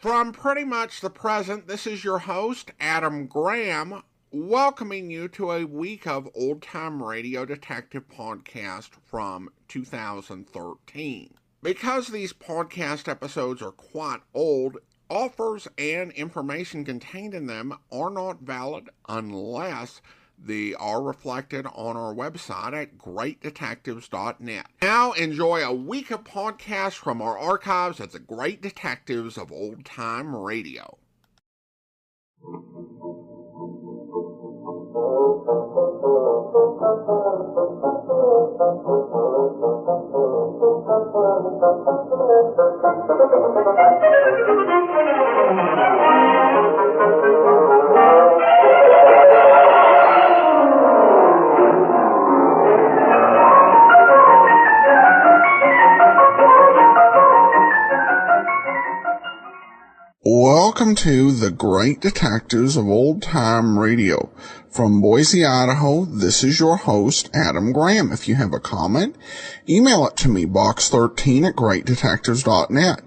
From pretty much the present, this is your host, Adam Graham, welcoming you to a week of old-time radio detective podcast from 2013. Because these podcast episodes are quite old, offers and information contained in them are not valid unless they are reflected on our website at greatdetectives.net. Now enjoy a week of podcasts from our archives at the Great Detectives of Old Time Radio. Welcome to the Great Detectives of Old Time Radio. From Boise, Idaho, this is your host, Adam Graham. If you have a comment, email it to me, box13 at greatdetectives.net.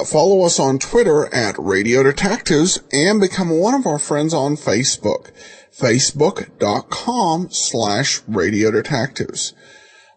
Follow us on Twitter at Radio Detectives and become one of our friends on Facebook, facebook.com/Radio Detectives.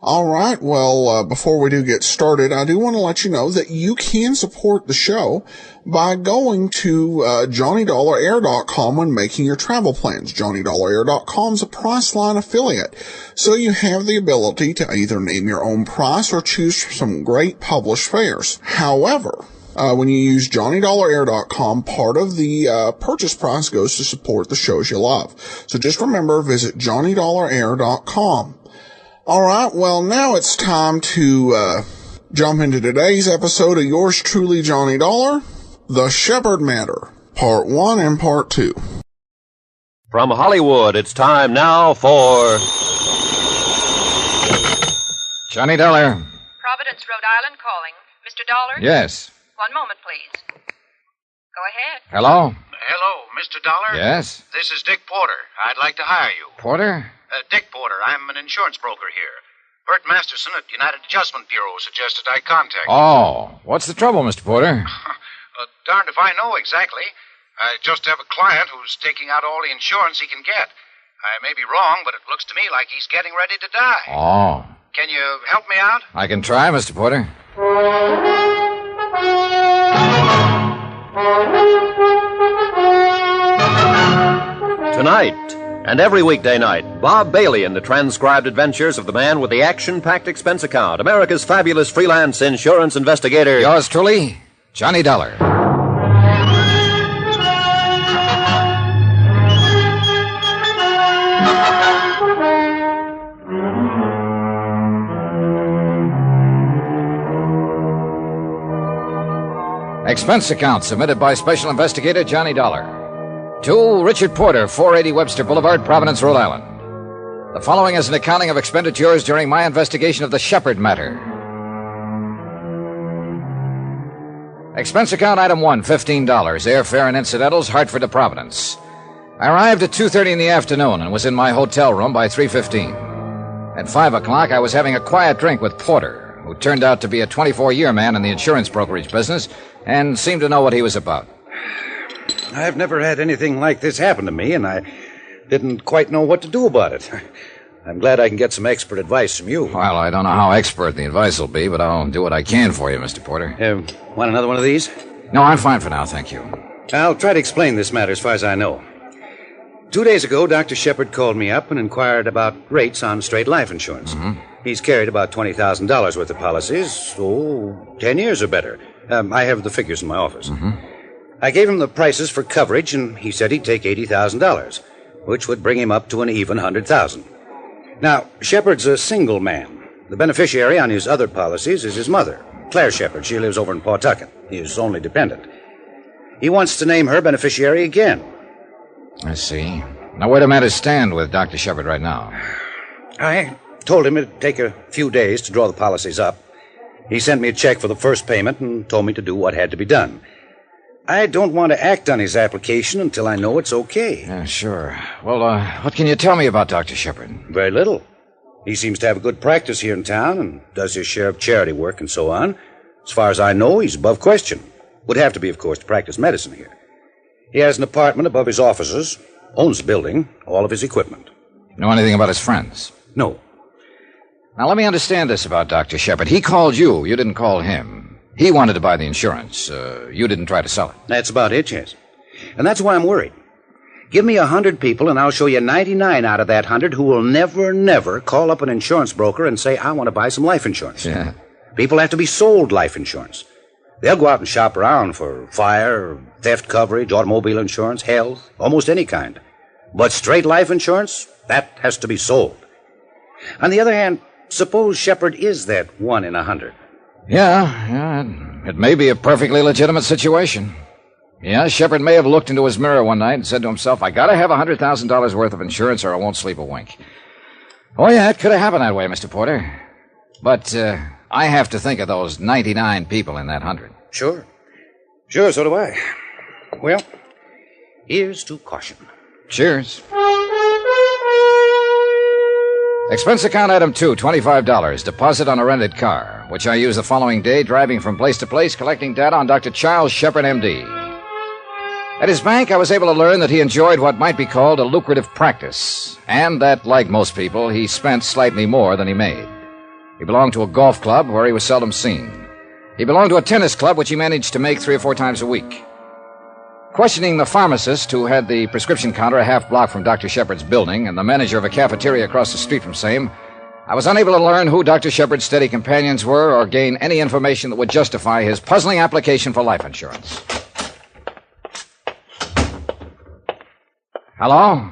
All right, well, before we do get started, I do want to let you know that you can support the show by going to JohnnyDollarAir.com when making your travel plans. JohnnyDollarAir.com is a Priceline affiliate, so you have the ability to either name your own price or choose from some great published fares. However, when you use JohnnyDollarAir.com, part of the purchase price goes to support the shows you love. So just remember, visit JohnnyDollarAir.com. All right, well, now it's time to jump into today's episode of yours truly, Johnny Dollar, The Shepard Matter, Part 1 and Part 2. From Hollywood, it's time now for... Johnny Dollar. Providence, Rhode Island calling. Mr. Dollar? Yes. One moment, please. Go ahead. Hello? Hello, Mr. Dollar? Yes? This is Dick Porter. I'd like to hire you. Porter? Dick Porter. I'm an insurance broker here. Bert Masterson at United Adjustment Bureau suggested I contact you. Oh, what's the trouble, Mr. Porter? Darned if I know exactly. I just have a client who's taking out all the insurance he can get. I may be wrong, but it looks to me like he's getting ready to die. Oh. Can you help me out? I can try, Mr. Porter. Tonight, and every weekday night, Bob Bailey in the transcribed adventures of the man with the action-packed expense account, America's fabulous freelance insurance investigator. Yours truly, Johnny Dollar. Expense account submitted by Special Investigator Johnny Dollar. To Richard Porter, 480 Webster Boulevard, Providence, Rhode Island. The following is an accounting of expenditures during my investigation of the Shepard matter. Expense account item 1, $15, airfare and incidentals, Hartford to Providence. I arrived at 2:30 in the afternoon and was in my hotel room by 3:15. At 5 o'clock, I was having a quiet drink with Porter, who turned out to be a 24-year man in the insurance brokerage business and seemed to know what he was about. I've never had anything like this happen to me, and I didn't quite know what to do about it. I'm glad I can get some expert advice from you. Well, I don't know how expert the advice will be, but I'll do what I can for you, Mr. Porter. Want another one of these? No, I'm fine for now, thank you. I'll try to explain this matter as far as I know. 2 days ago, Dr. Shepard called me up and inquired about rates on straight life insurance. Mm-hmm. He's carried about $20,000 worth of policies, 10 years or better. I have the figures in my office. Mm-hmm. I gave him the prices for coverage, and he said he'd take $80,000, which would bring him up to an even $100,000. Now, Shepard's a single man. The beneficiary on his other policies is his mother, Claire Shepard. She lives over in Pawtucket. His only dependent. He wants to name her beneficiary again. I see. Now, where do matters stand with Dr. Shepard right now? I told him it'd take a few days to draw the policies up. He sent me a check for the first payment and told me to do what had to be done. I don't want to act on his application until I know it's okay. Yeah, sure. Well, what can you tell me about Dr. Shepard? Very little. He seems to have a good practice here in town and does his share of charity work and so on. As far as I know, he's above question. Would have to be, of course, to practice medicine here. He has an apartment above his offices, owns the building, all of his equipment. Know anything about his friends? No. Now, let me understand this about Dr. Shepard. He called you. You didn't call him. He wanted to buy the insurance. You didn't try to sell it. That's about it, yes. And that's why I'm worried. Give me 100 people, and I'll show you 99 out of that 100 who will never call up an insurance broker and say, I want to buy some life insurance. Yeah. People have to be sold life insurance. They'll go out and shop around for fire, theft coverage, automobile insurance, health, almost any kind. But straight life insurance, that has to be sold. On the other hand, suppose Shepard is that 1 in 100. Yeah, it may be a perfectly legitimate situation. Yeah, Shepard may have looked into his mirror one night and said to himself, I gotta have $100,000 worth of insurance or I won't sleep a wink. Oh, yeah, it could have happened that way, Mr. Porter. But, I have to think of those 99 people in that 100. Sure, so do I. Well, here's to caution. Cheers. Expense account item 2, $25. Deposit on a rented car, which I use the following day, driving from place to place, collecting data on Dr. Charles Shepard, M.D. At his bank, I was able to learn that he enjoyed what might be called a lucrative practice, and that, like most people, he spent slightly more than he made. He belonged to a golf club where he was seldom seen. He belonged to a tennis club which he managed to make 3 or 4 times a week. Questioning the pharmacist who had the prescription counter a half block from Dr. Shepard's building and the manager of a cafeteria across the street from same, I was unable to learn who Dr. Shepard's steady companions were or gain any information that would justify his puzzling application for life insurance. Hello?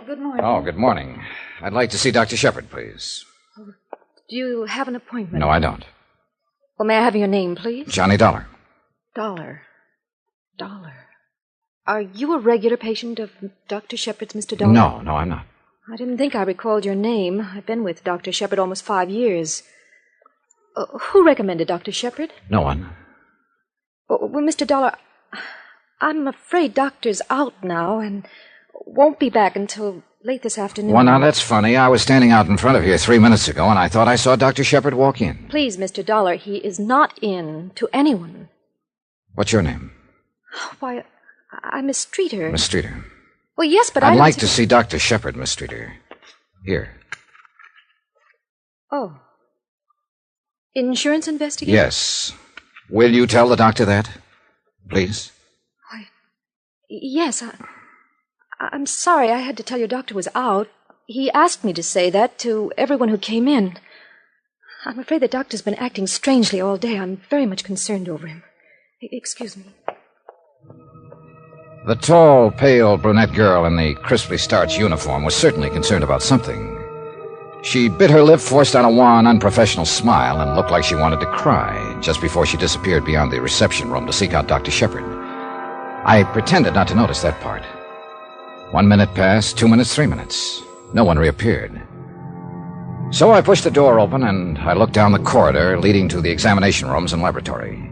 Good morning. Oh, good morning. I'd like to see Dr. Shepard, please. Do you have an appointment? No, I don't. Well, may I have your name, please? Johnny Dollar. Dollar. Are you a regular patient of Dr. Shepard's, Mr. Dollar? No, I'm not. I didn't think I recalled your name. I've been with Dr. Shepard almost 5 years. Who recommended Dr. Shepard? No one. Well, Mr. Dollar, I'm afraid Doctor's out now and won't be back until late this afternoon. Well, now, that's funny. I was standing out in front of here 3 minutes ago, and I thought I saw Dr. Shepard walk in. Please, Mr. Dollar, he is not in to anyone. What's your name? Why, I'm Miss Streeter. Miss Streeter. Well, yes, but I'd like to see Dr. Shepard, Miss Streeter. Here. Oh. Insurance investigator? Yes. Will you tell the doctor that? Please? Why, yes, I'm sorry I had to tell your doctor was out. He asked me to say that to everyone who came in. I'm afraid the doctor's been acting strangely all day. I'm very much concerned over him. Excuse me. The tall, pale brunette girl in the crisply starched uniform was certainly concerned about something. She bit her lip, forced on a wan, unprofessional smile, and looked like she wanted to cry just before she disappeared beyond the reception room to seek out Dr. Shepard. I pretended not to notice that part. 1 minute passed, 2 minutes, 3 minutes. No one reappeared. So I pushed the door open and I looked down the corridor leading to the examination rooms and laboratory.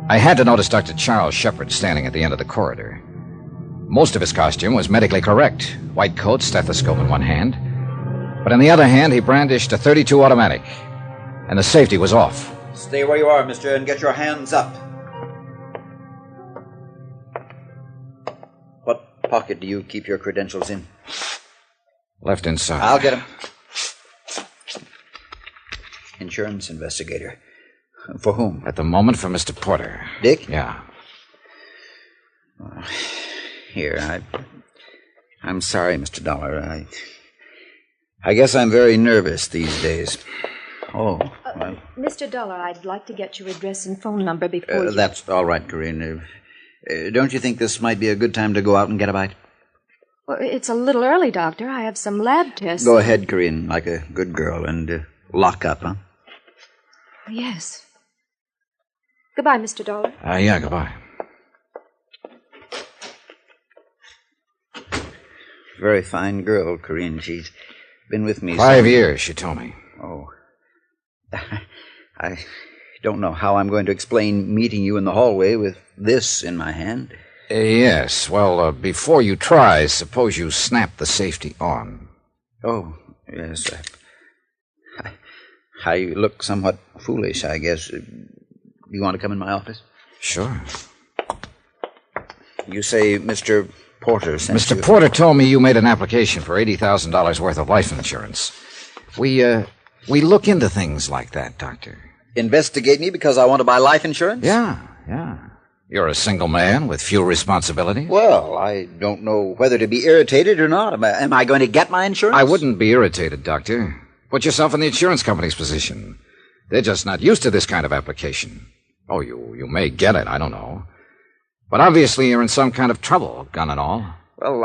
I had to notice Dr. Charles Shepard standing at the end of the corridor. Most of his costume was medically correct. White coat, stethoscope in one hand. But in the other hand, he brandished a .32 automatic. And the safety was off. Stay where you are, mister, and get your hands up. What pocket do you keep your credentials in? Left inside. I'll get them. Insurance investigator. For whom? At the moment, for Mr. Porter. Dick? Yeah. Here, I'm sorry, Mr. Dollar. I guess I'm very nervous these days. Oh, well. Mr. Dollar, I'd like to get your address and phone number before you... That's all right, Corinne. Don't you think this might be a good time to go out and get a bite? Well, it's a little early, Doctor. I have some lab tests. Go ahead, Corinne, like a good girl, and lock up, huh? Yes. Goodbye, Mr. Dollar. Yeah, goodbye. Very fine girl, Corinne. She's been with me 5 years, she told me. Oh. I don't know how I'm going to explain meeting you in the hallway with this in my hand. Yes. Well, before you try, suppose you snap the safety on. Oh, yes. I look somewhat foolish, I guess. You want to come in my office? Sure. You say Mr. Porter sent you... Mr. Porter told me you made an application for $80,000 worth of life insurance. We look into things like that, Doctor. Investigate me because I want to buy life insurance? Yeah. You're a single man with few responsibilities. Well, I don't know whether to be irritated or not. Am I going to get my insurance? I wouldn't be irritated, Doctor. Put yourself in the insurance company's position. They're just not used to this kind of application. Oh, you may get it, I don't know. But obviously you're in some kind of trouble, gun and all. Well,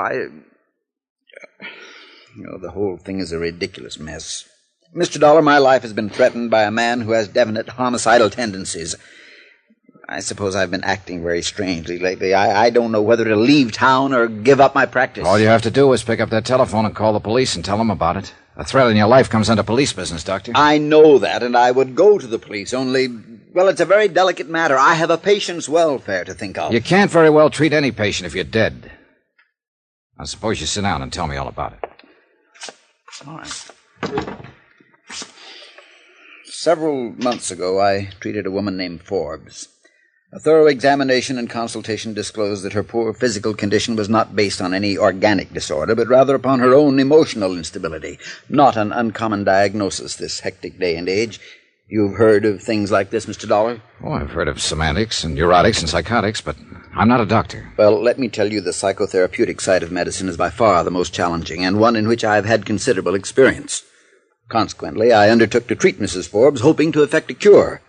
the whole thing is a ridiculous mess. Mr. Dollar, my life has been threatened by a man who has definite homicidal tendencies. I suppose I've been acting very strangely lately. I don't know whether to leave town or give up my practice. All you have to do is pick up that telephone and call the police and tell them about it. A threat in your life comes under police business, Doctor. I know that, and I would go to the police, only, well, it's a very delicate matter. I have a patient's welfare to think of. You can't very well treat any patient if you're dead. Now, suppose you sit down and tell me all about it. All right. Several months ago, I treated a woman named Forbes. A thorough examination and consultation disclosed that her poor physical condition was not based on any organic disorder, but rather upon her own emotional instability. Not an uncommon diagnosis this hectic day and age. You've heard of things like this, Mr. Dollar? Oh, I've heard of semantics and neurotics and psychotics, but I'm not a doctor. Well, let me tell you, the psychotherapeutic side of medicine is by far the most challenging, and one in which I've had considerable experience. Consequently, I undertook to treat Mrs. Forbes, hoping to effect a cure.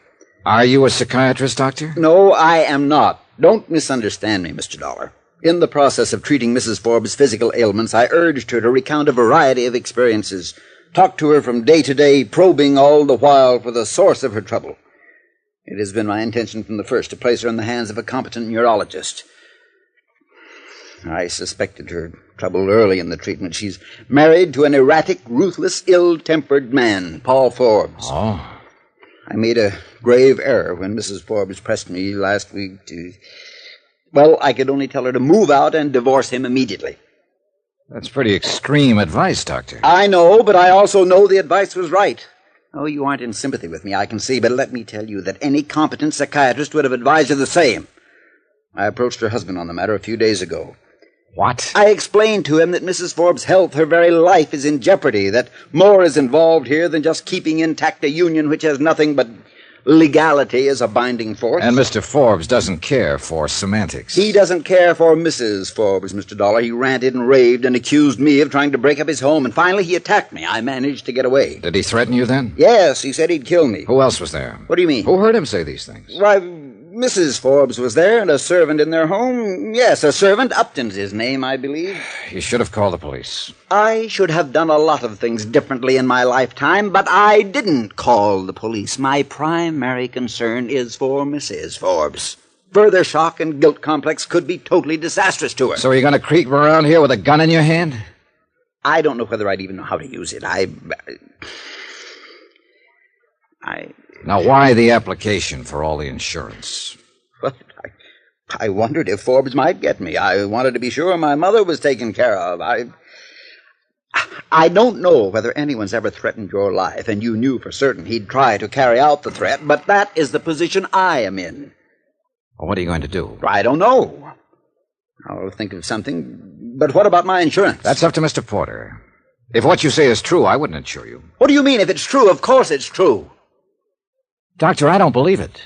Are you a psychiatrist, Doctor? No, I am not. Don't misunderstand me, Mr. Dollar. In the process of treating Mrs. Forbes' physical ailments, I urged her to recount a variety of experiences, talked to her from day to day, probing all the while for the source of her trouble. It has been my intention from the first to place her in the hands of a competent neurologist. I suspected her trouble early in the treatment. She's married to an erratic, ruthless, ill-tempered man, Paul Forbes. Oh. I made a grave error when Mrs. Forbes pressed me last week to... Well, I could only tell her to move out and divorce him immediately. That's pretty extreme advice, Doctor. I know, but I also know the advice was right. Oh, you aren't in sympathy with me, I can see, but let me tell you that any competent psychiatrist would have advised her the same. I approached her husband on the matter a few days ago. What? I explained to him that Mrs. Forbes' health, her very life, is in jeopardy, that more is involved here than just keeping intact a union which has nothing but legality as a binding force. And Mr. Forbes doesn't care for semantics. He doesn't care for Mrs. Forbes, Mr. Dollar. He ranted and raved and accused me of trying to break up his home, and finally he attacked me. I managed to get away. Did he threaten you then? Yes, he said he'd kill me. Who else was there? What do you mean? Who heard him say these things? Why, Mrs. Forbes was there, and a servant in their home. Yes, a servant. Upton's his name, I believe. You should have called the police. I should have done a lot of things differently in my lifetime, but I didn't call the police. My primary concern is for Mrs. Forbes. Further shock and guilt complex could be totally disastrous to her. So you're going to creep around here with a gun in your hand? I don't know whether I'd even know how to use it. Now, why the application for all the insurance? Well, I wondered if Forbes might get me. I wanted to be sure my mother was taken care of. I don't know whether anyone's ever threatened your life, and you knew for certain he'd try to carry out the threat, but that is the position I am in. Well, what are you going to do? I don't know. I'll think of something. But what about my insurance? That's up to Mr. Porter. If what you say is true, I wouldn't insure you. What do you mean, if it's true? Of course it's true. Doctor, I don't believe it.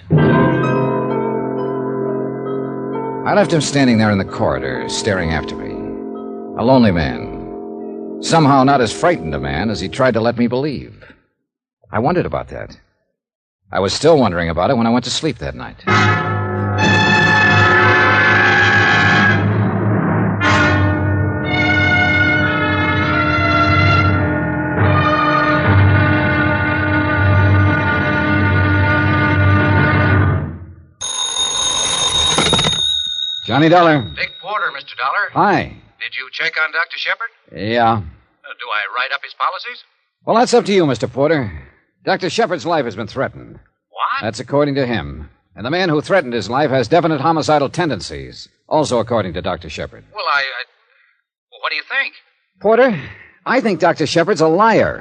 I left him standing there in the corridor, staring after me. A lonely man. Somehow not as frightened a man as he tried to let me believe. I wondered about that. I was still wondering about it when I went to sleep that night. Johnny Dollar. Dick Porter, Mr. Dollar. Hi. Did you check on Dr. Shepard? Yeah. Do I write up his policies? Well, that's up to you, Mr. Porter. Dr. Shepard's life has been threatened. What? That's according to him. And the man who threatened his life has definite homicidal tendencies, also according to Dr. Shepard. Well, well, what do you think? Porter, I think Dr. Shepard's a liar.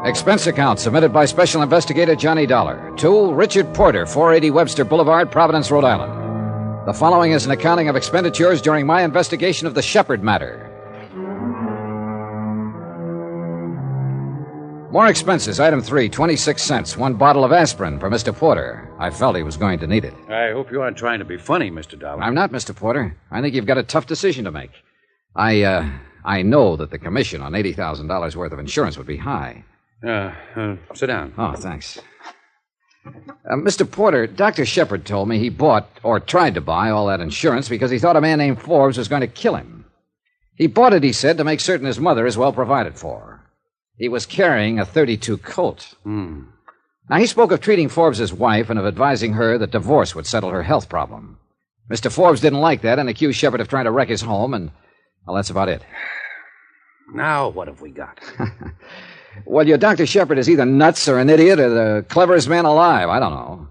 Expense account submitted by Special Investigator Johnny Dollar to Richard Porter, 480 Webster Boulevard, Providence, Rhode Island. The following is an accounting of expenditures during my investigation of the Shepard matter. More expenses. Item 3, 26 cents. 1 bottle of aspirin for Mr. Porter. I felt he was going to need it. I hope you aren't trying to be funny, Mr. Dollar. I'm not, Mr. Porter. I think you've got a tough decision to make. I know that the commission on $80,000 worth of insurance would be high. Sit down. Oh, thanks. Mr. Porter, Dr. Shepard told me he bought, or tried to buy, all that insurance because he thought a man named Forbes was going to kill him. He bought it, he said, to make certain his mother is well provided for. He was carrying a .32 Colt. Now, he spoke of treating Forbes' wife and of advising her that divorce would settle her health problem. Mr. Forbes didn't like that and accused Shepard of trying to wreck his home, and, well, that's about it. Now, what have we got? Well, your Dr. Shepard is either nuts or an idiot or the cleverest man alive. I don't know.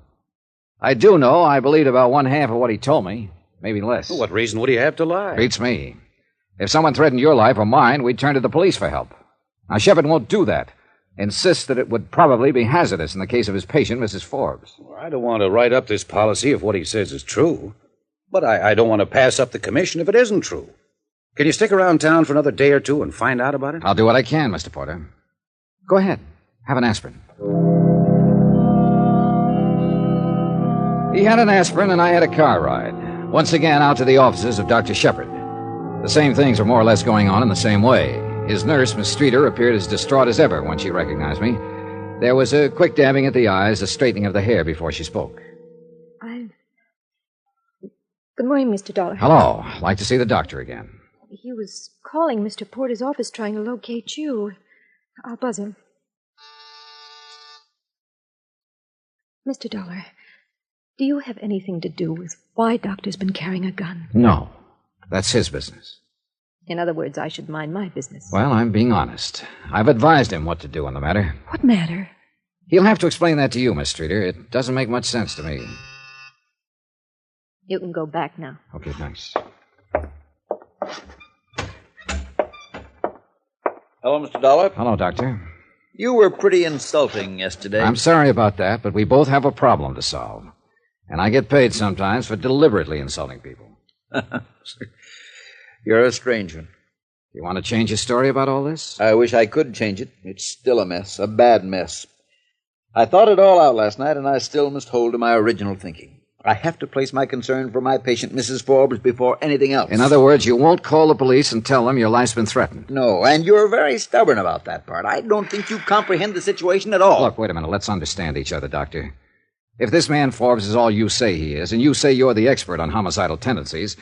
I do know I believed about one half of what he told me, maybe less. What reason would he have to lie? Beats me. If someone threatened your life or mine, we'd turn to the police for help. Now, Shepard won't do that. Insists that it would probably be hazardous in the case of his patient, Mrs. Forbes. Well, I don't want to write up this policy if what he says is true. But I don't want to pass up the commission if it isn't true. Can you stick around town for another day or two and find out about it? I'll do what I can, Mr. Porter. Go ahead. Have an aspirin. He had an aspirin and I had a car ride. Once again, out to the offices of Dr. Shepard. The same things were more or less going on in the same way. His nurse, Miss Streeter, appeared as distraught as ever when she recognized me. There was a quick dabbing at the eyes, a straightening of the hair before she spoke. Good morning, Mr. Dollar. Hello. Like to see the doctor again. He was calling Mr. Porter's office trying to locate you. I'll buzz him. Mr. Dollar, do you have anything to do with why Doctor's been carrying a gun? No. That's his business. In other words, I should mind my business. Well, I'm being honest. I've advised him what to do on the matter. What matter? He'll have to explain that to you, Miss Streeter. It doesn't make much sense to me. You can go back now. Okay, thanks. Hello, Mr. Dollar. Hello, Doctor. You were pretty insulting yesterday. I'm sorry about that, but we both have a problem to solve. And I get paid sometimes for deliberately insulting people. You're a strange one. You want to change your story about all this? I wish I could change it. It's still a mess, a bad mess. I thought it all out last night, and I still must hold to my original thinking. I have to place my concern for my patient, Mrs. Forbes, before anything else. In other words, you won't call the police and tell them your life's been threatened. No, and you're very stubborn about that part. I don't think you comprehend the situation at all. Look, wait a minute. Let's understand each other, Doctor. If this man Forbes is all you say he is, and you say you're the expert on homicidal tendencies,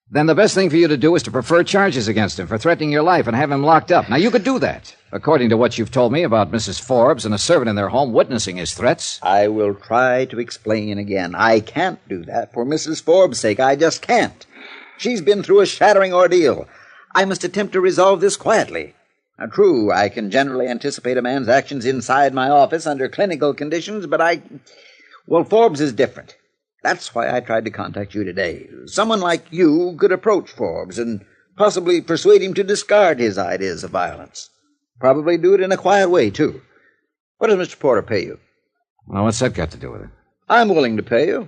then the best thing for you to do is to prefer charges against him for threatening your life and have him locked up. Now, you could do that, according to what you've told me about Mrs. Forbes and a servant in their home witnessing his threats. I will try to explain again. I can't do that for Mrs. Forbes' sake. I just can't. She's been through a shattering ordeal. I must attempt to resolve this quietly. Now, true, I can generally anticipate a man's actions inside my office under clinical conditions, but well, Forbes is different. That's why I tried to contact you today. Someone like you could approach Forbes and possibly persuade him to discard his ideas of violence. Probably do it in a quiet way, too. What does Mr. Porter pay you? Well, what's that got to do with it? I'm willing to pay you.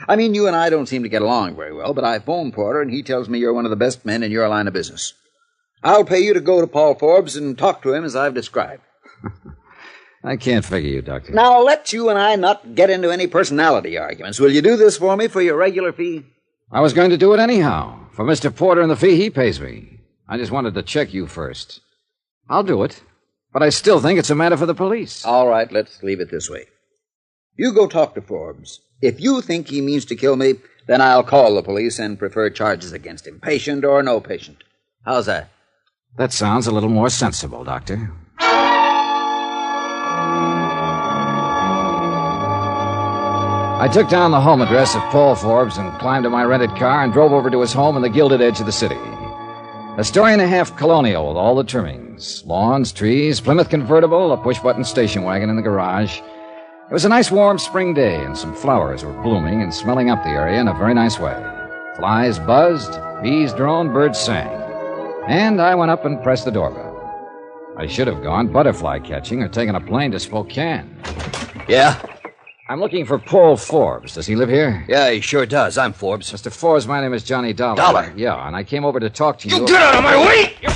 I mean, you and I don't seem to get along very well, but I phoned Porter, and he tells me you're one of the best men in your line of business. I'll pay you to go to Paul Forbes and talk to him as I've described. I can't figure you, Doctor. Now, let you and I not get into any personality arguments. Will you do this for me for your regular fee? I was going to do it anyhow, for Mr. Porter and the fee he pays me. I just wanted to check you first. I'll do it, but I still think it's a matter for the police. All right, let's leave it this way. You go talk to Forbes. If you think he means to kill me, then I'll call the police and prefer charges against him, patient or no patient. How's that? That sounds a little more sensible, Doctor. I took down the home address of Paul Forbes and climbed to my rented car and drove over to his home in the gilded edge of the city. A story and a half colonial with all the trimmings. Lawns, trees, Plymouth convertible, a push-button station wagon in the garage. It was a nice warm spring day and some flowers were blooming and smelling up the area in a very nice way. Flies buzzed, bees droned, birds sang. And I went up and pressed the doorbell. I should have gone butterfly catching or taken a plane to Spokane. Yeah? I'm looking for Paul Forbes. Does he live here? Yeah, he sure does. I'm Forbes. Mr. Forbes, my name is Johnny Dollar. Dollar? Yeah, and I came over to talk to you. You get out of my way! The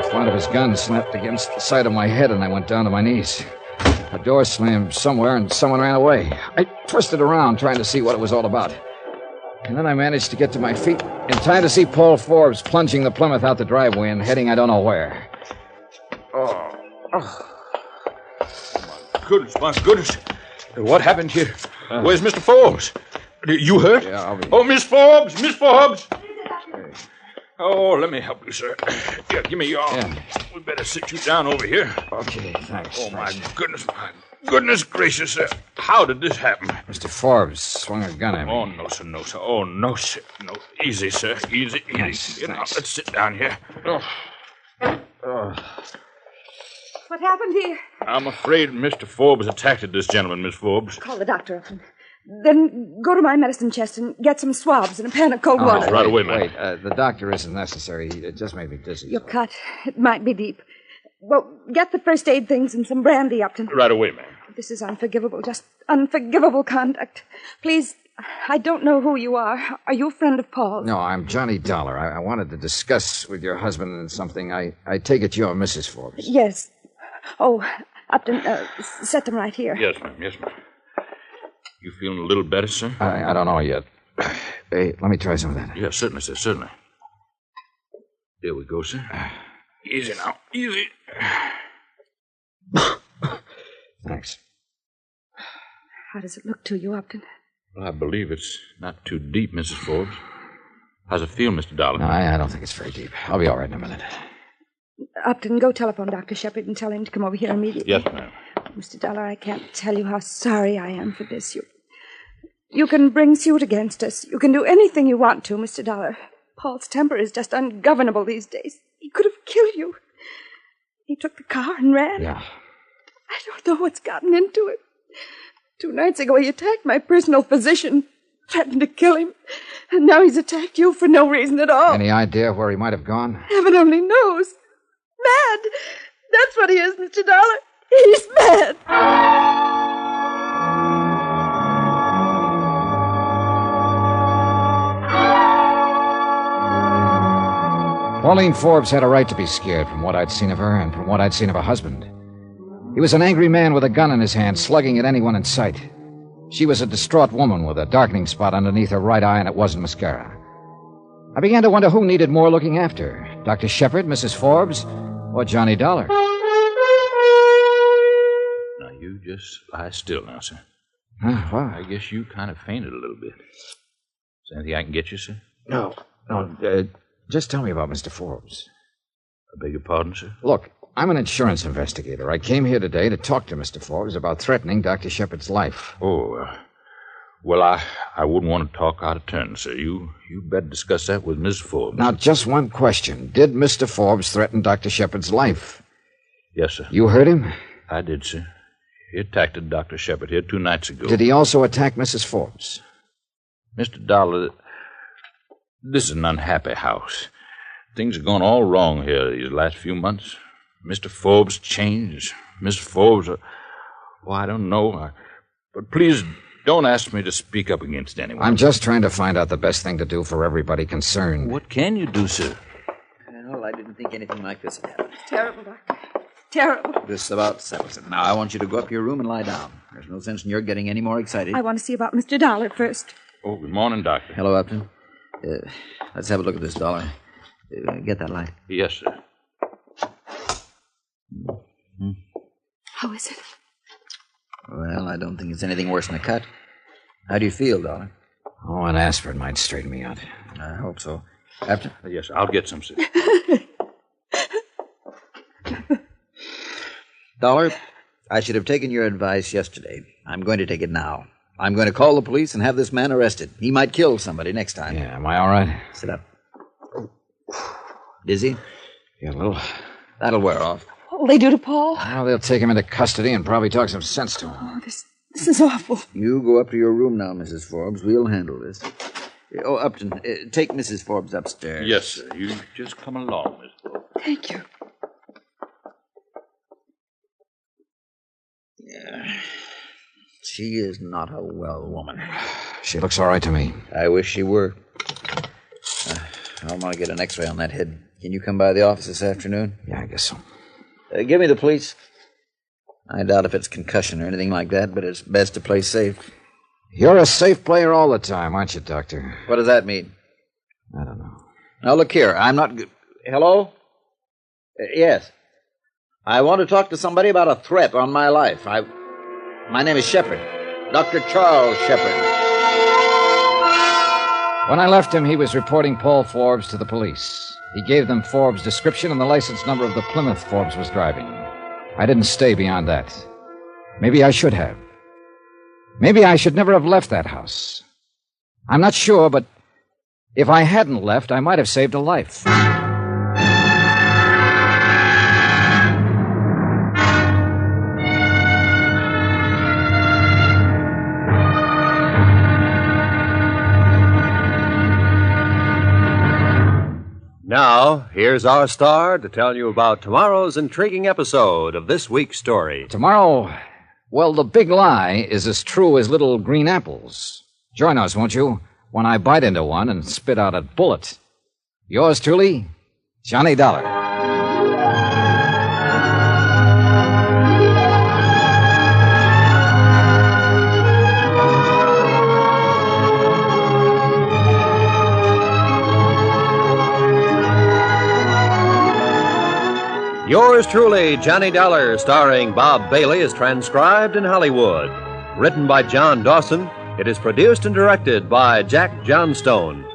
flat of his gun slapped against the side of my head, and I went down to my knees. A door slammed somewhere, and someone ran away. I twisted around, trying to see what it was all about. And then I managed to get to my feet in time to see Paul Forbes plunging the Plymouth out the driveway and heading I don't know where. My goodness. What happened here? Where's Mr. Forbes? You hurt? Yeah, I'll be... Oh, Miss Forbes! Miss Forbes! Oh, let me help you, sir. Yeah, give me your arm. Yeah. We better sit you down over here. Okay, thanks. Oh, my goodness gracious, sir. How did this happen? Mr. Forbes swung a gun at me. Oh, no, sir, no, sir. Oh, no, sir. No, easy, sir. Easy. Thanks, Now, thanks. let's sit down here. What happened here? I'm afraid Mr. Forbes attacked this gentleman, Miss Forbes. Call the doctor up and then go to my medicine chest and get some swabs and a pan of cold water. Right away, ma'am. Wait, the doctor isn't necessary. It just made me dizzy. Your cut, it might be deep. Well, get the first aid things and some brandy, Upton. Right away, ma'am. This is unforgivable, just unforgivable conduct. Please, I don't know who you are. Are you a friend of Paul's? No, I'm Johnny Dollar. I wanted to discuss with your husband something. I take it you're Mrs. Forbes. Yes. Oh, Upton, set them right here. Yes, ma'am. Yes, ma'am. You feeling a little better, sir? I don't know yet. Hey, let me try some of that. Yes, certainly, sir. Certainly. There we go, sir. Easy now. Easy. Thanks. How does it look to you, Upton? Well, I believe it's not too deep, Mrs. Forbes. How's it feel, Mr. Dollar? No, I don't think it's very deep. I'll be all right in a minute. Upton, go telephone Dr. Shepard and tell him to come over here immediately. Yes, ma'am. Mr. Dollar, I can't tell you how sorry I am for this. You can bring suit against us. You can do anything you want to, Mr. Dollar. Paul's temper is just ungovernable these days. He could have killed you. He took the car and ran. Yeah. I don't know what's gotten into him. 2 nights ago, he attacked my personal physician, threatened to kill him. And now he's attacked you for no reason at all. Any idea where he might have gone? Heaven only knows. Mad. That's what he is, Mr. Dollar. He's mad. Pauline Forbes had a right to be scared from what I'd seen of her and from what I'd seen of her husband. He was an angry man with a gun in his hand, slugging at anyone in sight. She was a distraught woman with a darkening spot underneath her right eye, and it wasn't mascara. I began to wonder who needed more looking after, Dr. Shepard, Mrs. Forbes, or Johnny Dollar. Now, you just lie still now, sir. Why? I guess you kind of fainted a little bit. Is there anything I can get you, sir? No. Just tell me about Mr. Forbes. I beg your pardon, sir? Look, I'm an insurance investigator. I came here today to talk to Mr. Forbes about threatening Dr. Shepard's life. Oh, well, I wouldn't want to talk out of turn, sir. You better discuss that with Miss Forbes. Now, just one question. Did Mr. Forbes threaten Dr. Shepard's life? Yes, sir. You heard him? I did, sir. He attacked Dr. Shepard here 2 nights ago. Did he also attack Mrs. Forbes? Mr. Dollar, this is an unhappy house. Things have gone all wrong here these last few months. Mr. Forbes changed. Miss Forbes, I don't know. But please don't ask me to speak up against anyone. I'm just trying to find out the best thing to do for everybody concerned. What can you do, sir? Well, I didn't think anything like this had happened. Terrible, Doctor. Terrible. This about settles it. Now, I want you to go up to your room and lie down. There's no sense in your getting any more excited. I want to see about Mr. Dollar first. Oh, good morning, Doctor. Hello, Upton. Let's have a look at this, Dollar. Get that light. Yes, sir. Mm-hmm. How is it? Well, I don't think it's anything worse than a cut. How do you feel, Dollar? Oh, an aspirin might straighten me out. I hope so. Upton? Yes, I'll get some, sir. Dollar, I should have taken your advice yesterday. I'm going to take it now. I'm going to call the police and have this man arrested. He might kill somebody next time. Yeah, am I all right? Sit up. Dizzy? Yeah, a little. That'll wear off. What'll they do to Paul? Well, they'll take him into custody and probably talk some sense to him. Oh, This is awful. You go up to your room now, Mrs. Forbes. We'll handle this. Oh, Upton, take Mrs. Forbes upstairs. Yes, sir. You just come along, Miss Forbes. Thank you. Yeah. She is not a well woman. She looks all right to me. I wish she were. I want to get an x-ray on that head. Can you come by the office this afternoon? Yeah, I guess so. Give me the police. I doubt if it's concussion or anything like that, but it's best to play safe. You're a safe player all the time, aren't you, Doctor? What does that mean? I don't know. Now, look here. I'm not... Hello? Yes. I want to talk to somebody about a threat on my life. My name is Shepard. Dr. Charles Shepard. When I left him, he was reporting Paul Forbes to the police. He gave them Forbes' description and the license number of the Plymouth Forbes was driving. I didn't stay beyond that. Maybe I should have. Maybe I should never have left that house. I'm not sure, but if I hadn't left, I might have saved a life. Now, here's our star to tell you about tomorrow's intriguing episode of this week's story. Tomorrow, well, the big lie is as true as little green apples. Join us, won't you, when I bite into one and spit out a bullet. Yours truly, Johnny Dollar. Yours truly, Johnny Dollar, starring Bob Bailey, is transcribed in Hollywood. Written by John Dawson, it is produced and directed by Jack Johnstone.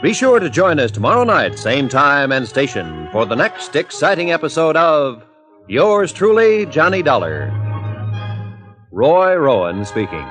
Be sure to join us tomorrow night, same time and station, for the next exciting episode of Yours truly, Johnny Dollar. Roy Rowan speaking.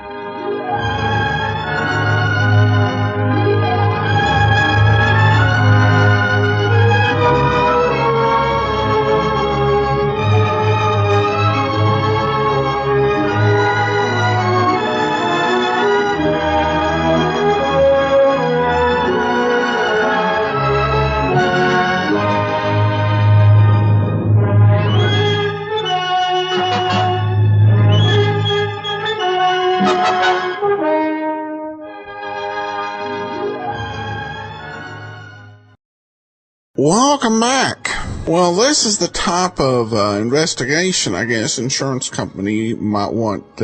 Welcome back. Well, this is the type of investigation, I guess, insurance company might want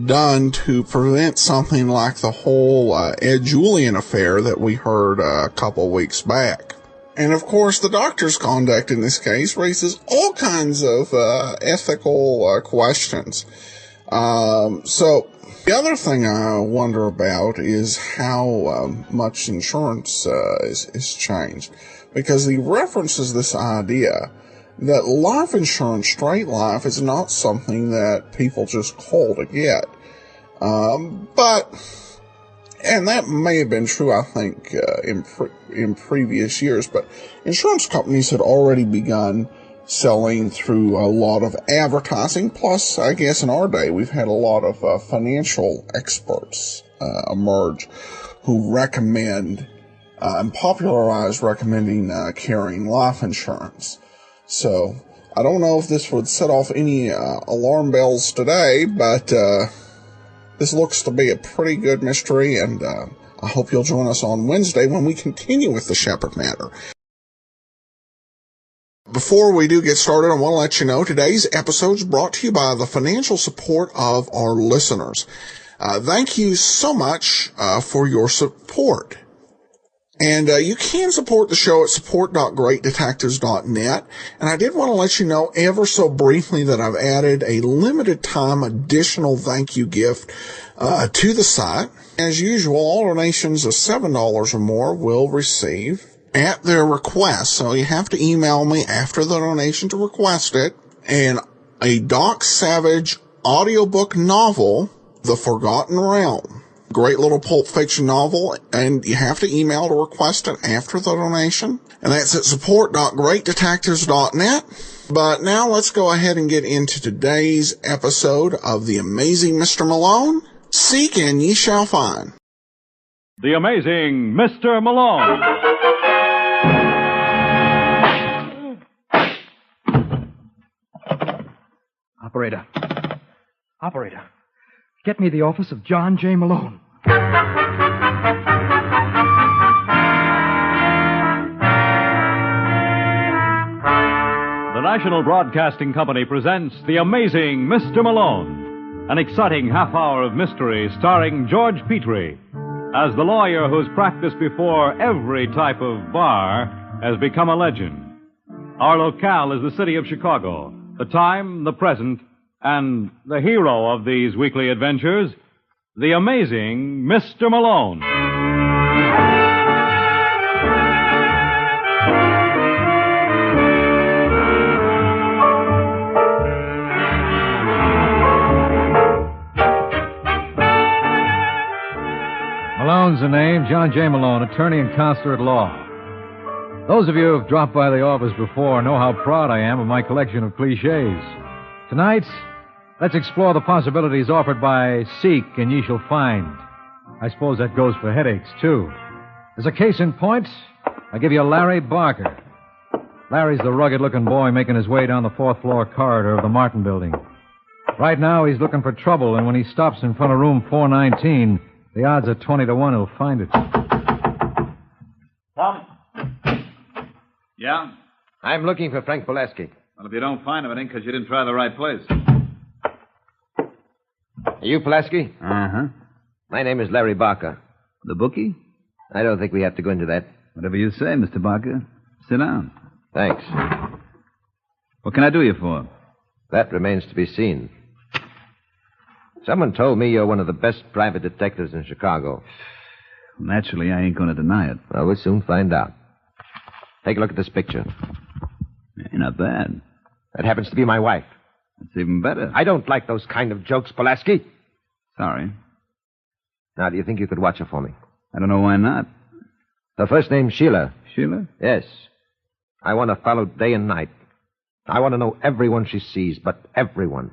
done to prevent something like the whole Ed Julian affair that we heard a couple weeks back. And of course, the doctor's conduct in this case raises all kinds of ethical questions. So the other thing I wonder about is how much insurance is changed, because he references this idea that life insurance, straight life, is not something that people just call to get. And that may have been true, I think, in previous years, but insurance companies had already begun selling through a lot of advertising. Plus, I guess in our day, we've had a lot of financial experts emerge who recommend and popularize recommending carrying life insurance. So I don't know if this would set off any alarm bells today, but this looks to be a pretty good mystery, and I hope you'll join us on Wednesday when we continue with the Shepard matter. Before we do get started, I want to let you know today's episode is brought to you by the financial support of our listeners. Thank you so much for your support. And you can support the show at support.greatdetectives.net. And I did want to let you know ever so briefly that I've added a limited time additional thank you gift to the site. As usual, all donations of $7 or more will receive at their request. So you have to email me after the donation to request it. And a Doc Savage audiobook novel, The Forgotten Realm. Great little Pulp Fiction novel, and you have to email to request it after the donation. And that's at support.greatdetectives.net. But now let's go ahead and get into today's episode of The Amazing Mr. Malone. Seek and ye shall find. The Amazing Mr. Malone. Operator, get me the office of John J. Malone. The National Broadcasting Company presents The Amazing Mr. Malone, an exciting half-hour of mystery starring George Petrie as the lawyer whose practice before every type of bar has become a legend. Our locale is the city of Chicago, the time, the present, and the hero of these weekly adventures, the amazing Mr. Malone. Malone's the name, John J. Malone, attorney and counselor at law. Those of you who have dropped by the office before know how proud I am of my collection of cliches. Tonight, let's explore the possibilities offered by Seek and Ye Shall Find. I suppose that goes for headaches, too. As a case in point, I'll give you Larry Barker. Larry's the rugged-looking boy making his way down the fourth-floor corridor of the Martin Building. Right now, he's looking for trouble, and when he stops in front of room 419, the odds are 20 to 1 he'll find it. Tom? Yeah? I'm looking for Frank Pulaski. Well, if you don't find him, it ain't because you didn't try the right place. Are you Pulaski? Uh-huh. My name is Larry Barker. The bookie? I don't think we have to go into that. Whatever you say, Mr. Barker. Sit down. Thanks. What can I do you for? That remains to be seen. Someone told me you're one of the best private detectives in Chicago. Naturally, I ain't going to deny it. Well, we'll soon find out. Take a look at this picture. Hey, not bad. That happens to be my wife. That's even better. I don't like those kind of jokes, Pulaski. Sorry. Now, do you think you could watch her for me? I don't know why not. Her first name's Sheila. Sheila? Yes. I want to follow day and night. I want to know everyone she sees, but everyone.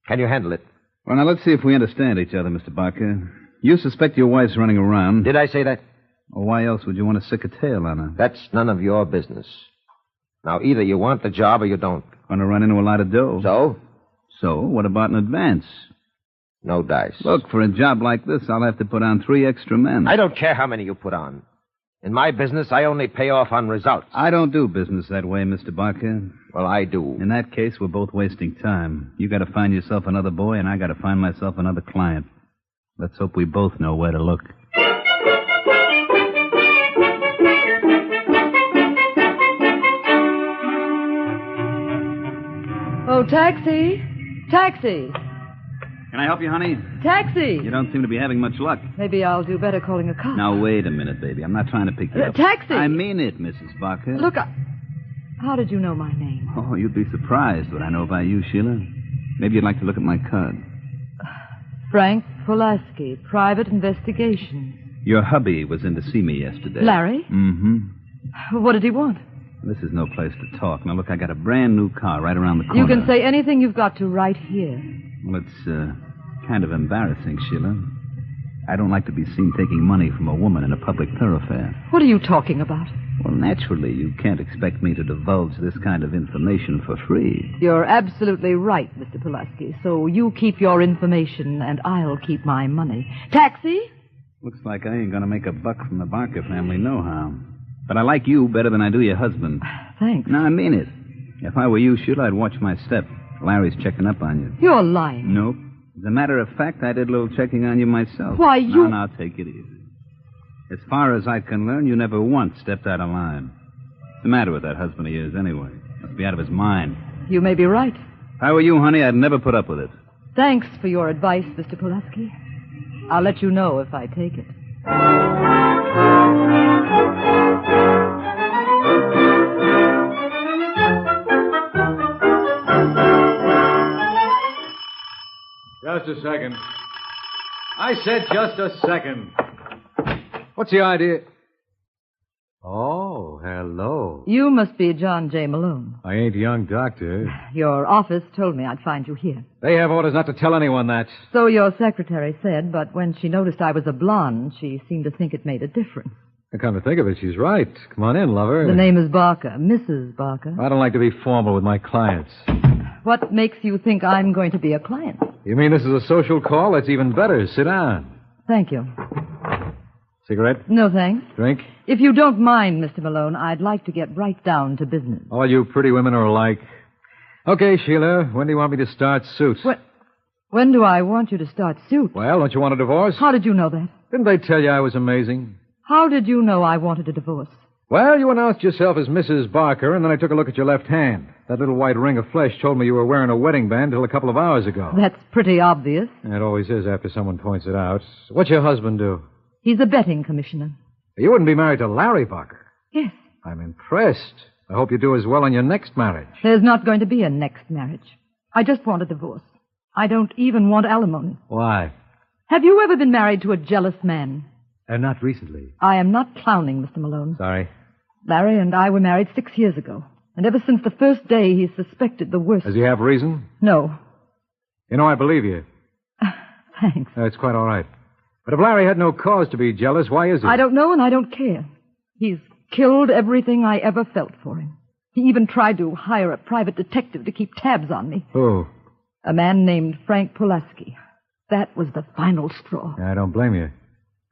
Can you handle it? Well, now, let's see if we understand each other, Mr. Barker. You suspect your wife's running around. Did I say that? Well, why else would you want to sick a tail on her? That's none of your business. Now, either you want the job or you don't. Going to run into a lot of dough. So? So, what about an advance? No dice. Look, for a job like this, I'll have to put on 3 extra men. I don't care how many you put on. In my business, I only pay off on results. I don't do business that way, Mr. Barker. Well, I do. In that case, we're both wasting time. You got to find yourself another boy, and I got to find myself another client. Let's hope we both know where to look. Oh, taxi. Taxi. Can I help you, honey? Taxi. You don't seem to be having much luck. Maybe I'll do better calling a cop. Now, wait a minute, baby. I'm not trying to pick you up. Taxi. I mean it, Mrs. Barker. Look, how did you know my name? Oh, you'd be surprised what I know about you, Sheila. Maybe you'd like to look at my card. Frank Pulaski, Private Investigation. Your hubby was in to see me yesterday. Larry? Mm-hmm. What did he want? This is no place to talk. Now, look, I got a brand new car right around the corner. You can say anything you've got to right here. Well, it's kind of embarrassing, Sheila. I don't like to be seen taking money from a woman in a public thoroughfare. What are you talking about? Well, naturally, you can't expect me to divulge this kind of information for free. You're absolutely right, Mr. Pulaski. So you keep your information, and I'll keep my money. Taxi? Looks like I ain't going to make a buck from the Barker family nohow. But I like you better than I do your husband. Thanks. No, I mean it. If I were you, Sheila, I'd watch my step. Larry's checking up on you. You're lying. Nope. As a matter of fact, I did a little checking on you myself. Why, you... Now, take it easy. As far as I can learn, you never once stepped out of line. What's the matter with that husband of yours, anyway? Must be out of his mind. You may be right. If I were you, honey, I'd never put up with it. Thanks for your advice, Mr. Pulaski. I'll let you know if I take it. Just a second. I said just a second. What's the idea? Oh, hello. You must be John J. Malone. I ain't a young doctor. Your office told me I'd find you here. They have orders not to tell anyone that. So your secretary said, but when she noticed I was a blonde, she seemed to think it made a difference. Come to think of it, she's right. Come on in, lover. The name is Barker, Mrs. Barker. I don't like to be formal with my clients. What makes you think I'm going to be a client? You mean this is a social call? That's even better. Sit down. Thank you. Cigarette? No, thanks. Drink? If you don't mind, Mr. Malone, I'd like to get right down to business. All you pretty women are alike. Okay, Sheila, when do you want me to start suits? When do I want you to start suit? Well, don't you want a divorce? How did you know that? Didn't they tell you I was amazing? How did you know I wanted a divorce? Well, you announced yourself as Mrs. Barker, and then I took a look at your left hand. That little white ring of flesh told me you were wearing a wedding band till a couple of hours ago. That's pretty obvious. It always is after someone points it out. What's your husband do? He's a betting commissioner. You wouldn't be married to Larry Barker. Yes. I'm impressed. I hope you do as well on your next marriage. There's not going to be a next marriage. I just want a divorce. I don't even want alimony. Why? Have you ever been married to a jealous man? Not recently. I am not clowning, Mr. Malone. Sorry. Larry and I were married 6 years ago. And ever since the first day, he suspected the worst. Does he have reason? No. You know, I believe you. Thanks. It's quite all right. But if Larry had no cause to be jealous, why is he? I don't know and I don't care. He's killed everything I ever felt for him. He even tried to hire a private detective to keep tabs on me. Who? A man named Frank Pulaski. That was the final straw. I don't blame you.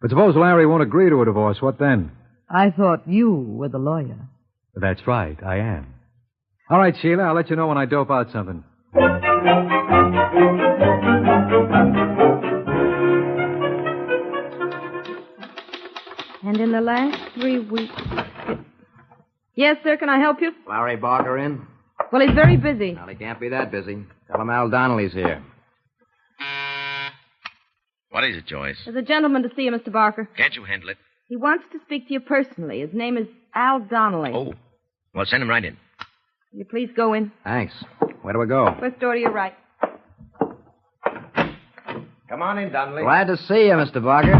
But suppose Larry won't agree to a divorce, what then? I thought you were the lawyer. That's right, I am. All right, Sheila, I'll let you know when I dope out something. And in the last 3 weeks... Yes, sir, can I help you? Larry Barker in? Well, he's very busy. Well, he can't be that busy. Tell him Al Donnelly's here. What is it, Joyce? There's a gentleman to see you, Mr. Barker. Can't you handle it? He wants to speak to you personally. His name is Al Donnelly. Oh, well, send him right in. Will you please go in? Thanks. Where do we go? First door to your right. Come on in, Donnelly. Glad to see you, Mr. Barker.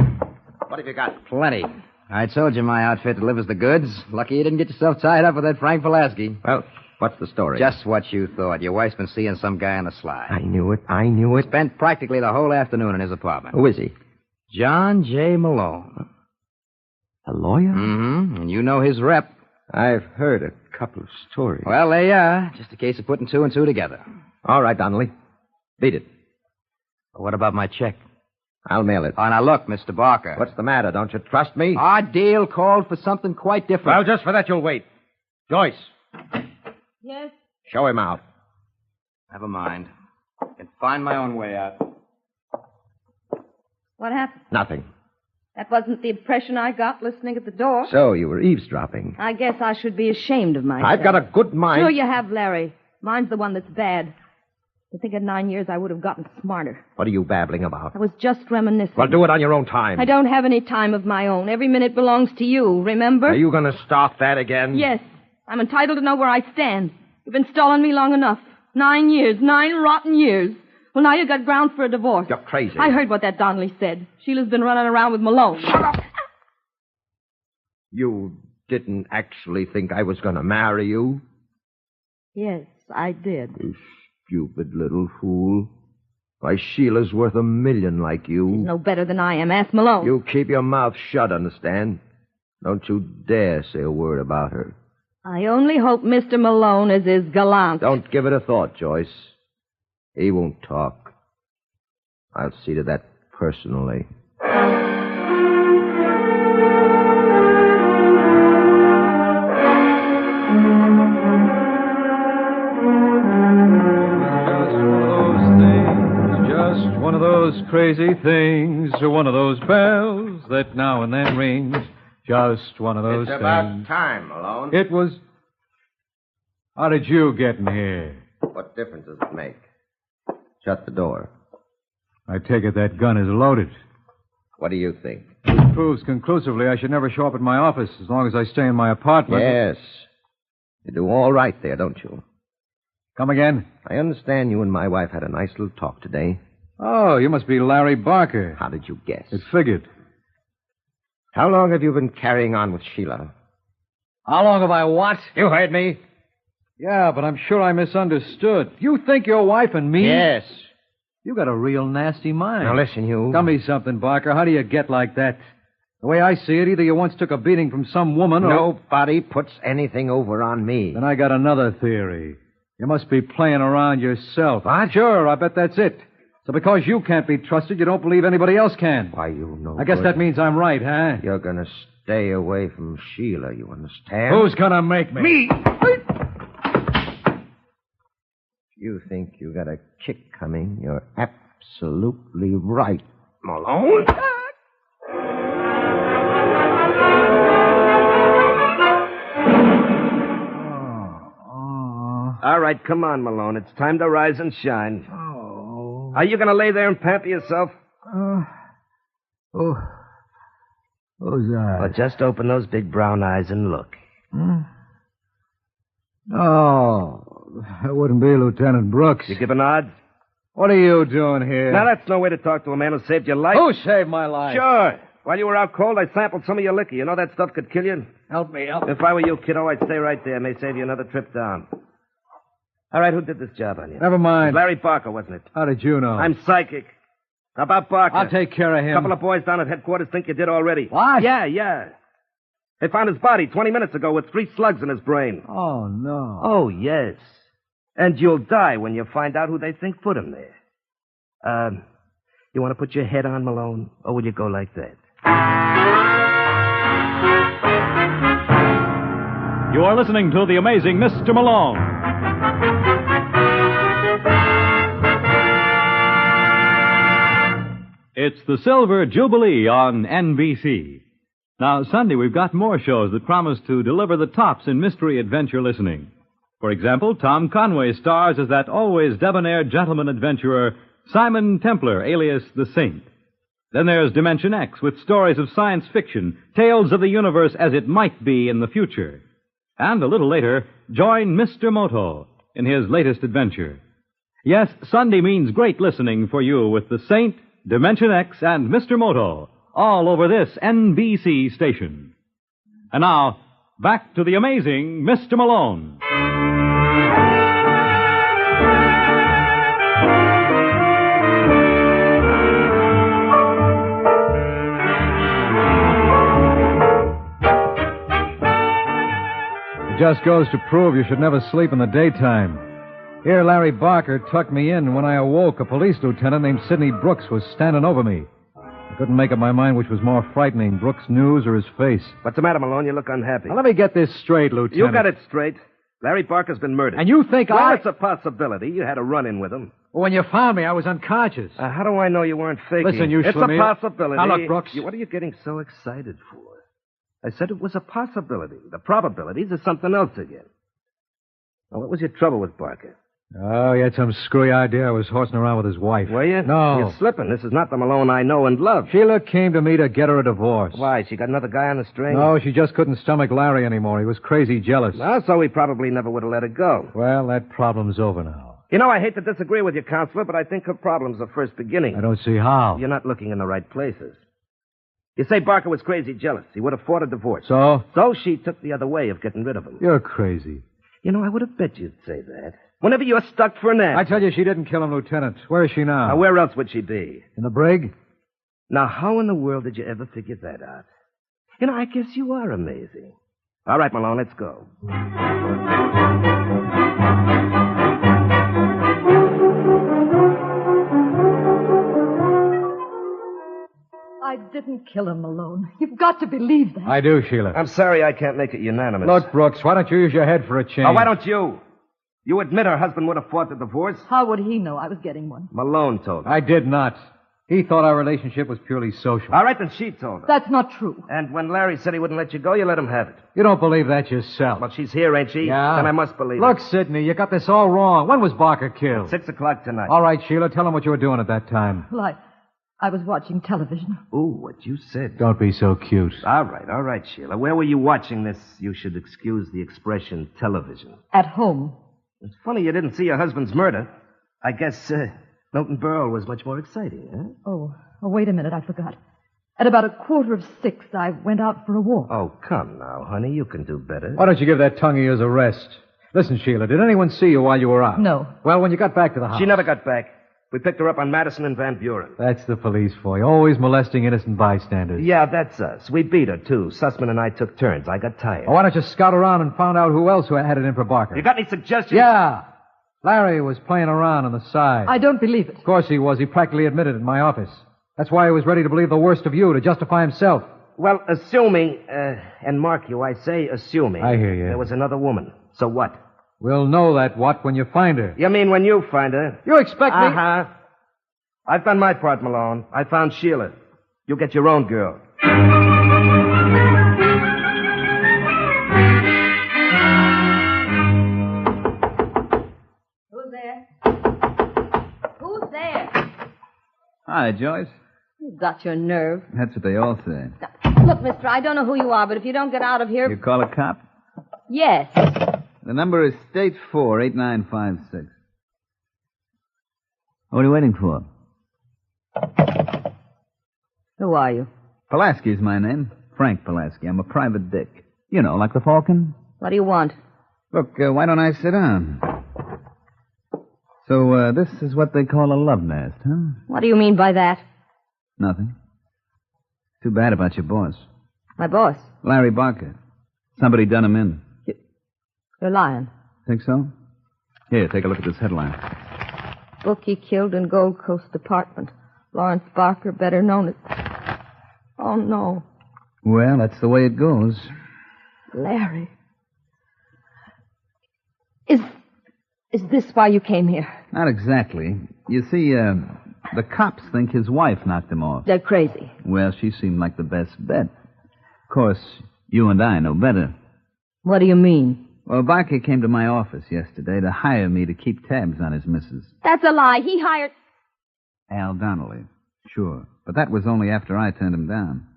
What have you got? Plenty. I told you my outfit delivers the goods. Lucky you didn't get yourself tied up with that Frank Pulaski. Well, what's the story? Just what you thought. Your wife's been seeing some guy on the sly. I knew it. Spent practically the whole afternoon in his apartment. Who is he? John J. Malone. A lawyer? Mm-hmm. And you know his rep. I've heard a couple of stories. Well, there you are. Just a case of putting two and two together. All right, Donnelly. Beat it. What about my check? I'll mail it. Oh, now look, Mr. Barker. What's the matter? Don't you trust me? Our deal called for something quite different. Well, just for that, you'll wait. Joyce, Yes? show him out. Never mind. I can find my own way out. What happened? Nothing. That wasn't the impression I got listening at the door. So you were eavesdropping. I guess I should be ashamed of myself. I've got a good mind. Sure you have, Larry. Mine's the one that's bad. I think in 9 years I would have gotten smarter. What are you babbling about? I was just reminiscing. Well, do it on your own time. I don't have any time of my own. Every minute belongs to you, remember? Are you going to start that again? Yes. I'm entitled to know where I stand. You've been stalling me long enough. 9 years. 9 rotten years. Well, now you got ground for a divorce. You're crazy. I heard what that Donnelly said. Sheila's been running around with Malone. Shut up! You didn't actually think I was going to marry you? Yes, I did. You stupid little fool. Why, Sheila's worth $1 million like you. She's no better than I am. Ask Malone. You keep your mouth shut, understand? Don't you dare say a word about her. I only hope Mr. Malone is as gallant. Don't give it a thought, Joyce. He won't talk. I'll see to that personally. Just one of those crazy things, one of those bells that now and then rings. Just one of those It's things. about time, Malone. It was... How did you get in here? What difference does it make? Shut the door. I take it that gun is loaded. What do you think? This proves conclusively I should never show up at my office as long as I stay in my apartment. Yes. You do all right there, don't you? Come again? I understand you and my wife had a nice little talk today. Oh, you must be Larry Barker. How did you guess? It figured. How long have you been carrying on with Sheila? How long have I what? You heard me. Yeah, but I'm sure I misunderstood. You think your wife and me? Yes. You got a real nasty mind. Now listen, you. Tell me something, Barker. How do you get like that? The way I see it, either you once took a beating from some woman or... Nobody puts anything over on me. Then I got another theory. You must be playing around yourself. What? Sure, I bet that's it. So because you can't be trusted, you don't believe anybody else can. Why, you know. I guess that means I'm right, huh? You're gonna stay away from Sheila, you understand? Who's gonna make me? Me! You think you got a kick coming, you're absolutely right, Malone. All right, come on, Malone. It's time to rise and shine. Oh. Are you going to lay there and pamper yourself? Who's that? Well, just open those big brown eyes and look. Oh, that wouldn't be Lieutenant Brooks. You giving odds? What are you doing here? Now, that's no way to talk to a man who saved your life. Who saved my life? Sure. While you were out cold, I sampled some of your liquor. You know that stuff could kill you? Help me. If I were you, kiddo, I'd stay right there. May save you another trip down. All right, who did this job on you? Never mind. It was Larry Barker, wasn't it? How did you know? I'm psychic. How about Barker? I'll take care of him. A couple of boys down at headquarters think you did already. What? Yeah. They found his body 20 minutes ago with 3 slugs in his brain. Oh, no. Oh, yes. And you'll die when you find out who they think put him there. You want to put your head on, Malone? Or will you go like that? You are listening to The Amazing Mr. Malone. It's the Silver Jubilee on NBC. Now, Sunday, we've got more shows that promise to deliver the tops in mystery adventure listening. For example, Tom Conway stars as that always debonair gentleman adventurer, Simon Templar, alias the Saint. Then there's Dimension X with stories of science fiction, tales of the universe as it might be in the future. And a little later, join Mr. Moto in his latest adventure. Yes, Sunday means great listening for you with the Saint, Dimension X, and Mr. Moto, all over this NBC station. And now, back to the amazing Mr. Malone. It just goes to prove you should never sleep in the daytime. Here, Larry Barker tucked me in. When I awoke, a police lieutenant named Sidney Brooks was standing over me. I couldn't make up my mind which was more frightening, Brooks' news or his face. What's the matter, Malone? You look unhappy. Now, let me get this straight, Lieutenant. You got it straight. Larry Barker's been murdered. And you think well, it's a possibility. You had a run-in with him. Well, when you found me, I was unconscious. How do I know you weren't faking? Listen, you It's Schlemiel. a possibility. Now, look, Brooks. What are you getting so excited for? I said it was a possibility. The probabilities are something else again. Now, what was your trouble with Barker? Oh, he had some screwy idea I was horsing around with his wife. Were you? No. You're slipping. This is not the Malone I know and love. Sheila came to me to get her a divorce. Why? She got another guy on the string? No, she just couldn't stomach Larry anymore. He was crazy jealous. So he probably never would have let her go. Well, that problem's over now. You know, I hate to disagree with you, Counselor, but I think her problem's the first beginning. I don't see how. You're not looking in the right places. You say Barker was crazy jealous. He would have fought a divorce. So? So she took the other way of getting rid of him. You're crazy. You know, I would have bet you'd say that. Whenever you're stuck for an nap. I tell you, she didn't kill him, Lieutenant. Where is she now? Now, where else would she be? In the brig? Now, how in the world did you ever figure that out? You know, I guess you are amazing. All right, Malone, let's go. I didn't kill him, Malone. You've got to believe that. I do, Sheila. I'm sorry I can't make it unanimous. Look, Brooks, why don't you use your head for a change? Now, why don't you? You admit her husband would have fought the divorce? How would he know I was getting one? Malone told her. I did not. He thought our relationship was purely social. All right, then she told her. That's not true. And when Larry said he wouldn't let you go, you let him have it. You don't believe that yourself. Well, she's here, ain't she? Yeah. Then I must believe Look, it. Sidney, you got this all wrong. When was Barker killed? 6 o'clock tonight. All right, Sheila, tell him what you were doing at that time. Well, I was watching television. Ooh, what you said. Don't be so cute. All right, Sheila. Where were you watching this, you should excuse the expression, television? At home. It's funny you didn't see your husband's murder. I guess Milton Berle was much more exciting, huh? Oh, wait a minute. I forgot. At about 5:15, I went out for a walk. Oh, come now, honey. You can do better. Why don't you give that tongue of yours a rest? Listen, Sheila, did anyone see you while you were out? No. Well, when you got back to the house. She never got back. We picked her up on Madison and Van Buren. That's the police for you. Always molesting innocent bystanders. Yeah, that's us. We beat her, too. Sussman and I took turns. I got tired. Well, why don't you scout around and find out who else had it in for Barker? You got any suggestions? Yeah. Larry was playing around on the side. I don't believe it. Of course he was. He practically admitted it in my office. That's why he was ready to believe the worst of you, to justify himself. Well, assuming, and mark you, I say assuming. I hear you. There was another woman. So what? We'll know that what when you find her. You mean when you find her? You expect me? Uh-huh. I've done my part, Malone. I found Sheila. You get your own girl. Who's there? Who's there? Hi, Joyce. You got your nerve. That's what they all say. Look, mister, I don't know who you are, but if you don't get out of here... You call a cop? Yes. The number is State 4, 8956. What are you waiting for? Who are you? Pulaski's my name. Frank Pulaski. I'm a private dick. You know, like the Falcon. What do you want? Look, why don't I sit down? So, this is what they call a love nest, huh? What do you mean by that? Nothing. Too bad about your boss. My boss? Larry Barker. Somebody done him in. You're lying. Think so? Here, take a look at this headline. Bookie killed in Gold Coast apartment. Lawrence Barker, better known as... Oh, no. Well, that's the way it goes. Larry. Is this why you came here? Not exactly. You see, the cops think his wife knocked him off. They're crazy. Well, she seemed like the best bet. Of course, you and I know better. What do you mean? Well, Barker came to my office yesterday to hire me to keep tabs on his missus. That's a lie. He hired... Al Donnelly. Sure. But that was only after I turned him down.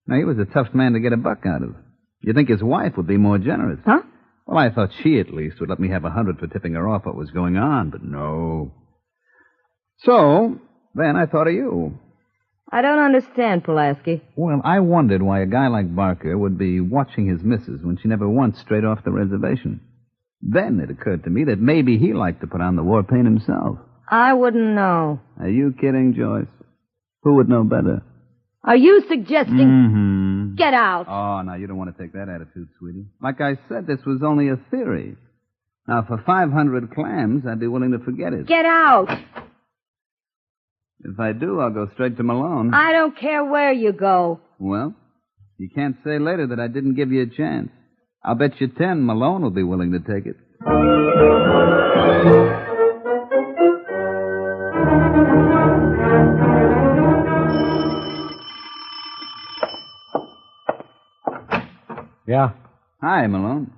Now, he was a tough man to get a buck out of. You'd think his wife would be more generous. Huh? Well, I thought she at least would let me have $100 for tipping her off what was going on, but no. So, then I thought of you. I don't understand, Pulaski. Well, I wondered why a guy like Barker would be watching his missus when she never once strayed off the reservation. Then it occurred to me that maybe he liked to put on the war paint himself. I wouldn't know. Are you kidding, Joyce? Who would know better? Are you suggesting... Mm-hmm. Get out. Oh, now, you don't want to take that attitude, sweetie. Like I said, this was only a theory. Now, for 500 clams, I'd be willing to forget it. Get out. If I do, I'll go straight to Malone. I don't care where you go. Well, you can't say later that I didn't give you a chance. I'll bet you 10 Malone will be willing to take it. Yeah? Hi, Malone.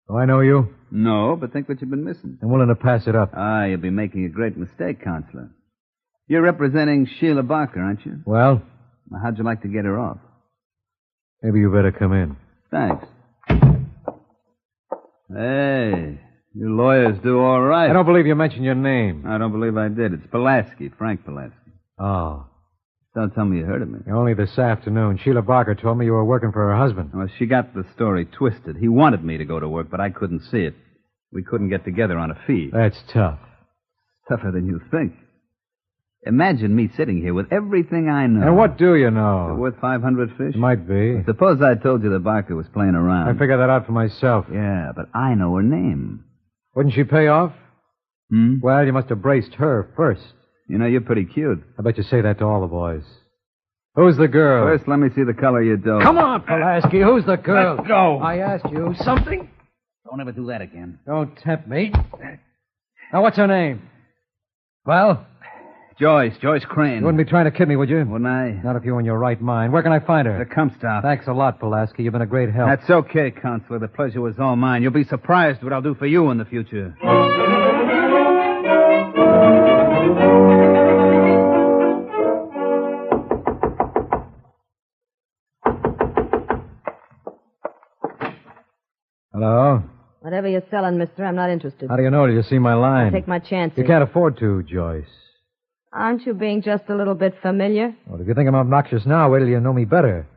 Do I know you? No, but think what you've been missing. I'm willing to pass it up. Ah, you'll be making a great mistake, Counselor. You're representing Sheila Barker, aren't you? Well? Now, how'd you like to get her off? Maybe you better come in. Thanks. Hey, you lawyers do all right. I don't believe you mentioned your name. I don't believe I did. It's Pulaski, Frank Pulaski. Oh. Don't tell me you heard of me. Only this afternoon. Sheila Barker told me you were working for her husband. Well, she got the story twisted. He wanted me to go to work, but I couldn't see it. We couldn't get together on a fee. That's tough. Tougher than you think. Imagine me sitting here with everything I know. And what do you know? Is it worth 500 fish? Might be. Well, suppose I told you that Barker was playing around. I figured that out for myself. Yeah, but I know her name. Wouldn't she pay off? Hmm? Well, you must have braced her first. You know, you're pretty cute. I bet you say that to all the boys. Who's the girl? First, let me see the color of your dough. Come on, Pulaski. Who's the girl? Let's go. I asked you something. Don't ever do that again. Don't tempt me. Now, what's her name? Well? Joyce Crane. You wouldn't be trying to kid me, would you? Wouldn't I? Not if you're in your right mind. Where can I find her? The Comstock. Thanks a lot, Pulaski. You've been a great help. That's okay, Counselor. The pleasure was all mine. You'll be surprised what I'll do for you in the future. Hello? Whatever you're selling, mister, I'm not interested. How do you know? Did you see my line? I'll take my chances. You can't afford to, Joyce. Aren't you being just a little bit familiar? Well, if you think I'm obnoxious now, wait till you know me better.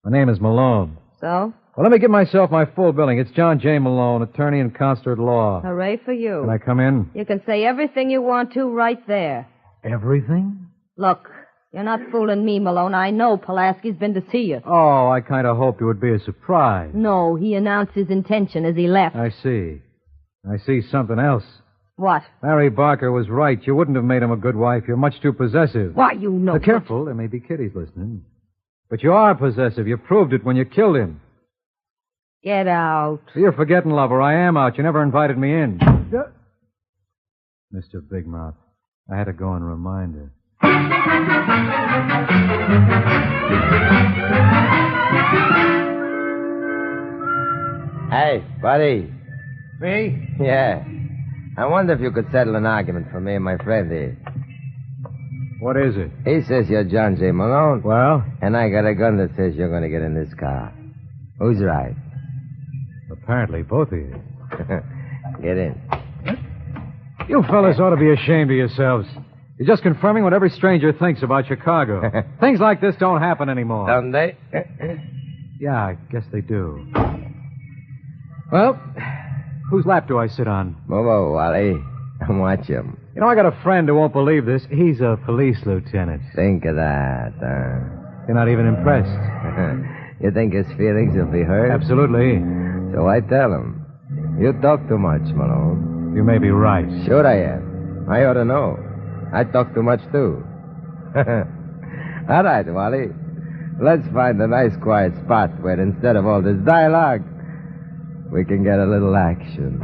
My name is Malone. So? Well, let me give myself my full billing. It's John J. Malone, attorney and counselor at law. Hooray for you. Can I come in? You can say everything you want to right there. Everything? Look, you're not fooling me, Malone. I know Pulaski's been to see you. Oh, I kind of hoped it would be a surprise. No, he announced his intention as he left. I see. I see something else. What? Larry Barker was right. You wouldn't have made him a good wife. You're much too possessive. Why, you know... Careful. There may be kiddies listening. But you are possessive. You proved it when you killed him. Get out. You're forgetting, lover. I am out. You never invited me in. Mr. Big Mouth, I had to go and remind her. Hey, buddy. Me? Yeah. I wonder if you could settle an argument for me and my friend here. What is it? He says you're John J. Malone. Well? And I got a gun that says you're going to get in this car. Who's right? Apparently, both of you. Get in. You fellas ought to be ashamed of yourselves. You're just confirming what every stranger thinks about Chicago. Things like this don't happen anymore. Don't they? Yeah, I guess they do. Well, whose lap do I sit on? Move over, Wally, and watch him. You know, I got a friend who won't believe this. He's a police lieutenant. Think of that, You're not even impressed. You think his feelings will be hurt? Absolutely. So I tell him. You talk too much, Malone. You may be right. Sure I am. I ought to know. I talk too much, too. All right, Wally. Let's find a nice quiet spot where instead of all this dialogue, we can get a little action.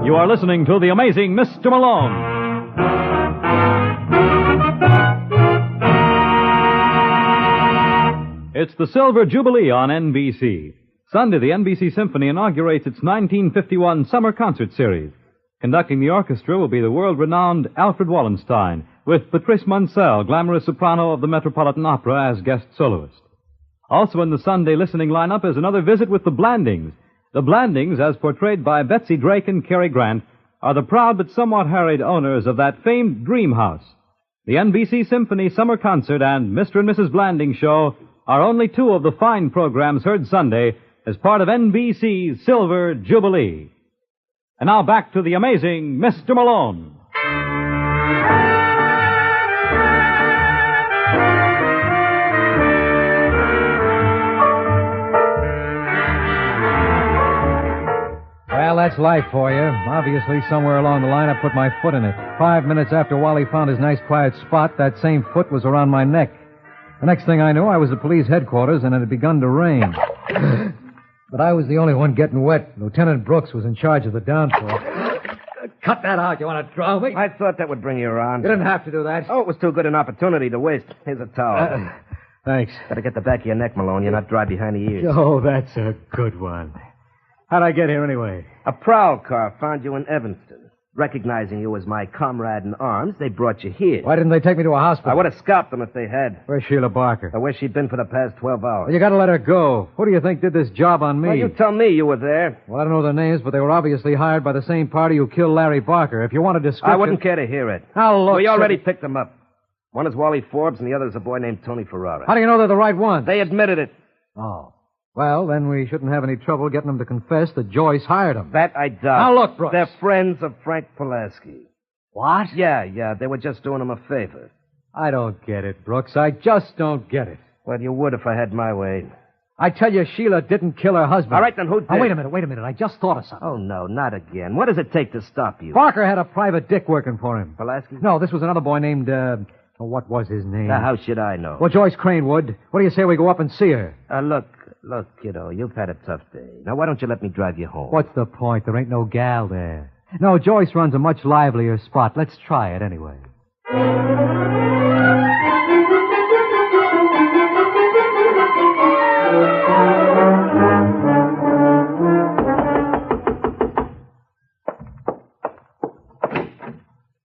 You are listening to The Amazing Mr. Malone. It's the Silver Jubilee on NBC. Sunday, the NBC Symphony inaugurates its 1951 Summer Concert Series. Conducting the orchestra will be the world-renowned Alfred Wallenstein, with Patrice Munsell, glamorous soprano of the Metropolitan Opera, as guest soloist. Also in the Sunday listening lineup is another visit with the Blandings. The Blandings, as portrayed by Betsy Drake and Cary Grant, are the proud but somewhat harried owners of that famed Dream House. The NBC Symphony Summer Concert and Mr. and Mrs. Blanding Show are only two of the fine programs heard Sunday as part of NBC's Silver Jubilee. And now back to the amazing Mr. Malone. Well, that's life for you. Obviously, somewhere along the line, I put my foot in it. 5 minutes after Wally found his nice quiet spot, that same foot was around my neck. The next thing I knew, I was at police headquarters, and it had begun to rain. But I was the only one getting wet. Lieutenant Brooks was in charge of the downpour. Cut that out. You want to drown me? I thought that would bring you around. You didn't have to do that. Oh, it was too good an opportunity to waste. Here's a towel. Thanks. Gotta get the back of your neck, Malone. You're not dry behind the ears. Oh, that's a good one. How'd I get here anyway? A prowl car found you in Evanston. Recognizing you as my comrade in arms, they brought you here. Why didn't they take me to a hospital? I would have scalped them if they had. Where's Sheila Barker? Or where she'd been for the past 12 hours. Well, you gotta let her go. Who do you think did this job on me? Well, you tell me you were there. Well, I don't know their names, but they were obviously hired by the same party who killed Larry Barker. If you want a description... I wouldn't care to hear it. Now, look... We already picked them up. One is Wally Forbes, and the other is a boy named Tony Ferrara. How do you know they're the right ones? They admitted it. Oh. Well, then we shouldn't have any trouble getting them to confess that Joyce hired them. That I doubt. Now, look, Brooks. They're friends of Frank Pulaski. What? Yeah. They were just doing him a favor. I don't get it, Brooks. I just don't get it. Well, you would if I had my way. I tell you, Sheila didn't kill her husband. All right, then who did? Oh, wait a minute. I just thought of something. Oh, no, not again. What does it take to stop you? Barker had a private dick working for him. Pulaski? No, this was another boy named, what was his name? How should I know? Well, Joyce Crane would. What do you say we go up and see her? Look, kiddo, you've had a tough day. Now, why don't you let me drive you home? What's the point? There ain't no gal there. No, Joyce runs a much livelier spot. Let's try it anyway.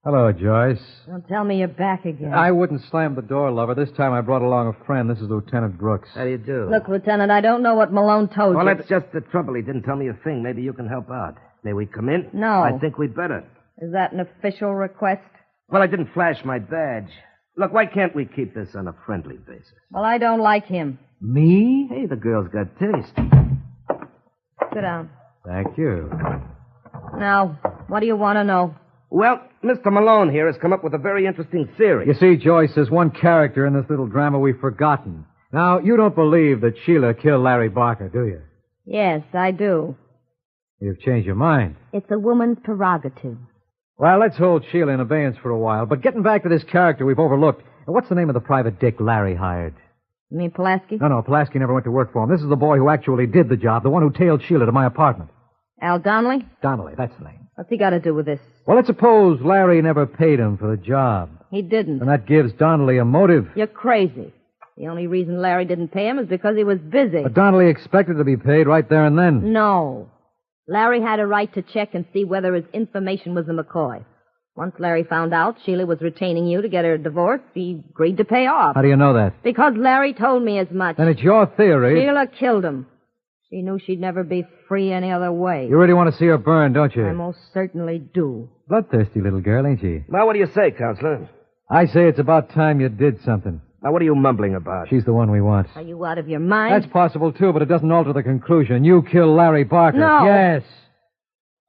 Hello, Joyce. Don't tell me you're back again. I wouldn't slam the door, lover. This time I brought along a friend. This is Lieutenant Brooks. How do you do? Look, Lieutenant, I don't know what Malone told you. Well, that's just the trouble. He didn't tell me a thing. Maybe you can help out. May we come in? No. I think we'd better. Is that an official request? Well, I didn't flash my badge. Look, why can't we keep this on a friendly basis? Well, I don't like him. Me? Hey, the girl's got taste. Sit down. Thank you. Now, what do you want to know? Well, Mr. Malone here has come up with a very interesting theory. You see, Joyce, there's one character in this little drama we've forgotten. Now, you don't believe that Sheila killed Larry Barker, do you? Yes, I do. You've changed your mind. It's a woman's prerogative. Well, let's hold Sheila in abeyance for a while. But getting back to this character we've overlooked, what's the name of the private dick Larry hired? You mean Pulaski? No, Pulaski never went to work for him. This is the boy who actually did the job, the one who tailed Sheila to my apartment. Al Donnelly? Donnelly, that's the name. What's he got to do with this? Well, let's suppose Larry never paid him for the job. He didn't. And that gives Donnelly a motive. You're crazy. The only reason Larry didn't pay him is because he was busy. But Donnelly expected to be paid right there and then. No. Larry had a right to check and see whether his information was a McCoy. Once Larry found out Sheila was retaining you to get her divorce, he agreed to pay off. How do you know that? Because Larry told me as much. Then it's your theory. Sheila killed him. She knew she'd never be free any other way. You really want to see her burn, don't you? I most certainly do. Bloodthirsty little girl, ain't she? Now, what do you say, Counselor? I say it's about time you did something. Now, what are you mumbling about? She's the one we want. Are you out of your mind? That's possible, too, but it doesn't alter the conclusion. You killed Larry Barker. No. Yes.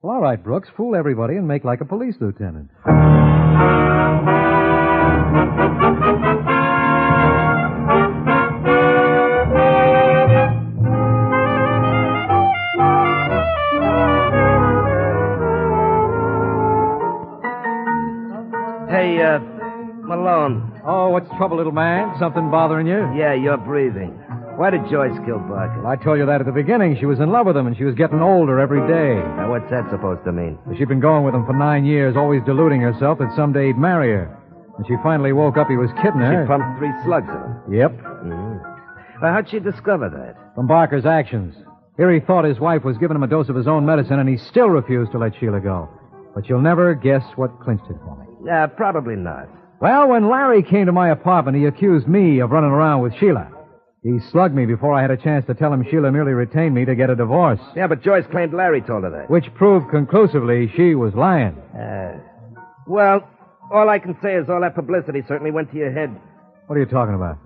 Well, all right, Brooks. Fool everybody and make like a police lieutenant. Hey, Malone. Oh, what's the trouble, little man? Something bothering you? Yeah, you're breathing. Why did Joyce kill Barker? Well, I told you that at the beginning. She was in love with him, and she was getting older every day. Now, what's that supposed to mean? She'd been going with him for 9 years, always deluding herself that someday he'd marry her. When she finally woke up, he was kidding her. She pumped 3 slugs in him. Yep. Well, how'd she discover that? From Barker's actions. Here he thought his wife was giving him a dose of his own medicine, and he still refused to let Sheila go. But you'll never guess what clinched it for me. Probably not. Well, when Larry came to my apartment, he accused me of running around with Sheila. He slugged me before I had a chance to tell him Sheila merely retained me to get a divorce. Yeah, but Joyce claimed Larry told her that. Which proved conclusively she was lying. Well, all I can say is all that publicity certainly went to your head. What are you talking about?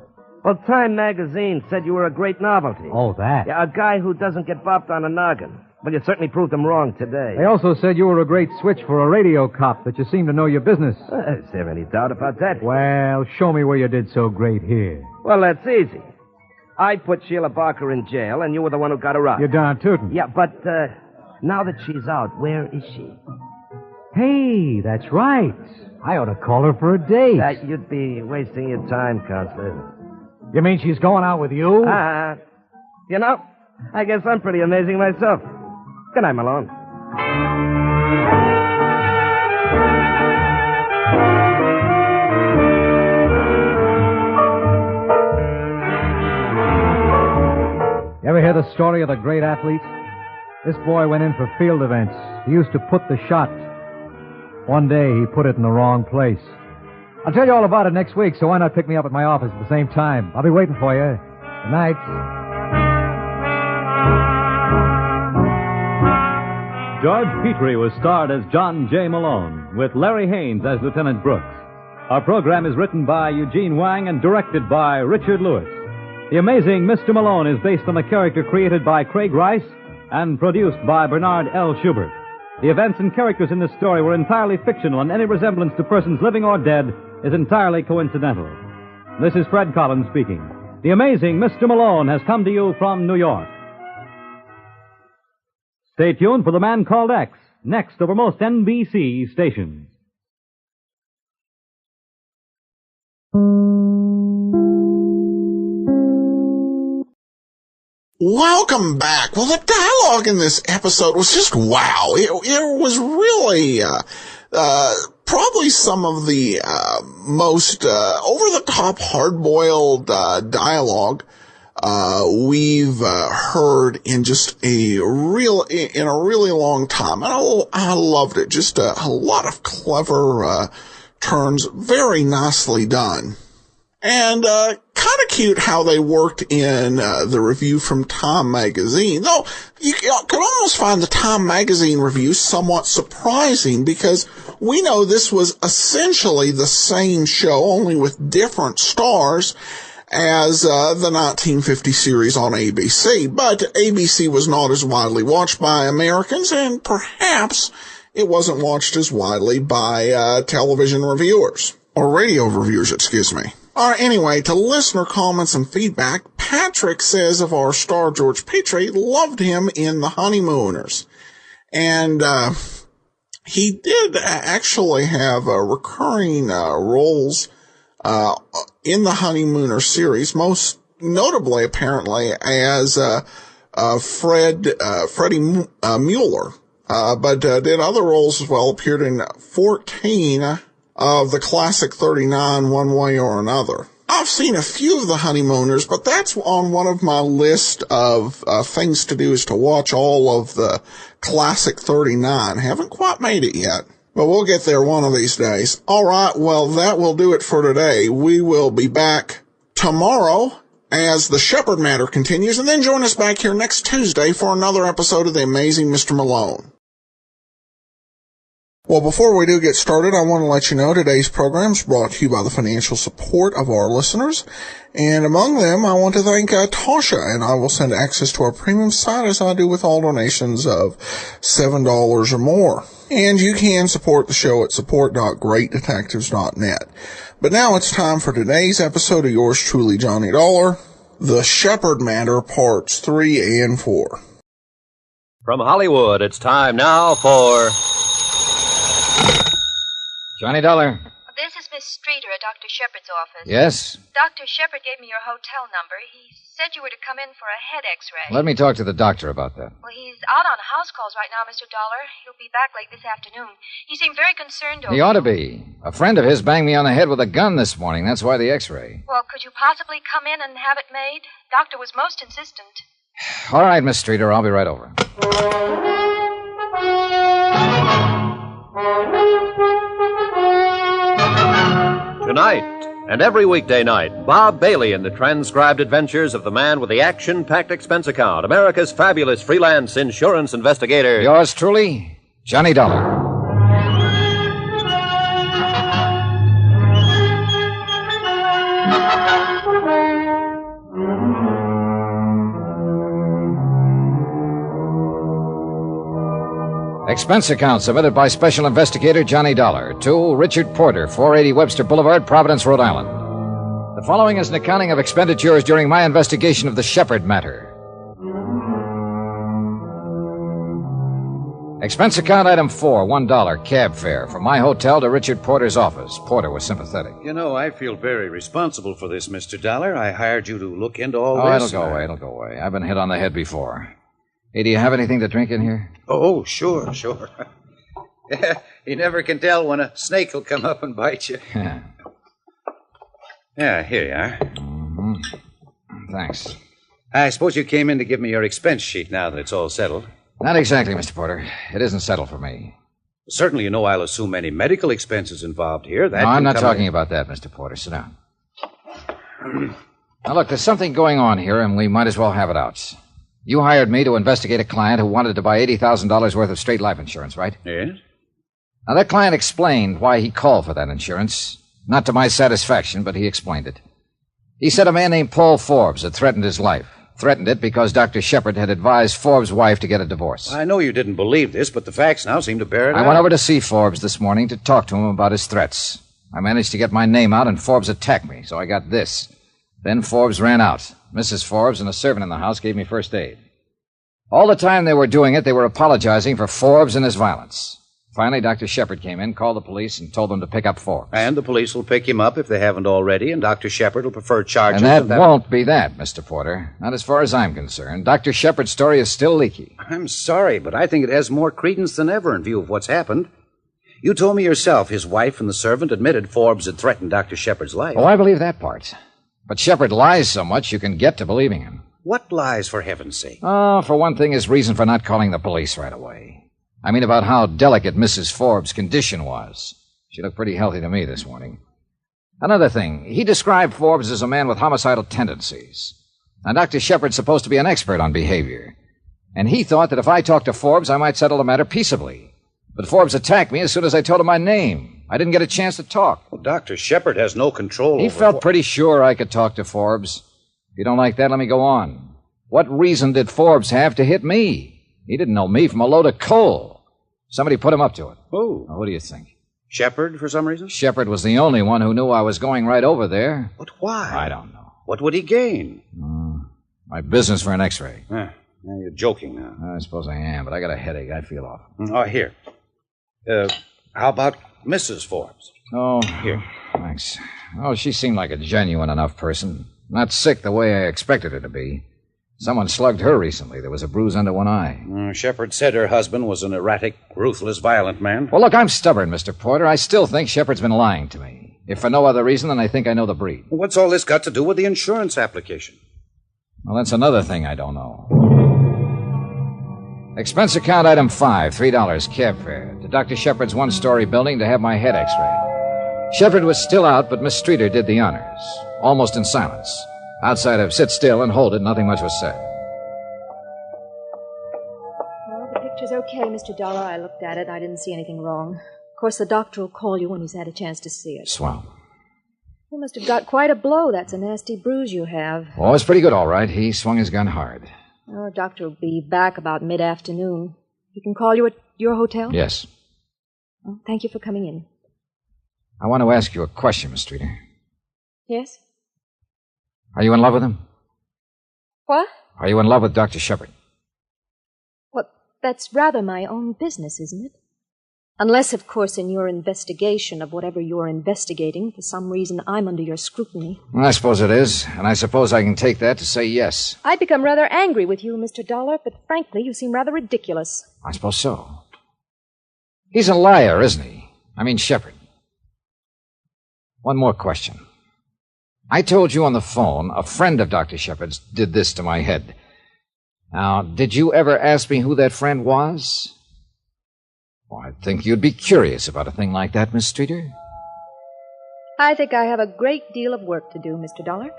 Well, Time magazine said you were a great novelty. Oh, that. Yeah, a guy who doesn't get bopped on a noggin. Well, you certainly proved them wrong today. They also said you were a great switch for a radio cop, that you seem to know your business. Is there any doubt about that? Well, show me where you did so great here. Well, that's easy. I put Sheila Barker in jail, and you were the one who got her out. You're darn tootin'. Yeah, but now that she's out, where is she? Hey, that's right. I ought to call her for a date. You'd be wasting your time, Counselor. You mean she's going out with you? You know, I guess I'm pretty amazing myself. Good night, Malone. You ever hear the story of the great athlete? This boy went in for field events. He used to put the shot. One day, he put it in the wrong place. I'll tell you all about it next week, so why not pick me up at my office at the same time? I'll be waiting for you. Good night. George Petrie was starred as John J. Malone, with Larry Haynes as Lieutenant Brooks. Our program is written by Eugene Wang and directed by Richard Lewis. The Amazing Mr. Malone is based on a character created by Craig Rice and produced by Bernard L. Schubert. The events and characters in this story were entirely fictional, and any resemblance to persons living or dead is entirely coincidental. This is Fred Collins speaking. The Amazing Mr. Malone has come to you from New York. Stay tuned for The Man Called X, next over most NBC stations. Welcome back. Well, the dialogue in this episode was just wow. It was really probably some of the most over-the-top, hard-boiled dialogue we've heard in just a really long time. And I loved it. Just a lot of clever turns, very nicely done. And kind of cute how they worked in the review from Time Magazine. Though, you could almost find the Time Magazine review somewhat surprising because we know this was essentially the same show, only with different stars as the 1950 series on ABC. But ABC was not as widely watched by Americans, and perhaps it wasn't watched as widely by television reviewers, or radio reviewers, excuse me. All right, anyway, to listener comments and feedback, Patrick says of our star George Petrie, loved him in The Honeymooners. And he did actually have recurring roles in the Honeymooner series, most notably, apparently, as Freddie Mueller, but did other roles as well, appeared in 14 of the classic 39, one way or another. I've seen a few of the Honeymooners, but that's on one of my list of things to do is to watch all of the classic 39. Haven't quite made it yet, but we'll get there one of these days. All right, well, that will do it for today. We will be back tomorrow as the Shepherd Matter continues, and then join us back here next Tuesday for another episode of The Amazing Mr. Malone. Well, before we do get started, I want to let you know today's program is brought to you by the financial support of our listeners. And among them, I want to thank Tasha, and I will send access to our premium site as I do with all donations of $7 or more. And you can support the show at support.greatdetectives.net. But now it's time for today's episode of yours truly, Johnny Dollar, The Shepherd Matter, Parts 3 and 4. From Hollywood, it's time now for... Johnny Dollar. This is Miss Streeter at Dr. Shepard's office. Yes? Dr. Shepard gave me your hotel number. He said you were to come in for a head x-ray. Let me talk to the doctor about that. Well, he's out on house calls right now, Mr. Dollar. He'll be back late this afternoon. He seemed very concerned over He ought to be. A friend of his banged me on the head with a gun this morning. That's why the x-ray. Well, could you possibly come in and have it made? Doctor was most insistent. All right, Miss Streeter, I'll be right over. Tonight, and every weekday night, Bob Bailey in the transcribed adventures of the man with the action-packed expense account, America's fabulous freelance insurance investigator. Yours truly, Johnny Dollar. Expense account submitted by Special Investigator Johnny Dollar to Richard Porter, 480 Webster Boulevard, Providence, Rhode Island. The following is an accounting of expenditures during my investigation of the Shepherd matter. Expense account item 4, $1 cab fare from my hotel to Richard Porter's office. Porter was sympathetic. You know, I feel very responsible for this, Mr. Dollar. I hired you to look into all Oh, this. it'll go away. I've been hit on the head before. Hey, do you have anything to drink in here? Oh, sure. You never can tell when a snake will come up and bite you. Yeah, here you are. Mm-hmm. Thanks. I suppose you came in to give me your expense sheet now that it's all settled. Not exactly, Mr. Porter. It isn't settled for me. Certainly, you know I'll assume any medical expenses involved here. No, I'm not talking about that, Mr. Porter. Sit down. Now, look, there's something going on here, and we might as well have it out. You hired me to investigate a client who wanted to buy $80,000 worth of straight life insurance, right? Yes. Now, that client explained why he called for that insurance. Not to my satisfaction, but he explained it. He said a man named Paul Forbes had threatened his life. Threatened it because Dr. Shepard had advised Forbes' wife to get a divorce. I know you didn't believe this, but the facts now seem to bear it out. I went over to see Forbes this morning to talk to him about his threats. I managed to get my name out, and Forbes attacked me, so I got this. Then Forbes ran out. Mrs. Forbes and a servant in the house gave me first aid. All the time they were doing it, they were apologizing for Forbes and his violence. Finally, Dr. Shepard came in, called the police, and told them to pick up Forbes. And the police will pick him up if they haven't already, and Dr. Shepard will prefer charges. And that won't be that, Mr. Porter. Not as far as I'm concerned. Dr. Shepard's story is still leaky. I'm sorry, but I think it has more credence than ever in view of what's happened. You told me yourself his wife and the servant admitted Forbes had threatened Dr. Shepard's life. Oh, I believe that part. But Shepard lies so much you can get to believing him. What lies, for heaven's sake? Oh, for one thing, his reason for not calling the police right away. I mean about how delicate Mrs. Forbes' condition was. She looked pretty healthy to me this morning. Another thing, he described Forbes as a man with homicidal tendencies. Now, Dr. Shepard's supposed to be an expert on behavior. And he thought that if I talked to Forbes, I might settle the matter peaceably. But Forbes attacked me as soon as I told him my name. I didn't get a chance to talk. Well, Dr. Shepard has no control He over... felt pretty sure I could talk to Forbes. If you don't like that, let me go on. What reason did Forbes have to hit me? He didn't know me from a load of coal. Somebody put him up to it. Who? Now, what do you think? Shepard, for some reason? Shepard was the only one who knew I was going right over there. But why? I don't know. What would he gain? My business for an x-ray. Now you're joking now. I suppose I am, but I got a headache. I feel off. Oh, here. How about Mrs. Forbes? Oh, here. Thanks. Oh, she seemed like a genuine enough person. Not sick the way I expected her to be. Someone slugged her recently. There was a bruise under one eye. Shepard said her husband was an erratic, ruthless, violent man. Well, look, I'm stubborn, Mr. Porter. I still think Shepard's been lying to me. If for no other reason than I think I know the breed. What's all this got to do with the insurance application? Well, that's another thing I don't know. Expense account item 5, $3, cab fare, to Dr. Shepard's one-story building to have my head x-rayed. Shepard was still out, but Miss Streeter did the honors, almost in silence. Outside of sit still and hold it, nothing much was said. Well, the picture's okay, Mr. Dollar. I looked at it. I didn't see anything wrong. Of course, the doctor will call you when he's had a chance to see it. Swell. You must have got quite a blow. That's a nasty bruise you have. Oh, it's pretty good, all right. He swung his gun hard. Oh, the doctor will be back about mid-afternoon. He can call you at your hotel? Yes. Oh, thank you for coming in. I want to ask you a question, Miss Streeter. Yes? Are you in love with him? What? Are you in love with Dr. Shepard? Well, that's rather my own business, isn't it? Unless, of course, in your investigation of whatever you're investigating, for some reason I'm under your scrutiny. Well, I suppose it is, and I suppose I can take that to say yes. I'd become rather angry with you, Mr. Dollar, but frankly, you seem rather ridiculous. I suppose so. He's a liar, isn't he? I mean, Shepard. One more question. I told you on the phone a friend of Dr. Shepard's did this to my head. Now, did you ever ask me who that friend was? Well, I think you'd be curious about a thing like that, Miss Streeter. I think I have a great deal of work to do, Mr. Dollar.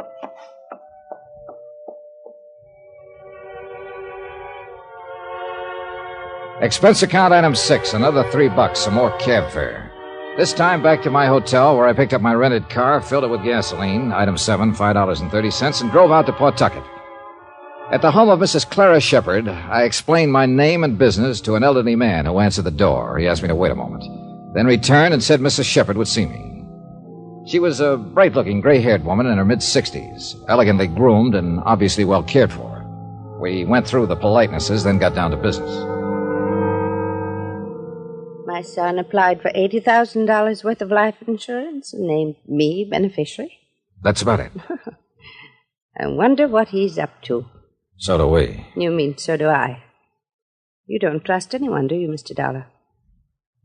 Expense account item 6, another $3, some more cab fare. This time back to my hotel where I picked up my rented car, filled it with gasoline, item 7, $5.30, and drove out to Pawtucket. At the home of Mrs. Clara Shepard, I explained my name and business to an elderly man who answered the door. He asked me to wait a moment, then returned and said Mrs. Shepard would see me. She was a bright-looking, gray-haired woman in her mid-60s, elegantly groomed and obviously well cared for. We went through the politenesses, then got down to business. My son applied for $80,000 worth of life insurance and named me beneficiary. That's about it. I wonder what he's up to. So do we. You mean so do I. You don't trust anyone, do you, Mr. Dollar?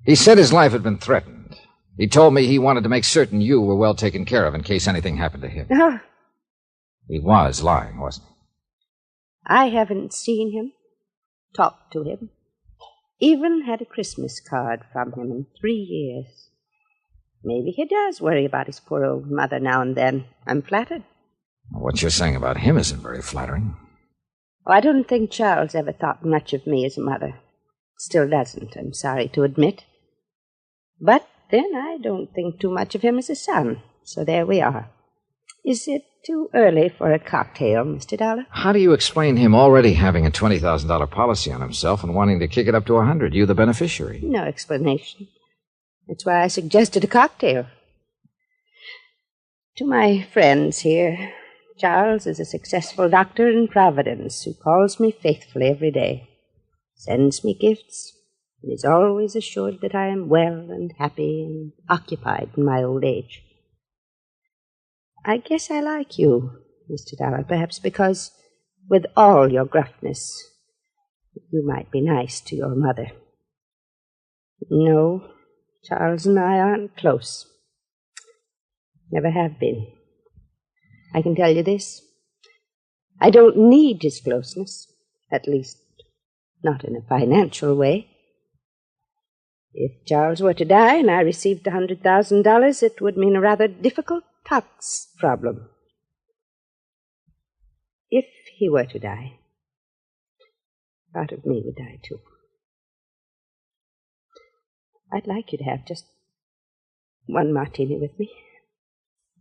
He said his life had been threatened. He told me he wanted to make certain you were well taken care of in case anything happened to him. He was lying, wasn't he? I haven't seen him, talked to him, even had a Christmas card from him in 3 years. Maybe he does worry about his poor old mother now and then. I'm flattered. What you're saying about him isn't very flattering. Oh, I don't think Charles ever thought much of me as a mother. Still doesn't, I'm sorry to admit. But then I don't think too much of him as a son. So there we are. Is it too early for a cocktail, Mr. Dollar? How do you explain him already having a $20,000 policy on himself and wanting to kick it up to $100,000? You the beneficiary. No explanation. That's why I suggested a cocktail. To my friends here, Charles is a successful doctor in Providence who calls me faithfully every day, sends me gifts, and is always assured that I am well and happy and occupied in my old age. I guess I like you, Mr. Dollar, perhaps because, with all your gruffness, you might be nice to your mother. No, Charles and I aren't close. Never have been. I can tell you this. I don't need his closeness, at least not in a financial way. If Charles were to die and I received $100,000, it would mean a rather difficult tax problem. If he were to die, part of me would die too. I'd like you to have just one martini with me.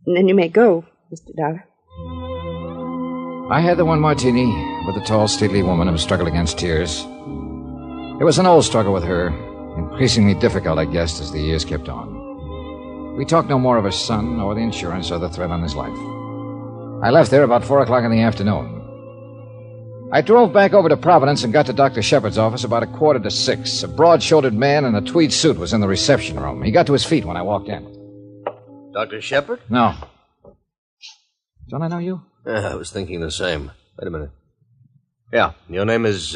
And then you may go, Mr. Dollar. I had the one martini with the tall, stately woman who struggled against tears. It was an old struggle with her, increasingly difficult, I guessed, as the years kept on. We talked no more of her son, or the insurance, or the threat on his life. I left there about 4 o'clock in the afternoon. I drove back over to Providence and got to Dr. Shepard's office about 5:45. A broad-shouldered man in a tweed suit was in the reception room. He got to his feet when I walked in. Dr. Shepard? No. Don't I know you? I was thinking the same. Wait a minute. Yeah, your name is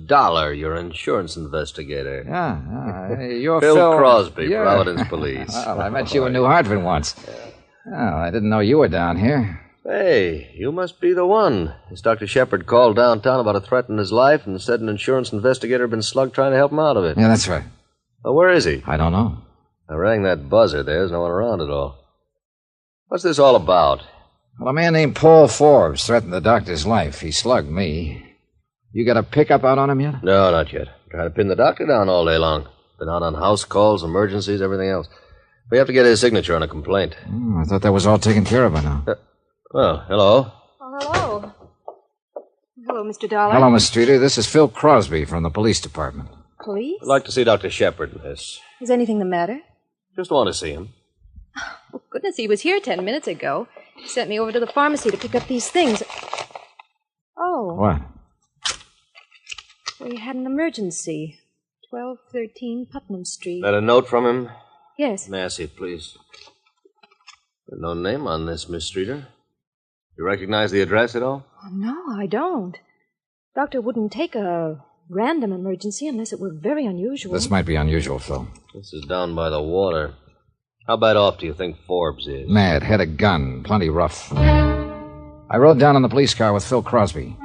Dollar. You're an insurance investigator. Yeah, you're Phil Crosby, yeah. Providence Police. Well, I met you in New Hartford once. Oh, I didn't know you were down here. Hey, you must be the one. This Dr. Shepard called downtown about a threat in his life and said an insurance investigator had been slugged trying to help him out of it. Yeah, that's right. Well, where is he? I don't know. I rang that buzzer. There's no one around at all. What's this all about? Well, a man named Paul Forbes threatened the doctor's life. He slugged me. You got a pickup out on him yet? No, not yet. I'm trying to pin the doctor down all day long. Been out on house calls, emergencies, everything else. We have to get his signature on a complaint. I thought that was all taken care of by now. Well, hello. Oh, hello. Hello, Mr. Dollar. Hello, Miss Streeter. This is Phil Crosby from the police department. Police? I'd like to see Dr. Shepard, miss. Is anything the matter? Just want to see him. Oh, goodness, he was here 10 minutes ago. He sent me over to the pharmacy to pick up these things. Oh. What? We had an emergency. 1213 Putnam Street. Got a note from him? Yes. May I see it, please? There's no name on this, Miss Streeter. You recognize the address at all? Oh, no, I don't. Doctor wouldn't take a random emergency unless it were very unusual. This might be unusual, Phil. This is down by the water. How bad off do you think Forbes is? Mad, had a gun, plenty rough. I rode down in the police car with Phil Crosby.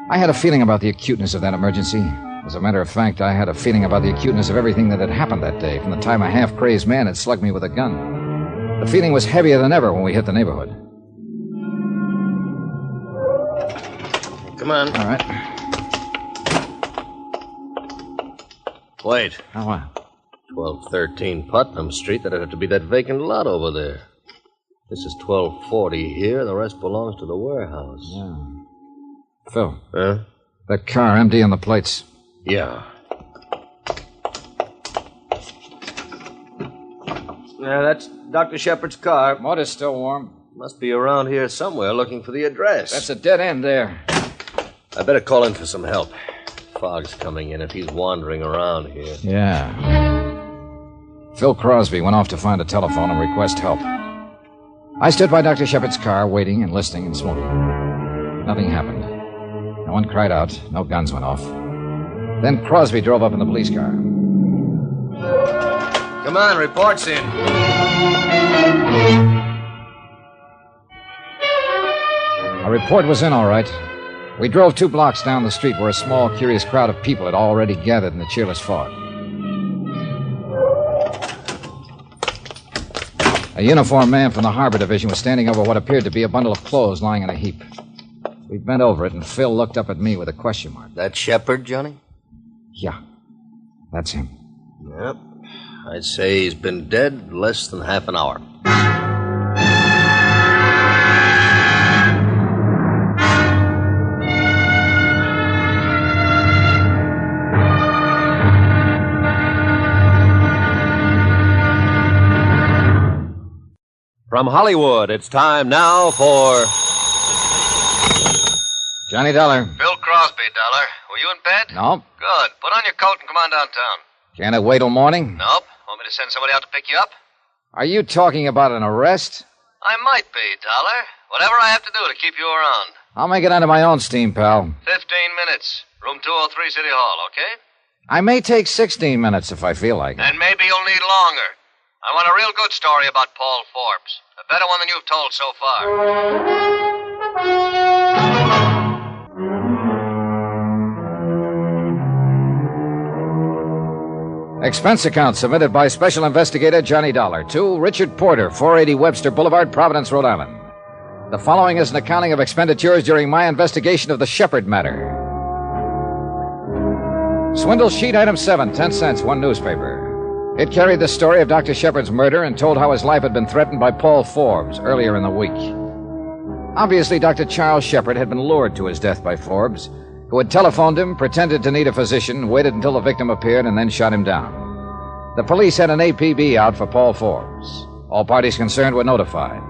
I had a feeling about the acuteness of that emergency. As a matter of fact, I had a feeling about the acuteness of everything that had happened that day, from the time a half-crazed man had slugged me with a gun. The feeling was heavier than ever when we hit the neighborhood. Come on. All right. Wait. Oh, what? 1213 Putnam Street. That'd have to be that vacant lot over there. This is 1240 here. The rest belongs to the warehouse. Yeah. Phil. Huh? That car empty on the plates. Yeah. Yeah, that's Dr. Shepard's car. Motor's still warm. Must be around here somewhere looking for the address. That's a dead end there. I better call in for some help. Fog's coming in if he's wandering around here. Yeah. Phil Crosby went off to find a telephone and request help. I stood by Dr. Shepard's car, waiting and listening and smoking. Nothing happened. No one cried out. No guns went off. Then Crosby drove up in the police car. Come on, reports in. A report was in, all right. We drove 2 blocks down the street where a small, curious crowd of people had already gathered in the cheerless fog. A uniformed man from the Harbor Division was standing over what appeared to be a bundle of clothes lying in a heap. We bent over it, and Phil looked up at me with a question mark. That Shepard, Johnny? Yeah, that's him. Yep. I'd say he's been dead less than half an hour. From Hollywood, it's time now for... Johnny Dollar. Phil Crosby, Dollar. Were you in bed? Nope. Good. Put on your coat and come on downtown. Can't it wait till morning? Nope. Want me to send somebody out to pick you up? Are you talking about an arrest? I might be, Dollar. Whatever I have to do to keep you around. I'll make it under my own steam, pal. 15 minutes. Room 203, City Hall, okay? I may take 16 minutes if I feel like it. And maybe you'll need longer. I want a real good story about Paul Forbes. A better one than you've told so far. Expense account submitted by Special Investigator Johnny Dollar to Richard Porter, 480 Webster Boulevard, Providence, Rhode Island. The following is an accounting of expenditures during my investigation of the Shepherd matter. Swindle sheet item 7, 10 cents, one newspaper. It carried the story of Dr. Shepherd's murder and told how his life had been threatened by Paul Forbes earlier in the week. Obviously, Dr. Charles Shepherd had been lured to his death by Forbes, who had telephoned him, pretended to need a physician, waited until the victim appeared, and then shot him down. The police had an APB out for Paul Forbes. All parties concerned were notified.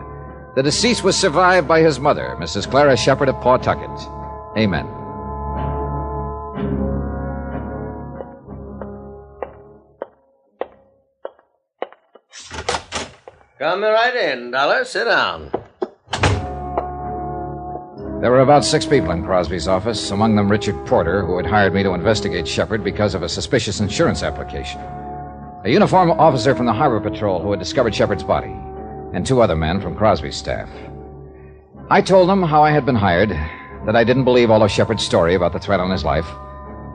The deceased was survived by his mother, Mrs. Clara Shepherd of Pawtucket. Amen. Come right in, Dollar. Sit down. There were about 6 people in Crosby's office, among them Richard Porter, who had hired me to investigate Shepherd because of a suspicious insurance application, a uniformed officer from the Harbor Patrol who had discovered Shepherd's body, and 2 other men from Crosby's staff. I told them how I had been hired, that I didn't believe all of Shepherd's story about the threat on his life.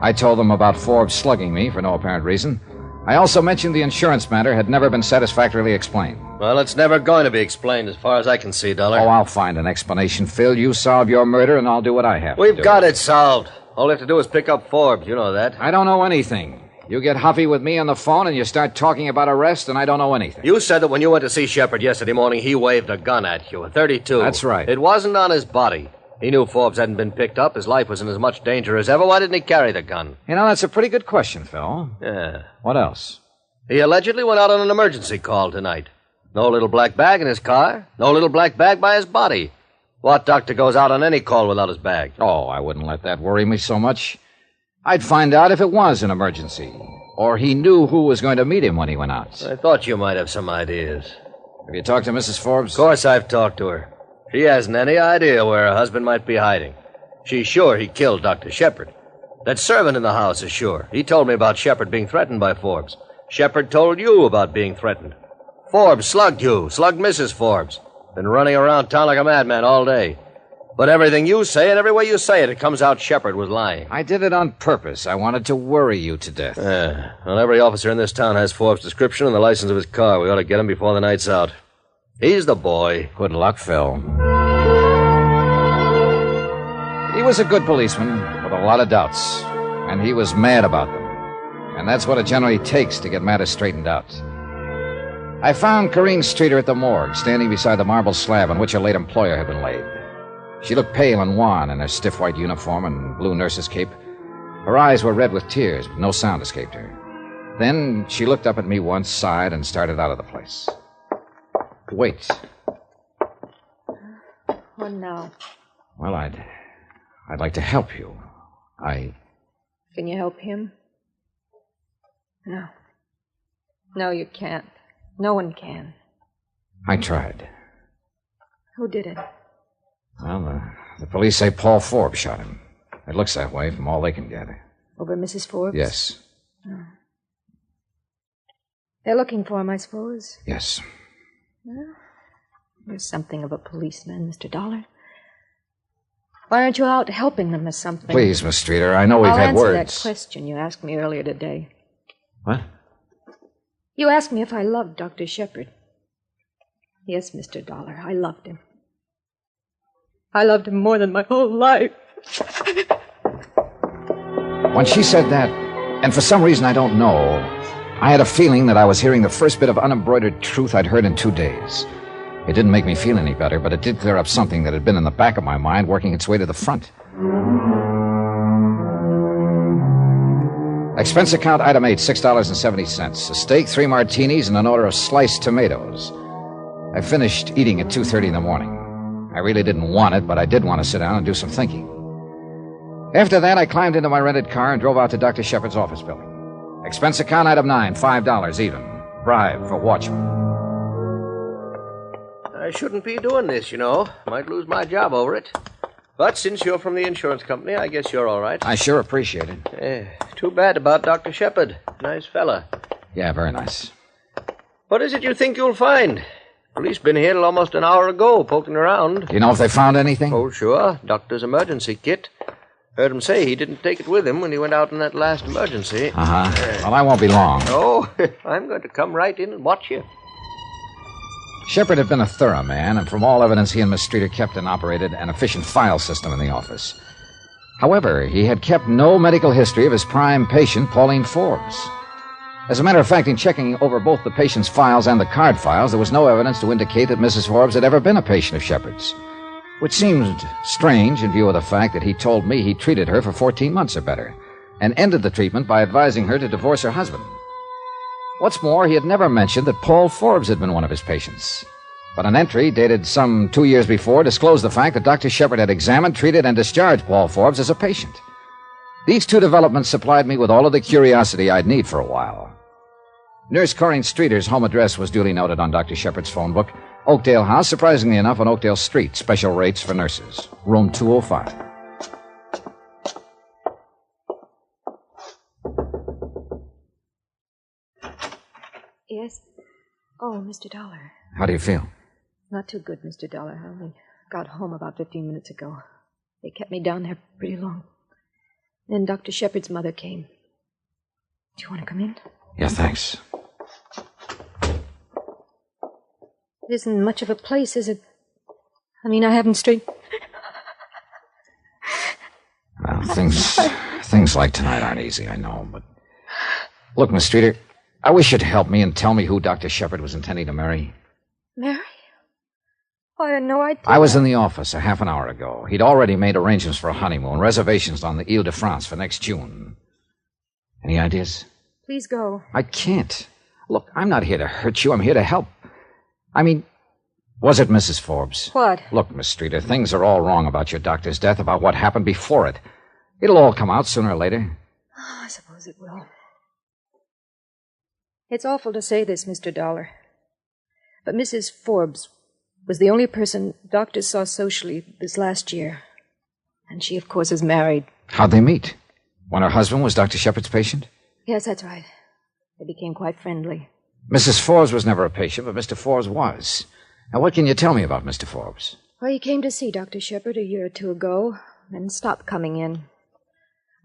I told them about Forbes slugging me for no apparent reason. I also mentioned the insurance matter had never been satisfactorily explained. Well, it's never going to be explained as far as I can see, Dollar. Oh, I'll find an explanation, Phil. You solve your murder, and I'll do what I have to do. We've got it solved. All we have to do is pick up Forbes. You know that. I don't know anything. You get huffy with me on the phone, and you start talking about arrest, and I don't know anything. You said that when you went to see Shepherd yesterday morning, he waved a gun at you, a .32. That's right. It wasn't on his body. He knew Forbes hadn't been picked up. His life was in as much danger as ever. Why didn't he carry the gun? You know, that's a pretty good question, Phil. Yeah. What else? He allegedly went out on an emergency call tonight. No little black bag in his car. No little black bag by his body. What doctor goes out on any call without his bag? Oh, I wouldn't let that worry me so much. I'd find out if it was an emergency, or he knew who was going to meet him when he went out. I thought you might have some ideas. Have you talked to Mrs. Forbes? Of course I've talked to her. She hasn't any idea where her husband might be hiding. She's sure he killed Dr. Shepherd. That servant in the house is sure. He told me about Shepherd being threatened by Forbes. Shepherd told you about being threatened. Forbes slugged you, slugged Mrs. Forbes. Been running around town like a madman all day. But everything you say and every way you say it, it comes out Shepherd was lying. I did it on purpose. I wanted to worry you to death. Well, every officer in this town has Forbes' description and the license of his car. We ought to get him before the night's out. He's the boy. Good luck, Phil. He was a good policeman with a lot of doubts, and he was mad about them. And that's what it generally takes to get matters straightened out. I found Corrine Streeter at the morgue, standing beside the marble slab on which her late employer had been laid. She looked pale and wan in her stiff white uniform and blue nurse's cape. Her eyes were red with tears, but no sound escaped her. Then she looked up at me once, sighed, and started out of the place. Wait. What now? Well, I'd like to help you. Can you help him? No. No, you can't. No one can. I tried. Who did it? Well, the police say Paul Forbes shot him. It looks that way from all they can gather. Over Mrs. Forbes? Yes. Oh. They're looking for him, I suppose. Yes. Well, you're something of a policeman, Mr. Dollar. Why aren't you out helping them or something? Please, Miss Streeter, I know we've had I'll answer words. that question you asked me earlier today. What? You asked me if I loved Dr. Shepherd. Yes, Mr. Dollar, I loved him. I loved him more than my whole life. When she said that, and for some reason I don't know, I had a feeling that I was hearing the first bit of unembroidered truth I'd heard in 2 days. It didn't make me feel any better, but it did clear up something that had been in the back of my mind, working its way to the front. Expense account item 8, $6.70. A steak, 3 martinis, and an order of sliced tomatoes. I finished eating at 2:30 in the morning. I really didn't want it, but I did want to sit down and do some thinking. After that, I climbed into my rented car and drove out to Dr. Shepherd's office building. Expense account item 9, $5 even. Bribe for watchman. I shouldn't be doing this, you know. Might lose my job over it. But since you're from the insurance company, I guess you're all right. I sure appreciate it. Too bad about Dr. Shepherd. Nice fella. Yeah, very nice. What is it you think you'll find? Police been here till almost an hour ago, poking around. Do you know if they found anything? Oh, sure. Doctor's emergency kit. Heard him say he didn't take it with him when he went out in that last emergency. Well, I won't be long. Oh, I'm going to come right in and watch you. Shepard had been a thorough man, and from all evidence, he and Miss Streeter kept and operated an efficient file system in the office. However, he had kept no medical history of his prime patient, Pauline Forbes. As a matter of fact, in checking over both the patient's files and the card files, there was no evidence to indicate that Mrs. Forbes had ever been a patient of Shepard's, which seemed strange in view of the fact that he told me he treated her for 14 months or better and ended the treatment by advising her to divorce her husband. What's more, he had never mentioned that Paul Forbes had been one of his patients. But an entry dated some 2 years before disclosed the fact that Dr. Shepard had examined, treated, and discharged Paul Forbes as a patient. These two developments supplied me with all of the curiosity I'd need for a while. Nurse Corinne Streeter's home address was duly noted on Dr. Shepard's phone book. Oakdale House, surprisingly enough, on Oakdale Street. Special rates for nurses. Room 205. Yes? Oh, Mr. Dollar. How do you feel? Not too good, Mr. Dollar. I only got home about 15 minutes ago. They kept me down there pretty long. Then Dr. Shepard's mother came. Do you want to come in? Yeah, thanks. It isn't much of a place, is it? I mean, I haven't straight... Well, things like tonight aren't easy, I know, but... Look, Miss Streeter, I wish you'd help me and tell me who Dr. Shepard was intending to marry. Mary? Oh, I had no idea. I was in the office a half an hour ago. He'd already made arrangements for a honeymoon, reservations on the Ile de France for next June. Any ideas? Please go. I can't. Look, I'm not here to hurt you. I'm here to help. I mean, was it Mrs. Forbes? What? Look, Miss Streeter, things are all wrong about your doctor's death, about what happened before it. It'll all come out sooner or later. Oh, I suppose it will. It's awful to say this, Mr. Dollar, but Mrs. Forbes was the only person doctors saw socially this last year. And she, of course, is married. How'd they meet? When her husband was Dr. Shepard's patient? Yes, that's right. They became quite friendly. Mrs. Forbes was never a patient, but Mr. Forbes was. Now, what can you tell me about Mr. Forbes? Well, he came to see Dr. Shepard a year or two ago, and stopped coming in.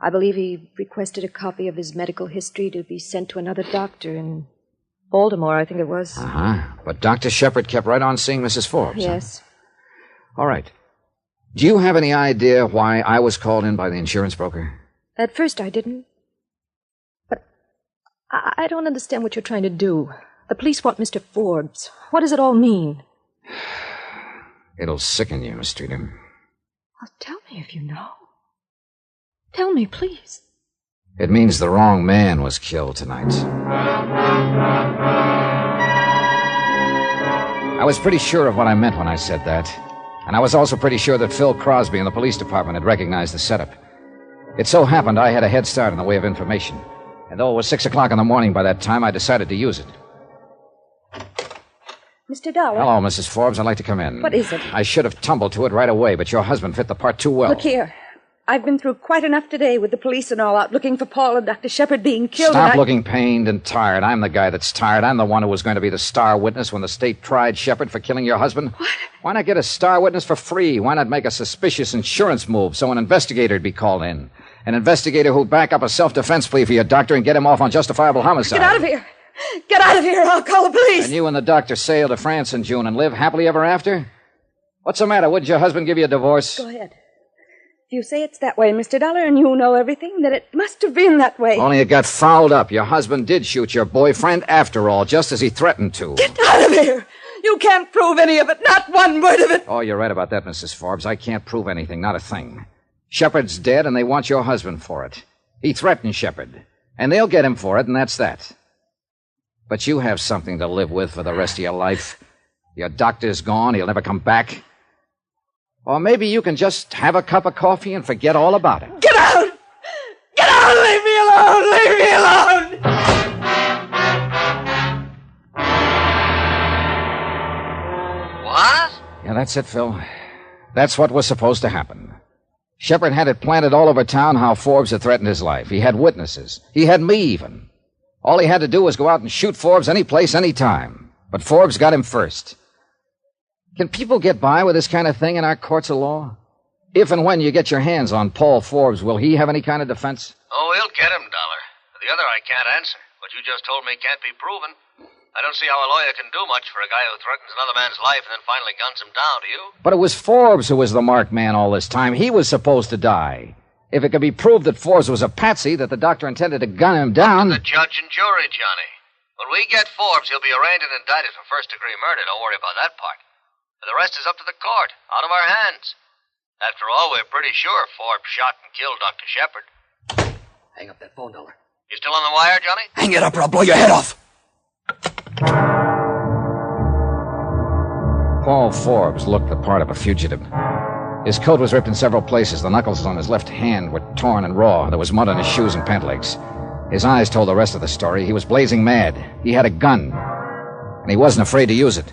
I believe he requested a copy of his medical history to be sent to another doctor in Baltimore, I think it was. But Dr. Shepard kept right on seeing Mrs. Forbes. Yes. Huh? All right. Do you have any idea why I was called in by the insurance broker? At first I didn't. But I don't understand what you're trying to do. The police want Mr. Forbes. What does it all mean? It'll sicken you, Miss Streeter. Well, tell me if you know. Tell me, please. It means the wrong man was killed tonight. I was pretty sure of what I meant when I said that. And I was also pretty sure that Phil Crosby in the police department had recognized the setup. It so happened I had a head start in the way of information. And though it was 6 o'clock in the morning by that time, I decided to use it. Mr. Dollar. Hello, Mrs. Forbes. I'd like to come in. What is it? I should have tumbled to it right away, but your husband fit the part too well. Look here. I've been through quite enough today with the police and all out looking for Paul and Dr. Shepard being killed. Stop looking pained and tired. I'm the guy that's tired. I'm the one who was going to be the star witness when the state tried Shepard for killing your husband. What? Why not get a star witness for free? Why not make a suspicious insurance move so an investigator'd be called in? An investigator who'd back up a self-defense plea for your doctor and get him off on justifiable homicide. Get out of here! Get out of here! I'll call the police! And you and the doctor sail to France in June and live happily ever after? What's the matter? Wouldn't your husband give you a divorce? Go ahead. If you say it's that way, Mr. Dollar, and you know everything, then it must have been that way. Only it got fouled up. Your husband did shoot your boyfriend after all, just as he threatened to. Get out of here! You can't prove any of it, not one word of it. Oh, you're right about that, Mrs. Forbes. I can't prove anything, not a thing. Shepard's dead, and they want your husband for it. He threatened Shepard, and they'll get him for it, and that's that. But you have something to live with for the rest of your life. Your doctor's gone. He'll never come back. Or maybe you can just have a cup of coffee and forget all about it. Get out! Get out! Leave me alone! Leave me alone! What? Yeah, that's it, Phil. That's what was supposed to happen. Shepard had it planted all over town how Forbes had threatened his life. He had witnesses. He had me, even. All he had to do was go out and shoot Forbes any place, any time. But Forbes got him first. Can people get by with this kind of thing in our courts of law? If and when you get your hands on Paul Forbes, will he have any kind of defense? Oh, we'll get him, Dollar. The other I can't answer. What you just told me can't be proven. I don't see how a lawyer can do much for a guy who threatens another man's life and then finally guns him down, do you? But it was Forbes who was the marked man all this time. He was supposed to die. If it could be proved that Forbes was a patsy, that the doctor intended to gun him down... The judge and jury, Johnny. When we get Forbes, he'll be arraigned and indicted for first-degree murder. Don't worry about that part. The rest is up to the court, out of our hands. After all, we're pretty sure Forbes shot and killed Dr. Shepard. Hang up that phone, Dollar. You still on the wire, Johnny? Hang it up or I'll blow your head off. Paul Forbes looked the part of a fugitive. His coat was ripped in several places. The knuckles on his left hand were torn and raw. There was mud on his shoes and pant legs. His eyes told the rest of the story. He was blazing mad. He had a gun, and he wasn't afraid to use it.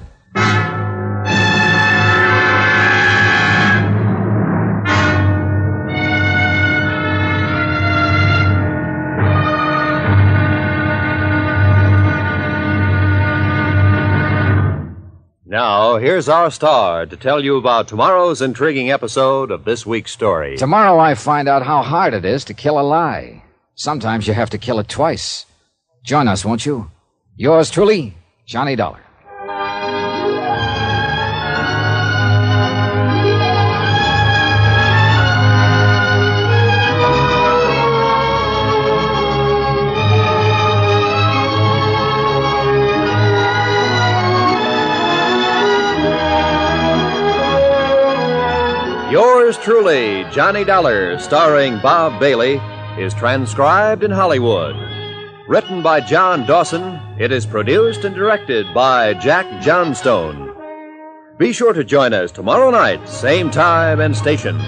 Now, here's our star to tell you about tomorrow's intriguing episode of this week's story. Tomorrow I find out how hard it is to kill a lie. Sometimes you have to kill it twice. Join us, won't you? Yours truly, Johnny Dollar. Yours truly, Johnny Dollar, starring Bob Bailey, is transcribed in Hollywood. Written by John Dawson, it is produced and directed by Jack Johnstone. Be sure to join us tomorrow night, same time and station,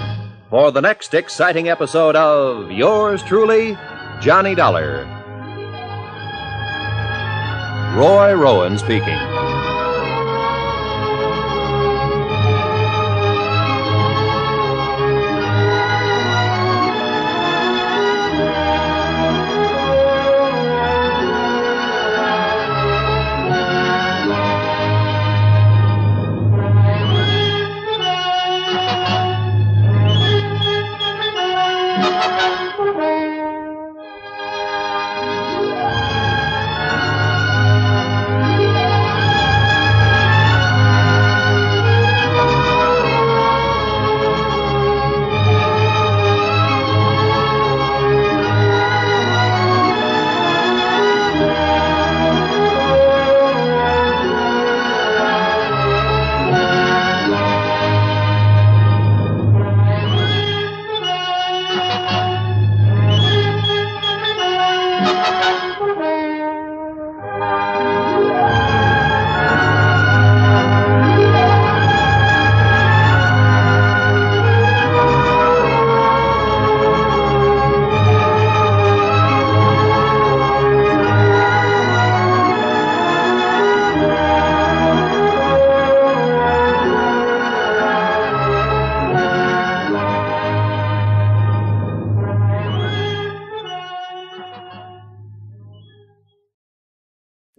for the next exciting episode of Yours truly, Johnny Dollar. Roy Rowan speaking.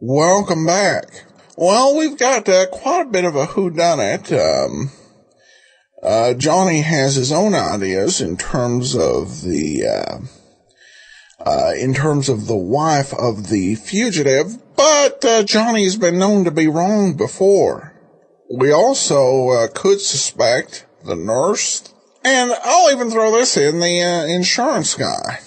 Welcome back. Well, we've got quite a bit of a whodunit. Johnny has his own ideas in terms of the wife of the fugitive, but Johnny's been known to be wrong before. We also could suspect the nurse, and I'll even throw this in, the insurance guy,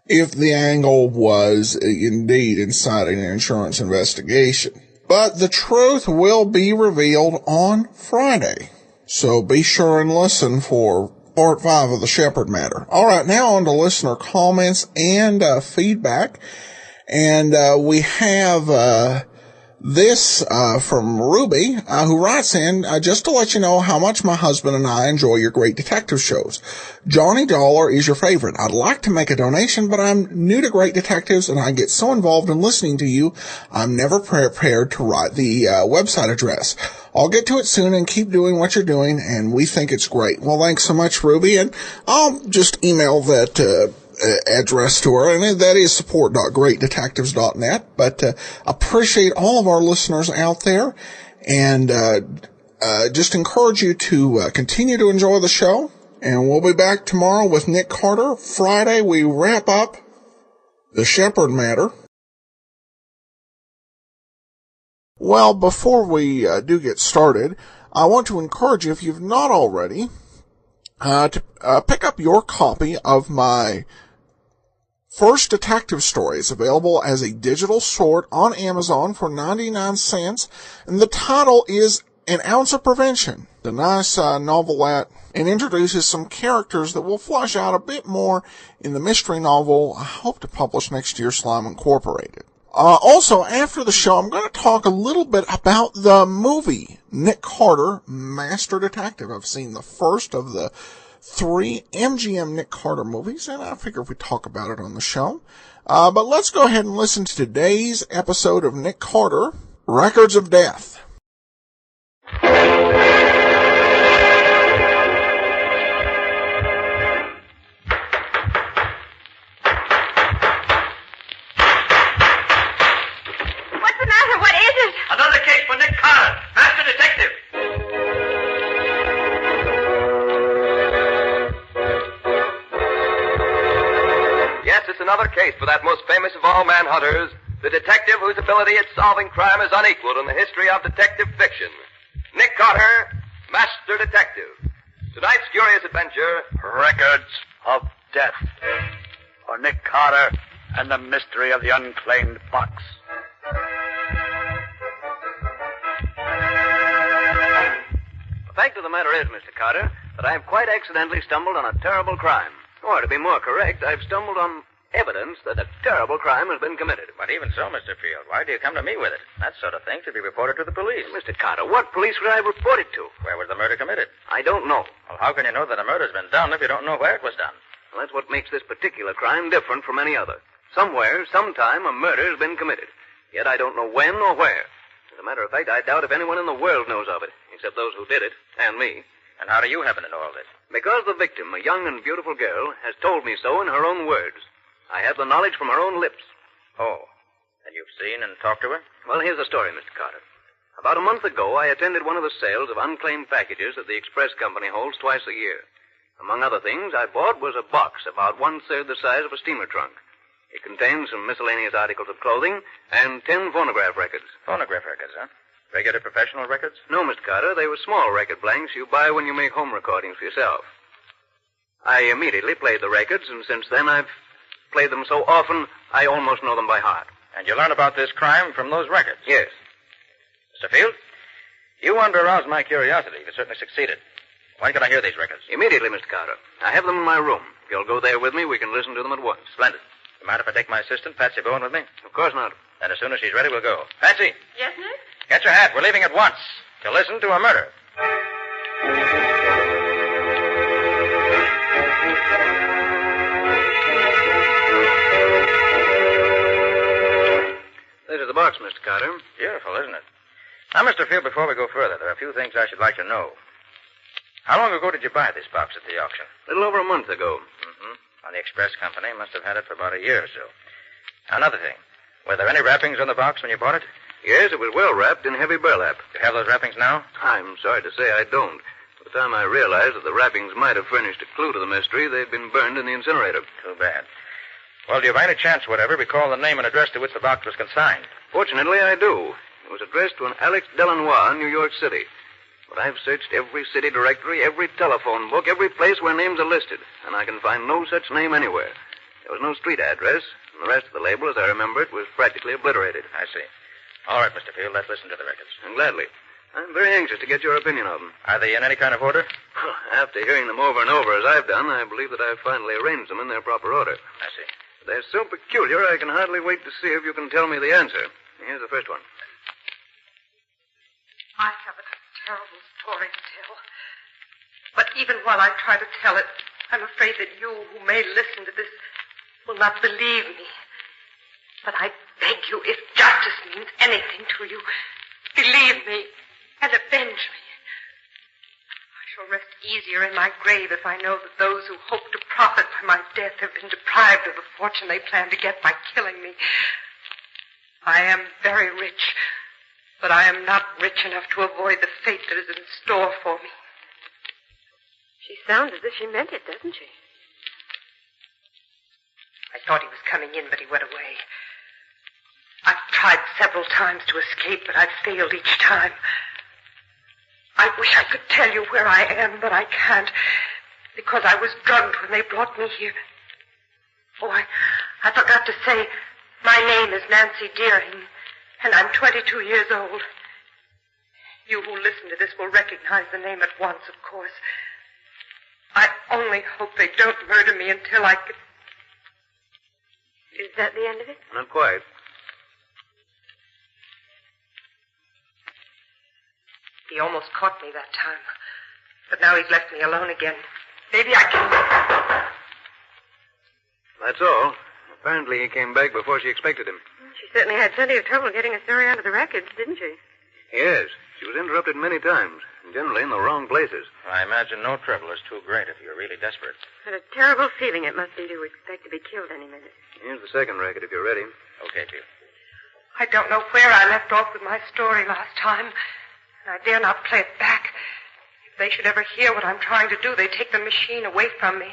if the angle was indeed inciting an insurance investigation. But the truth will be revealed on Friday, so be sure and listen for Part 5 of the Shepard matter. All right, now on to listener comments and feedback. And we have this from Ruby, who writes in, just to let you know how much my husband and I enjoy your great detective shows. Johnny Dollar is your favorite. I'd like to make a donation, but I'm new to Great Detectives, and I get so involved in listening to you, I'm never prepared to write the website address. I'll get to it soon and keep doing what you're doing, and we think it's great. Well, thanks so much, Ruby, and I'll just email that address to her, and that is support.greatdetectives.net. But appreciate all of our listeners out there, and just encourage you to continue to enjoy the show. And we'll be back tomorrow with Nick Carter. Friday, we wrap up the Shepard matter. Well, before we do get started, I want to encourage you, if you've not already, to pick up your copy of my first detective story. It's available as a digital sort on Amazon for 99 cents, and the title is An Ounce of Prevention. The nice novelette, and introduces some characters that will flesh out a bit more in the mystery novel I hope to publish next year, Slime Incorporated. Also, after the show, I'm going to talk a little bit about the movie Nick Carter, Master Detective. I've seen the first of the 3 MGM Nick Carter movies, and I figure we talk about it on the show. But let's go ahead and listen to today's episode of Nick Carter, Records of Death. Another case for Nick Carter, Master Detective. Yes, it's another case for that most famous of all manhunters, the detective whose ability at solving crime is unequaled in the history of detective fiction. Nick Carter, Master Detective. Tonight's curious adventure, Records of Death. For Nick Carter and the mystery of the unclaimed box. The fact of the matter is, Mr. Carter, that I have quite accidentally stumbled on a terrible crime. Or, to be more correct, I've stumbled on evidence that a terrible crime has been committed. But even so, Mr. Field, why do you come to me with it? That sort of thing should be reported to the police. Mr. Carter, what police would I report it to? Where was the murder committed? I don't know. Well, how can you know that a murder's been done if you don't know where it was done? Well, that's what makes this particular crime different from any other. Somewhere, sometime, a murder has been committed. Yet I don't know when or where. As a matter of fact, I doubt if anyone in the world knows of it, except those who did it, and me. And how do you happen to know all this? Because the victim, a young and beautiful girl, has told me so in her own words. I have the knowledge from her own lips. Oh, and you've seen and talked to her? Well, here's the story, Mr. Carter. About a month ago, I attended one of the sales of unclaimed packages that the express company holds twice a year. Among other things, I bought was a box about 1/3 the size of a steamer trunk. It contains some miscellaneous articles of clothing and 10 phonograph records. Phonograph records, huh? Regular professional records? No, Mr. Carter. They were small record blanks you buy when you make home recordings for yourself. I immediately played the records, and since then I've played them so often, I almost know them by heart. And you learned about this crime from those records? Yes. Mr. Field, you wanted to arouse my curiosity. You certainly succeeded. When can I hear these records? Immediately, Mr. Carter. I have them in my room. If you'll go there with me, we can listen to them at once. Splendid. You mind if I take my assistant, Patsy Bowen, with me? Of course not. And as soon as she's ready, we'll go. Patsy! Yes, Nick? Get your hat. We're leaving at once to listen to a murder. This is the box, Mr. Carter. Beautiful, isn't it? Now, Mr. Field, before we go further, there are a few things I should like to know. How long ago did you buy this box at the auction? A little over a month ago. Mm-hmm. On the express company, must have had it for about a year or so. Another thing. Were there any wrappings on the box when you bought it? Yes, it was well wrapped in heavy burlap. Do you have those wrappings now? I'm sorry to say I don't. By the time I realized that the wrappings might have furnished a clue to the mystery, they'd been burned in the incinerator. Too bad. Well, do you by any chance, whatever, recall the name and address to which the box was consigned? Fortunately, I do. It was addressed to an Alex Delanois in New York City. But I've searched every city directory, every telephone book, every place where names are listed, and I can find no such name anywhere. There was no street address, and the rest of the label, as I remember it, was practically obliterated. I see. All right, Mr. Field, let's listen to the records. And gladly. I'm very anxious to get your opinion of them. Are they in any kind of order? After hearing them over and over as I've done, I believe that I've finally arranged them in their proper order. I see. They're so peculiar, I can hardly wait to see if you can tell me the answer. Here's the first one. I have a terrible story to tell. But even while I try to tell it, I'm afraid that you, who may listen to this, will not believe me. But I beg you, if justice means anything to you, believe me and avenge me. I shall rest easier in my grave if I know that those who hope to profit by my death have been deprived of the fortune they plan to get by killing me. I am very rich, but I am not rich enough to avoid the fate that is in store for me. She sounds as if she meant it, doesn't she? I thought he was coming in, but he went away. I've tried several times to escape, but I've failed each time. I wish I could tell you where I am, but I can't, because I was drugged when they brought me here. Oh, I forgot to say, my name is Nancy Deering, and I'm 22 years old. You who listen to this will recognize the name at once, of course. I only hope they don't murder me until I can... Is that the end of it? Not quite. He almost caught me that time. But now he's left me alone again. Maybe I can... That's all. Apparently he came back before she expected him. She certainly had plenty of trouble getting a story onto the records, didn't she? Yes. She was interrupted many times, and generally in the wrong places. I imagine no trouble is too great if you're really desperate. What a terrible feeling it must be to expect to be killed any minute. Here's the second record if you're ready. Okay, Bill. I don't know where I left off with my story last time, and I dare not play it back. If they should ever hear what I'm trying to do, they'd take the machine away from me.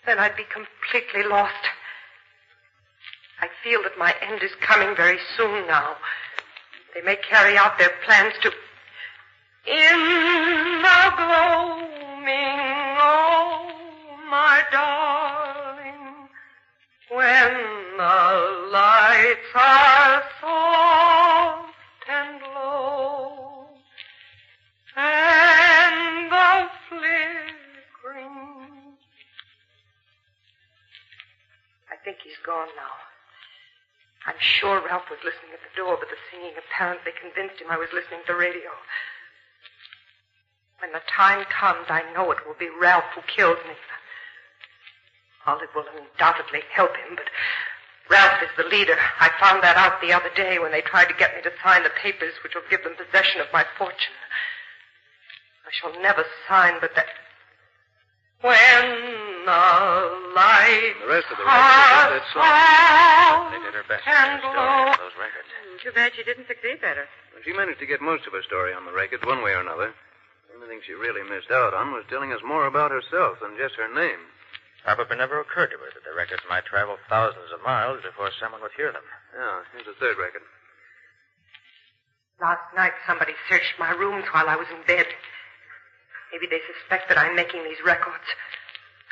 Then I'd be completely lost. I feel that my end is coming very soon now. They may carry out their plans to... In the gloaming, oh, my darling, when the lights are soft and low, and the flickering... I think he's gone now. I'm sure Ralph was listening at the door, but the singing apparently convinced him I was listening to the radio. When the time comes, I know it will be Ralph who kills me. Olive will undoubtedly help him, but Ralph is the leader. I found that out the other day when they tried to get me to sign the papers which will give them possession of my fortune. I shall never sign, but that... When the lights The rest of the record is that song. They did her best to get a story on those records. Too bad she didn't succeed better. Well, she managed to get most of her story on the records, one way or another. The only thing she really missed out on was telling us more about herself than just her name. Probably never occurred to her that the records might travel thousands of miles before someone would hear them. Yeah, here's the third record. Last night, somebody searched my rooms while I was in bed. Maybe they suspect that I'm making these records.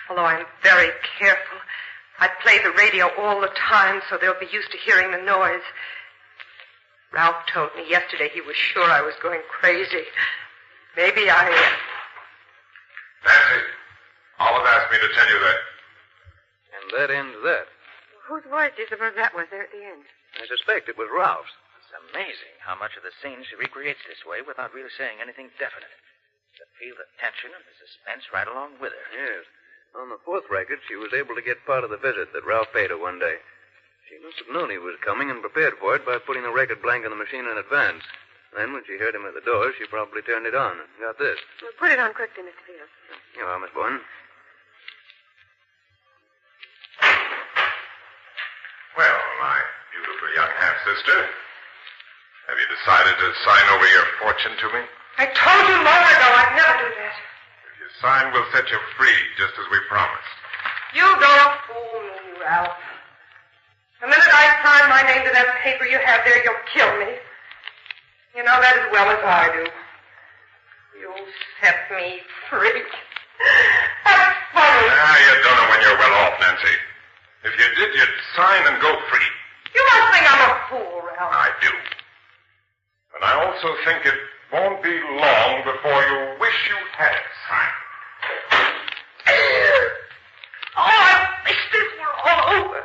Although I'm very careful, I play the radio all the time so they'll be used to hearing the noise. Ralph told me yesterday he was sure I was going crazy. Maybe I... Nancy, Olive asked me to tell you that. And that ends that. Whose voice do you suppose that was there at the end? I suspect it was Ralph's. It's amazing how much of the scene she recreates this way without really saying anything definite. You feel the tension and the suspense right along with her. Yes. On the fourth record, she was able to get part of the visit that Ralph paid her one day. She must have known he was coming and prepared for it by putting the record blank on the machine in advance. Then, when she heard him at the door, she probably turned it on and got this. Well, put it on quickly, Mr. Field. Here you are, Miss Bourne. Well, my beautiful young half-sister, have you decided to sign over your fortune to me? I told you long ago I'd never do that. If you sign, we'll set you free, just as we promised. You don't fool me, Ralph. The minute I sign my name to that paper you have there, you'll kill me. You know that as well as I do. You'll set me free. That's funny. You don't know when you're well off, Nancy. If you did, you'd sign and go free. You must think I'm a fool, Ralph. I do. And I also think it won't be long before you wish you had it signed. Oh, I wish this were all over.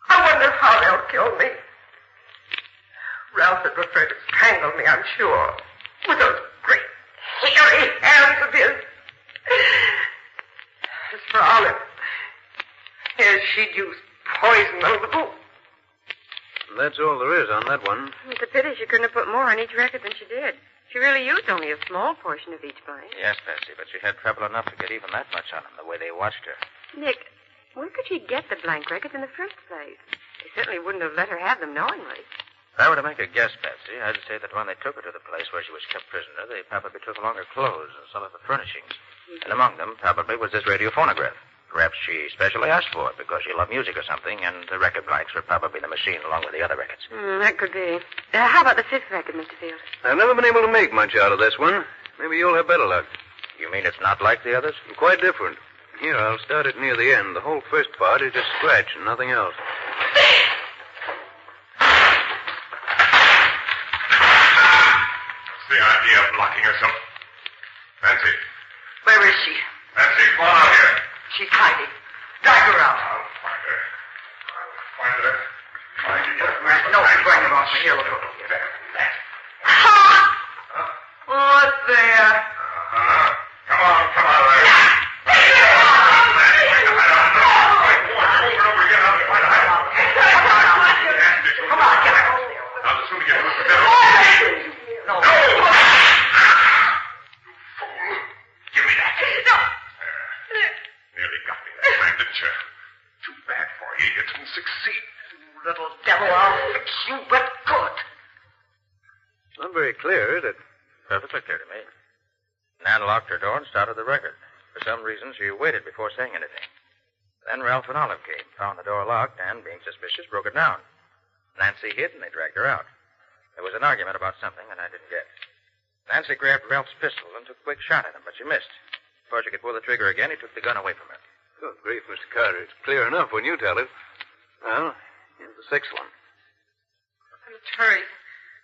I wonder how they'll kill me. Ralph would prefer to strangle me, I'm sure. With those great, hairy hands of his. As for Olive, yes, she'd use poison on the boat. That's all there is on that one. It's a pity she couldn't have put more on each record than she did. She really used only a small portion of each blank. Yes, Bessie, but she had trouble enough to get even that much on them, the way they watched her. Nick, where could she get the blank records in the first place? They certainly wouldn't have let her have them knowingly. If I were to make a guess, Patsy, I'd say that when they took her to the place where she was kept prisoner, they probably took along her clothes and some of the furnishings. And among them probably was this radio phonograph. Perhaps she specially asked for it because she loved music or something, and the record blanks were probably in the machine along with the other records. That could be. How about the fifth record, Mr. Field? I've never been able to make much out of this one. Maybe you'll have better luck. You mean it's not like the others? Quite different. Here, I'll start it near the end. The whole first part is just scratch and nothing else. What's the idea of locking herself? Nancy. Where is she? Nancy, come on out here. She's hiding. Drag her out. I'll find her. Find her. Find you. No, bring her off. Here, look over here. What's there? Come on, Larry. Come on, get her. Now, the sooner you do it, the better. No. Give me that. Nearly got me that time, didn't you? Too bad for you. You didn't succeed. You little devil, I'll fix you but good. Not very clear, is it? Perfectly clear to me. Nan locked her door and started the record. For some reason, she waited before saying anything. Then Ralph and Olive came, found the door locked, and, being suspicious, broke it down. Nancy hid, and they dragged her out. There was an argument about something, and I didn't get. Nancy grabbed Ralph's pistol and took a quick shot at him, but she missed. Before she could pull the trigger again, he took the gun away from her. Good grief, Mr. Carter. It's clear enough when you tell it. Well, here's the sixth one. I must hurry.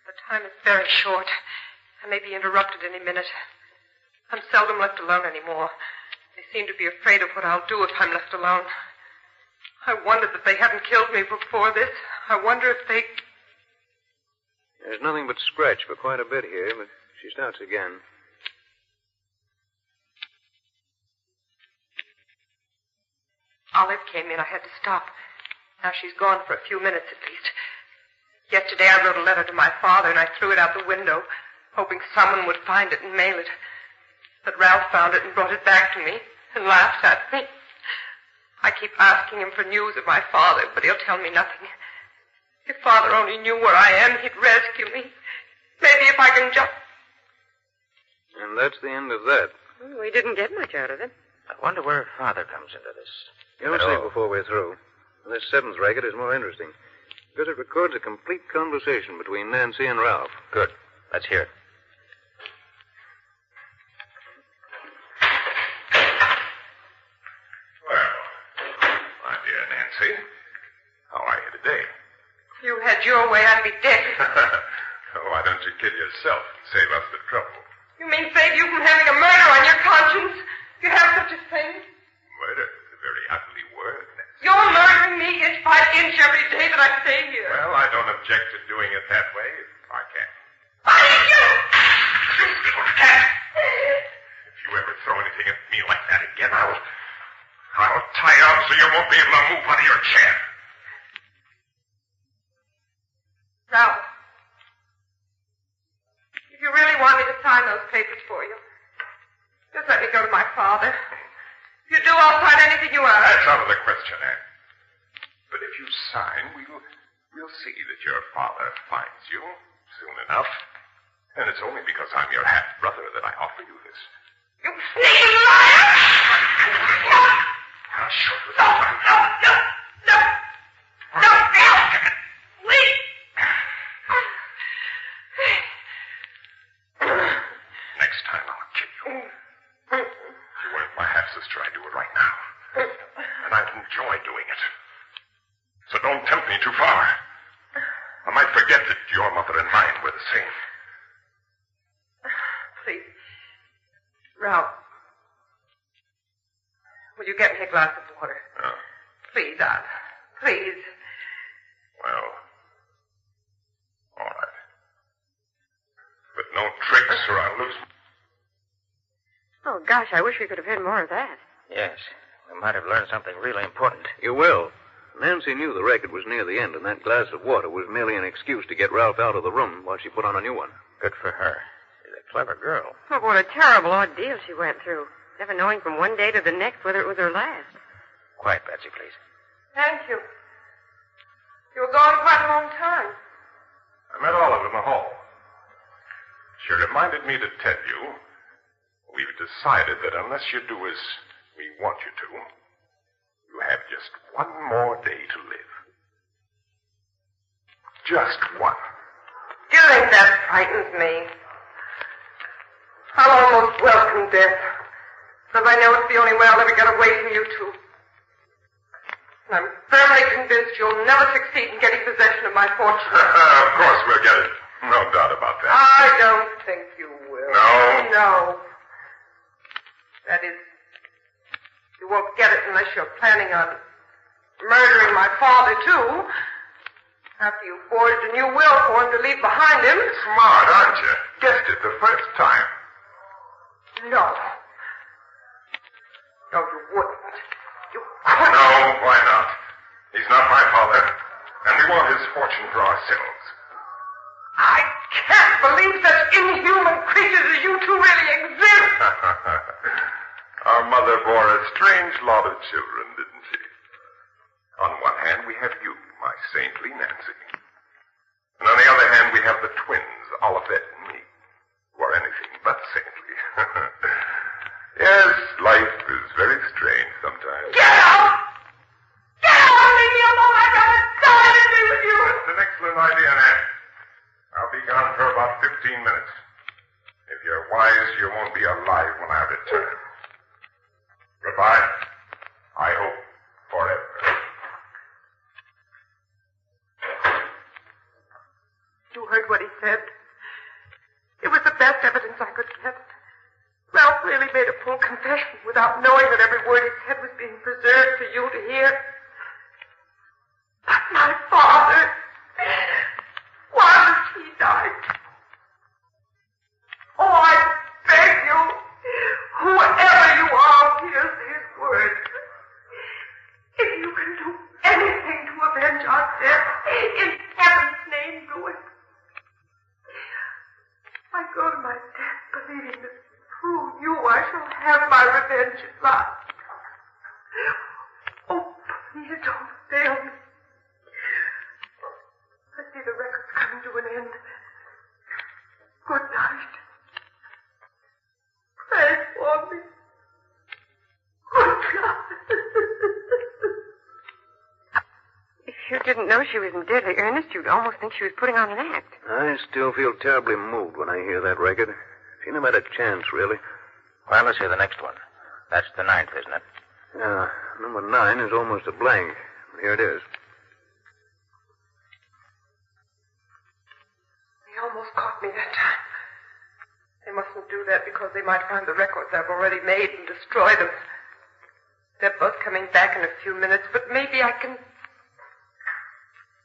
The time is very short. I may be interrupted any minute. I'm seldom left alone anymore. They seem to be afraid of what I'll do if I'm left alone. I wondered that they hadn't killed me before this. I wonder if they... There's nothing but scratch for quite a bit here, but she starts again. Olive came in. I had to stop. Now she's gone for a few minutes at least. Yesterday I wrote a letter to my father, and I threw it out the window, hoping someone would find it and mail it. But Ralph found it and brought it back to me and laughed at me. I keep asking him for news of my father, but he'll tell me nothing. If Father only knew where I am, he'd rescue me. Maybe if I can just... And that's the end of that. We didn't get much out of it. I wonder where Father comes into this. You'll see before we're through. This seventh record is more interesting, because it records a complete conversation between Nancy and Ralph. Good. Let's hear it. My dear Nancy, how are you today? If you had your way, I'd be dead. Why don't you kill yourself and save us the trouble? You mean save you from having a murder on your conscience? You have such a thing? Murder is a very ugly word, Nancy. You're murdering me inch by inch every day that I stay here. Well, I don't object to doing it that way if I can. You little cat! If you ever throw anything at me like that again, I'll tie you up so you won't be able to move out of your chair. Ralph, if you really want me to sign those papers for you, just let me go to my father. If you do, I'll sign anything you ask. That's out of the question, Anne. But if you sign, we'll see that your father finds you soon enough. And it's only because I'm your half-brother that I offer you this. You sneaking liar! I'll show you. No, please! Next time I'll kill you. If you weren't my half-sister, I'd do it right now. And I'd enjoy doing it. So don't tempt me too far. I might forget that your mother and mine were the same. Please. Ralph. Will you get me a glass of water? Oh. Please, Aunt. Please. Well, all right. But no tricks or I'll lose. Oh, gosh, I wish we could have had more of that. Yes. We might have learned something really important. You will. Nancy knew the record was near the end, and that glass of water was merely an excuse to get Ralph out of the room while she put on a new one. Good for her. She's a clever girl. Oh, what a terrible ordeal she went through. Never knowing from one day to the next whether it was her last. Quiet, Betsy, please. Thank you. You were gone quite a long time. I met Olive in the hall. She reminded me to tell you we've decided that unless you do as we want you to, you have just one more day to live. Just one. Do you think that frightens me? I'll almost welcome death, because I know it's the only way I'll ever get away from you two. And I'm firmly convinced you'll never succeed in getting possession of my fortune. Of course we'll get it. No doubt about that. I don't think you will. No? No. That is, you won't get it unless you're planning on murdering my father, too. After you forged a new will for him to leave behind him. Smart, aren't you? Guessed it the first time. No. No, you wouldn't. You couldn't. No, why not? He's not my father, and we want his fortune for ourselves. I can't believe such inhuman creatures as you two really exist. Our mother bore a strange lot of children, didn't she? On one hand, we have you, my saintly Nancy. And on the other hand, we have the twins, Olivet and me, who are anything but saintly. Yes, life is very strange sometimes. Get out! Get out! Leave me alone! I gotta die to be with you! That's an excellent idea, Nan. I'll be gone for about 15 minutes. If you're wise, you won't be alive when I return. Goodbye. I hope forever. You heard what he said. It was the best evidence I could get. Ralph really made a full confession without knowing that every word he said was being preserved for you to hear. But my father, why was he died? Oh, I beg you, whoever you are, hears his word. If you can do anything to avenge our death, in heaven's name, do it. I go to my death believing that through you I shall have my revenge at last. Oh, please don't fail me. I see the record's coming to an end. Good night. Pray for me. Good God. If you didn't know she was in deadly earnest, you'd almost think she was putting on an act. I still feel terribly moved when I hear that record. She never had a chance, really. Well, let's hear the next one. That's the 9th, isn't it? Yeah, number 9 is almost a blank. Here it is. They almost caught me that time. They mustn't do that because they might find the records I've already made and destroy them. They're both coming back in a few minutes, but maybe I can...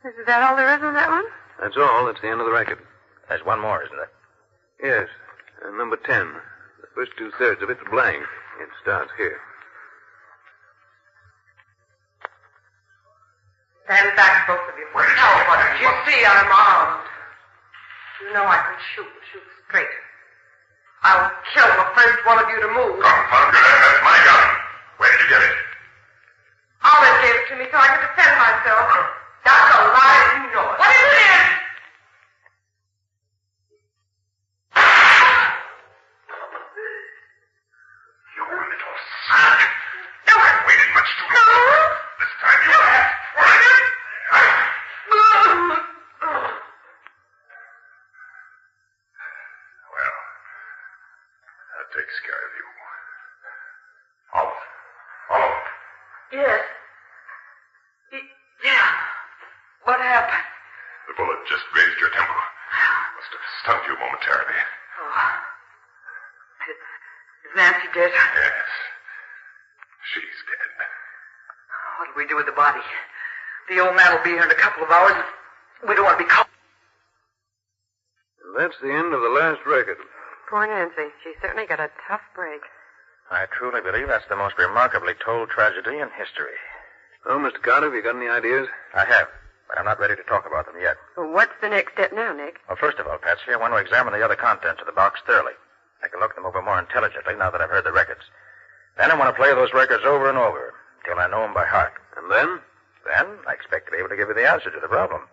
Is that all there is on that one? That's all. That's the end of the record. There's one more, isn't there? Yes. Number 10. The first 2/3 of it's blank. It starts here. Stand back, both of you. Nobody. You see, I'm armed. You know I can shoot straight. I'll kill the first one of you to move. Confound it, that's my gun. Where did you get it? Olive gave it to me so I could defend myself. That's a lie, you know it. What is it? You little son. You haven't waited much too long. This time you have. Well, that takes care of you. Olive. Yes. Yeah. What happened? The bullet just grazed your temple. Must have stunned you momentarily. Oh. Is Nancy dead? Yes. She's dead. What'll we do with the body? The old man will be here in a couple of hours. We don't want to be caught. That's the end of the last record. Poor Nancy. She certainly got a tough break. I truly believe that's the most remarkably told tragedy in history. Oh, Mr. Carter, have you got any ideas? I have, but I'm not ready to talk about them yet. Well, what's the next step now, Nick? Well, first of all, Patsy, I want to examine the other contents of the box thoroughly. I can look them over more intelligently now that I've heard the records. Then I want to play those records over and over until I know them by heart. And then? Then I expect to be able to give you the answer to the problem.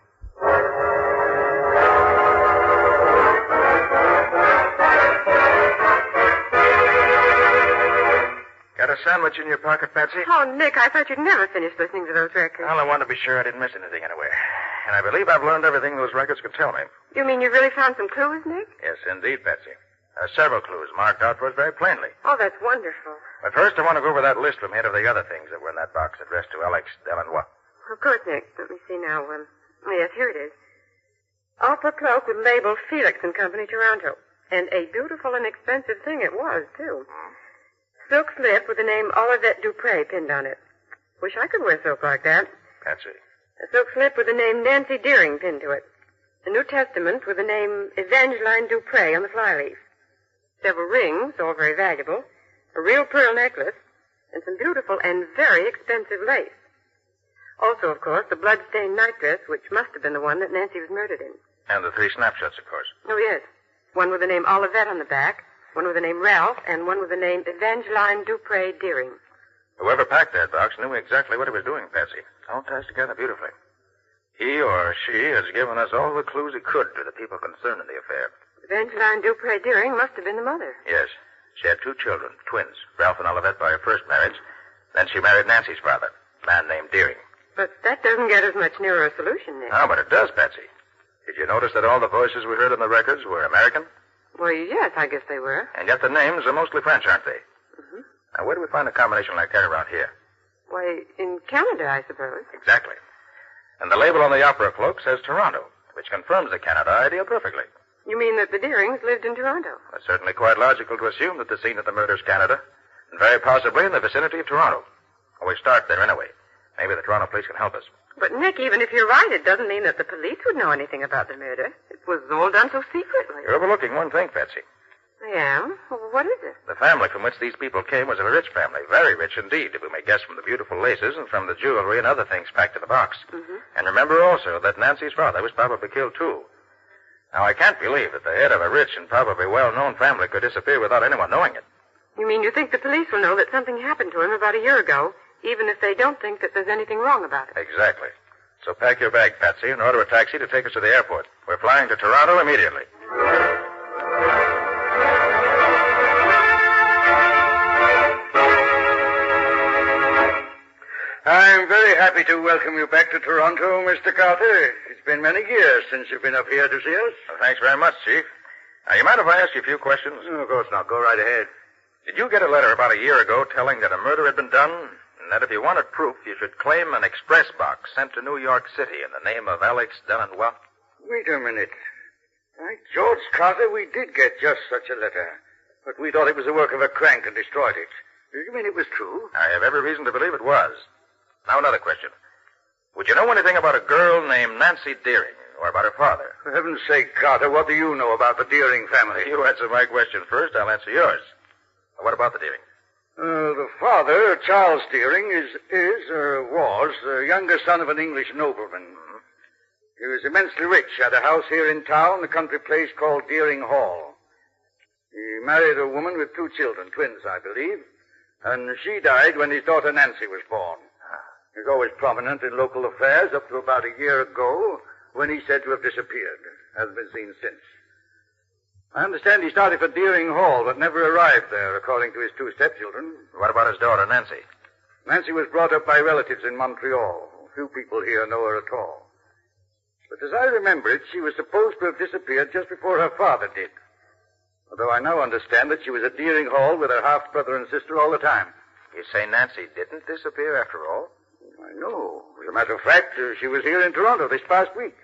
sandwich in your pocket, Patsy? Oh, Nick, I thought you'd never finish listening to those records. Well, I wanted to be sure I didn't miss anything anyway. And I believe I've learned everything those records could tell me. You mean you really found some clues, Nick? Yes, indeed, Patsy. Several clues marked out for us very plainly. Oh, that's wonderful. But first, I want to go over that list from here of the other things that were in that box addressed to Alex Delanois. Of course, Nick. Let me see now. Yes, here it is. Opera cloak with label Felix and Company, Toronto. And a beautiful and expensive thing it was, too. Silk slip with the name Olivette Dupre pinned on it. Wish I could wear silk like that. Patsy. A silk slip with the name Nancy Deering pinned to it. A New Testament with the name Evangeline Dupre on the flyleaf. Several rings, all very valuable. A real pearl necklace. And some beautiful and very expensive lace. Also, of course, the blood-stained nightdress, which must have been the one that Nancy was murdered in. And the 3 snapshots, of course. Oh, yes. One with the name Olivette on the back, one with the name Ralph, and one with the name Evangeline Dupre Deering. Whoever packed that box knew exactly what he was doing, Patsy. It all ties together beautifully. He or she has given us all the clues he could to the people concerned in the affair. Evangeline Dupre Deering must have been the mother. Yes. She had 2 children, twins, Ralph and Olivette by her first marriage. Then she married Nancy's father, a man named Deering. But that doesn't get us much nearer a solution, Nick. No, but it does, Patsy. Did you notice that all the voices we heard in the records were American? Well, yes, I guess they were. And yet the names are mostly French, aren't they? Mm-hmm. Now, where do we find a combination like that around here? Why, in Canada, I suppose. Exactly. And the label on the opera cloak says Toronto, which confirms the Canada idea perfectly. You mean that the Deerings lived in Toronto? It's certainly quite logical to assume that the scene of the murder's Canada, and very possibly in the vicinity of Toronto. Well, we start there anyway. Maybe the Toronto police can help us. But, Nick, even if you're right, it doesn't mean that the police would know anything about the murder. It was all done so secretly. You're overlooking one thing, Patsy. I am? Well, what is it? The family from which these people came was a rich family. Very rich indeed, if we may guess from the beautiful laces and from the jewelry and other things packed in the box. Mm-hmm. And remember also that Nancy's father was probably killed, too. Now, I can't believe that the head of a rich and probably well-known family could disappear without anyone knowing it. You mean you think the police will know that something happened to him about a year ago, even if they don't think that there's anything wrong about it? Exactly. So pack your bag, Patsy, and order a taxi to take us to the airport. We're flying to Toronto immediately. I'm very happy to welcome you back to Toronto, Mr. Carter. It's been many years since you've been up here to see us. Well, thanks very much, Chief. Now, you mind if I ask you a few questions? Oh, of course not. Go right ahead. Did you get a letter about a year ago telling that a murder had been done, and that if you wanted proof, you should claim an express box sent to New York City in the name of Alex Delanois? Wait a minute. By George Carter, we did get just such a letter. But we thought it was the work of a crank and destroyed it. You mean it was true? I have every reason to believe it was. Now, another question. Would you know anything about a girl named Nancy Deering, or about her father? For heaven's sake, Carter, what do you know about the Deering family? You answer my question first, I'll answer yours. What about the Deering? The father, Charles Deering, was the younger son of an English nobleman. Mm-hmm. He was immensely rich, had a house here in town, a country place called Deering Hall. He married a woman with 2 children, twins, I believe, and she died when his daughter Nancy was born. He was always prominent in local affairs up to about a year ago, when he's said to have disappeared. Hasn't been seen since. I understand he started for Deering Hall, but never arrived there, according to his 2 stepchildren. What about his daughter, Nancy? Nancy was brought up by relatives in Montreal. Few people here know her at all. But as I remember it, she was supposed to have disappeared just before her father did. Although I now understand that she was at Deering Hall with her half-brother and sister all the time. You say Nancy didn't disappear after all? I know. As a matter of fact, she was here in Toronto this past week.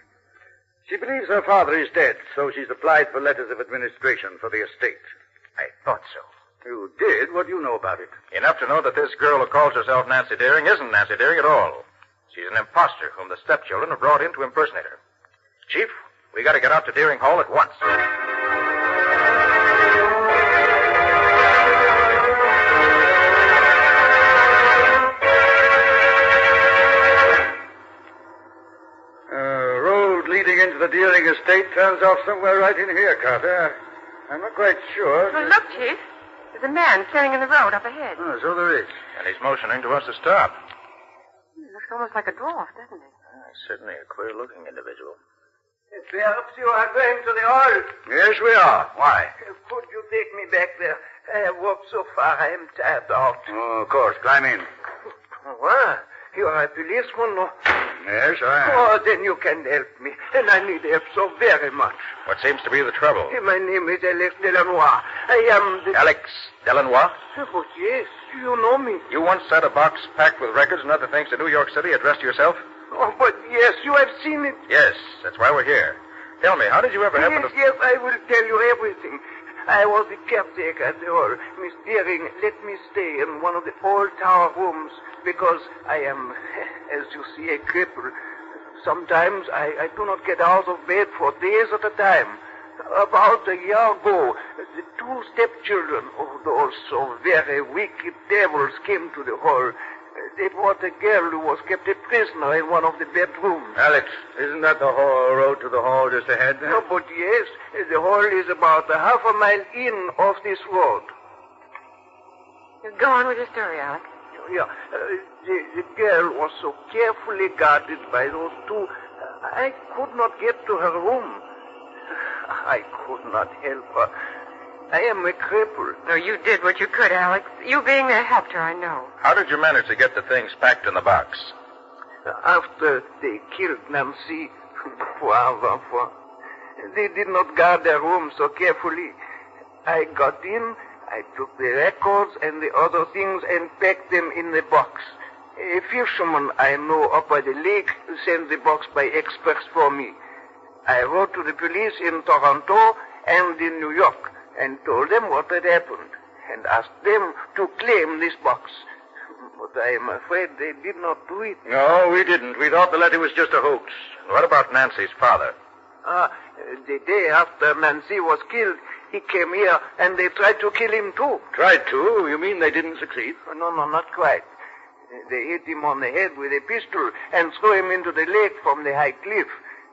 She believes her father is dead, so she's applied for letters of administration for the estate. I thought so. You did? What do you know about it? Enough to know that this girl who calls herself Nancy Deering isn't Nancy Deering at all. She's an imposter whom the stepchildren have brought in to impersonate her. Chief, we got to get out to Deering Hall at once. Leading into the Deering estate turns off somewhere right in here, Carter. I'm not quite sure. Well, look, Chief. There's a man standing in the road up ahead. Oh, so there is. And he's motioning to us to stop. He looks almost like a dwarf, doesn't he? He's certainly a queer-looking individual. Perhaps you are going to the hall. Yes, we are. Why? Could you take me back there? I have walked so far, I am tired out. Oh, of course. Climb in. What? You are a policeman, no? Yes, I am. Oh, then you can help me. And I need help so very much. What seems to be the trouble? My name is Alex Delanois. I am the... Alex Delanois? Oh, yes. You know me. You once sent a box packed with records and other things to New York City addressed to yourself? Oh, but yes, you have seen it. Yes, that's why we're here. Tell me, how did you ever happen to... Yes, I will tell you everything. I was the caretaker at the hall. Miss Deering let me stay in one of the old tower rooms because I am, as you see, a cripple. Sometimes I do not get out of bed for days at a time. About a year ago, the two stepchildren of those so very wicked devils came to the hall. They brought a girl who was kept a prisoner in one of the bedrooms. Alex, isn't that the hall road to the hall just ahead? No, but yes. The hall is about a half a mile in off this road. Go on with your story, Alex. Yeah, the girl was so carefully guarded by those two, I could not get to her room. I could not help her. I am a cripple. No, you did what you could, Alex. You being there helped her, I know. How did you manage to get the things packed in the box? After they killed Nancy, they did not guard their room so carefully. I got in, I took the records and the other things and packed them in the box. A fisherman I know up by the lake sent the box by express for me. I wrote to the police in Toronto and in New York and told them what had happened and asked them to claim this box. But I am afraid they did not do it. No, we didn't. We thought the letter was just a hoax. What about Nancy's father? The day after Nancy was killed, he came here and they tried to kill him too. Tried to? You mean they didn't succeed? No, not quite. They hit him on the head with a pistol and threw him into the lake from the high cliff.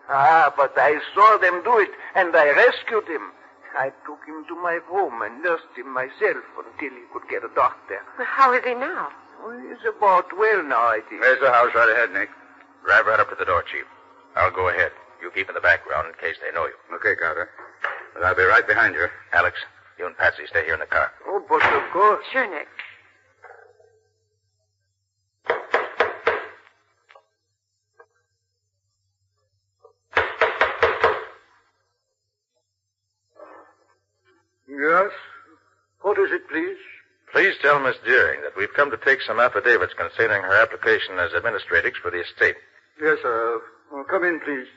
But I saw them do it and I rescued him. I took him to my room and nursed him myself until he could get a doctor. Well, how is he now? Well, he's about well now, I think. There's the house right ahead, Nick. Drive right up to the door, Chief. I'll go ahead. You keep in the background in case they know you. Okay, Carter. But I'll be right behind you. Alex, you and Patsy stay here in the car. Oh, but of course. Sure, Nick. Yes? What is it, please? Please tell Miss Deering that we've come to take some affidavits concerning her application as administratrix for the estate. Yes, sir. Well, come in, please.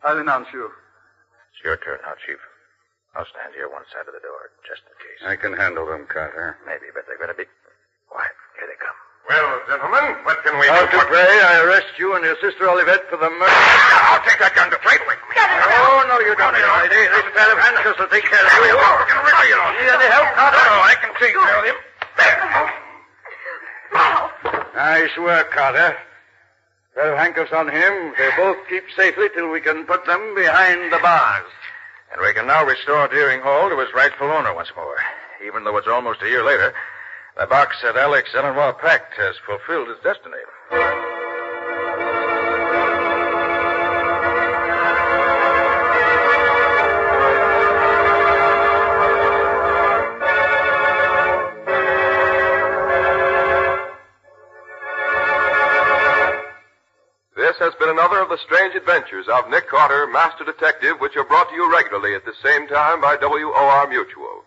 I'll announce you. It's your turn now, Chief. I'll stand here one side of the door, just in case. I can handle them, Carter. Maybe, but they're going to be... Quiet. Here they come. Well, gentlemen, what can we do? Dupre, I arrest you and your sister Olivette for the murder. I'll take that gun to trade away from me. Oh, no, you don't, lady. This pair of handcuffs will take care of you. Need any help, Carter? No, I can take care of him. Nice work, Carter. Pair of handcuffs on him. They both keep safely till we can put them behind the bars. And we can now restore Deering Hall to its rightful owner once more. Even though it's almost a year later, the box that Alex Delanois packed has fulfilled its destiny. This has been another of the strange adventures of Nick Carter, Master Detective, which are brought to you regularly at the same time by WOR Mutual.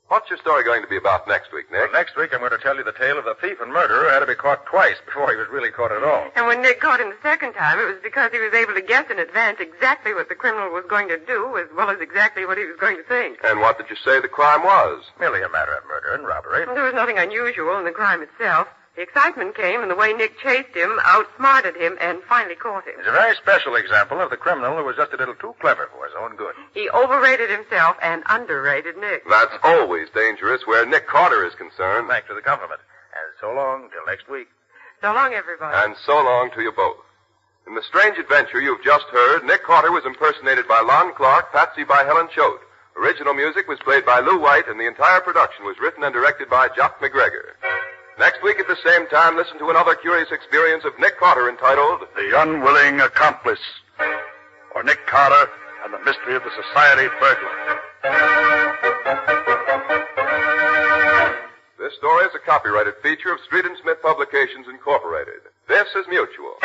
What's your story going to be about next week, Nick? Well, next week I'm going to tell you the tale of the thief and murderer who had to be caught twice before he was really caught at all. And when Nick caught him the second time, it was because he was able to guess in advance exactly what the criminal was going to do, as well as exactly what he was going to think. And what did you say the crime was? Merely a matter of murder and robbery. Well, there was nothing unusual in the crime itself. The excitement came in the way Nick chased him, outsmarted him, and finally caught him. It's a very special example of the criminal who was just a little too clever for his own good. He overrated himself and underrated Nick. That's always dangerous where Nick Carter is concerned. Thanks for the compliment. And so long till next week. So long, everybody. And so long to you both. In the strange adventure you've just heard, Nick Carter was impersonated by Lon Clark, Patsy by Helen Choate. Original music was played by Lou White, and the entire production was written and directed by Jock McGregor. Next week at the same time, listen to another curious experience of Nick Carter entitled The Unwilling Accomplice, or Nick Carter and the Mystery of the Society Burglar. story is a copyrighted feature of Street & Smith Publications, Incorporated. This is Mutual.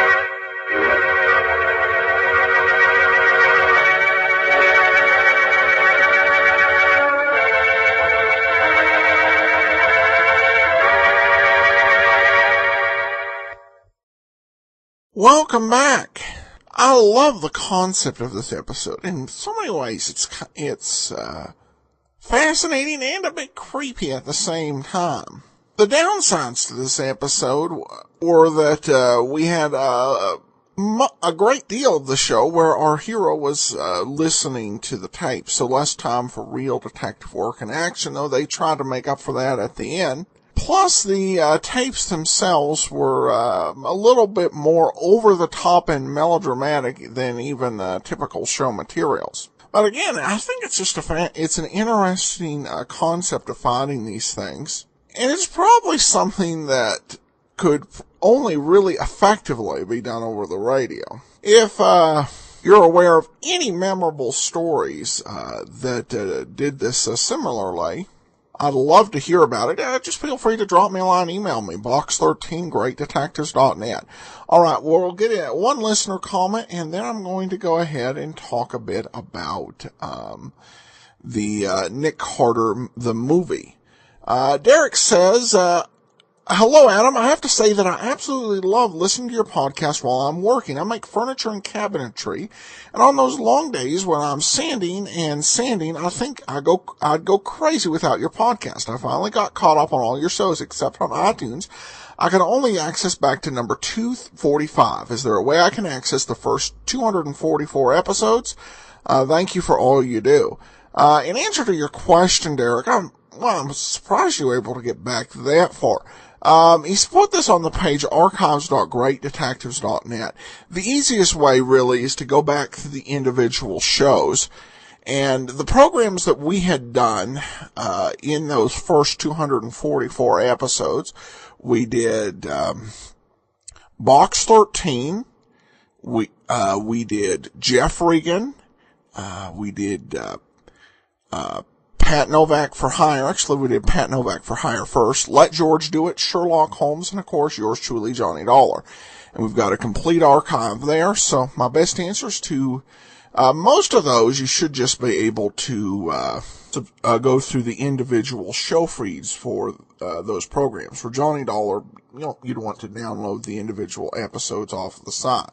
Welcome back. I love the concept of this episode. In so many ways, it's fascinating and a bit creepy at the same time. The downsides to this episode were that we had a great deal of the show where our hero was listening to the tape, so less time for real detective work and action, though they tried to make up for that at the end. Plus, the tapes themselves were a little bit more over-the-top and melodramatic than even typical show materials. But again, I think it's just it's an interesting concept of finding these things. And it's probably something that could only really effectively be done over the radio. If you're aware of any memorable stories that did this similarly, I'd love to hear about it. Just feel free to drop me a line, email me, box13greatdetectives.net. All right, well, we'll get one listener comment, and then I'm going to go ahead and talk a bit about the Nick Carter, the movie. Derek says, hello, Adam. I have to say that I absolutely love listening to your podcast while I'm working. I make furniture and cabinetry, and on those long days when I'm sanding, I think I'd go crazy without your podcast. I finally got caught up on all your shows except on iTunes. I can only access back to number 245. Is there a way I can access the first 244 episodes? Thank you for all you do. In answer to your question, Derek, I'm surprised you were able to get back that far. He's put this on the page archives.greatdetectives.net. The easiest way, really, is to go back to the individual shows. And the programs that we had done in those first 244 episodes, we did Box 13, we did Jeff Regan, we did Pat Novak for Hire. Actually, we did Pat Novak for Hire first. Let George Do It, Sherlock Holmes, and of course, yours truly, Johnny Dollar. And we've got a complete archive there. So my best answers to most of those, you should just be able to go through the individual show feeds for those programs. For Johnny Dollar, you'd want to download the individual episodes off the site.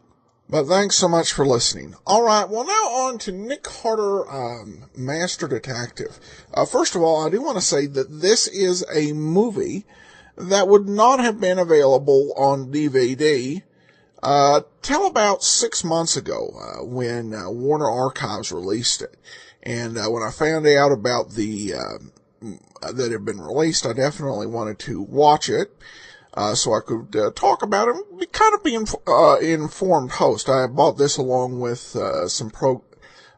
But thanks so much for listening. All right, well, now on to Nick Carter, Master Detective. First of all, I do want to say that this is a movie that would not have been available on DVD till about 6 months ago when Warner Archives released it. And when I found out about that it had been released, I definitely wanted to watch it. So I could talk about it and be informed host. I bought this along with some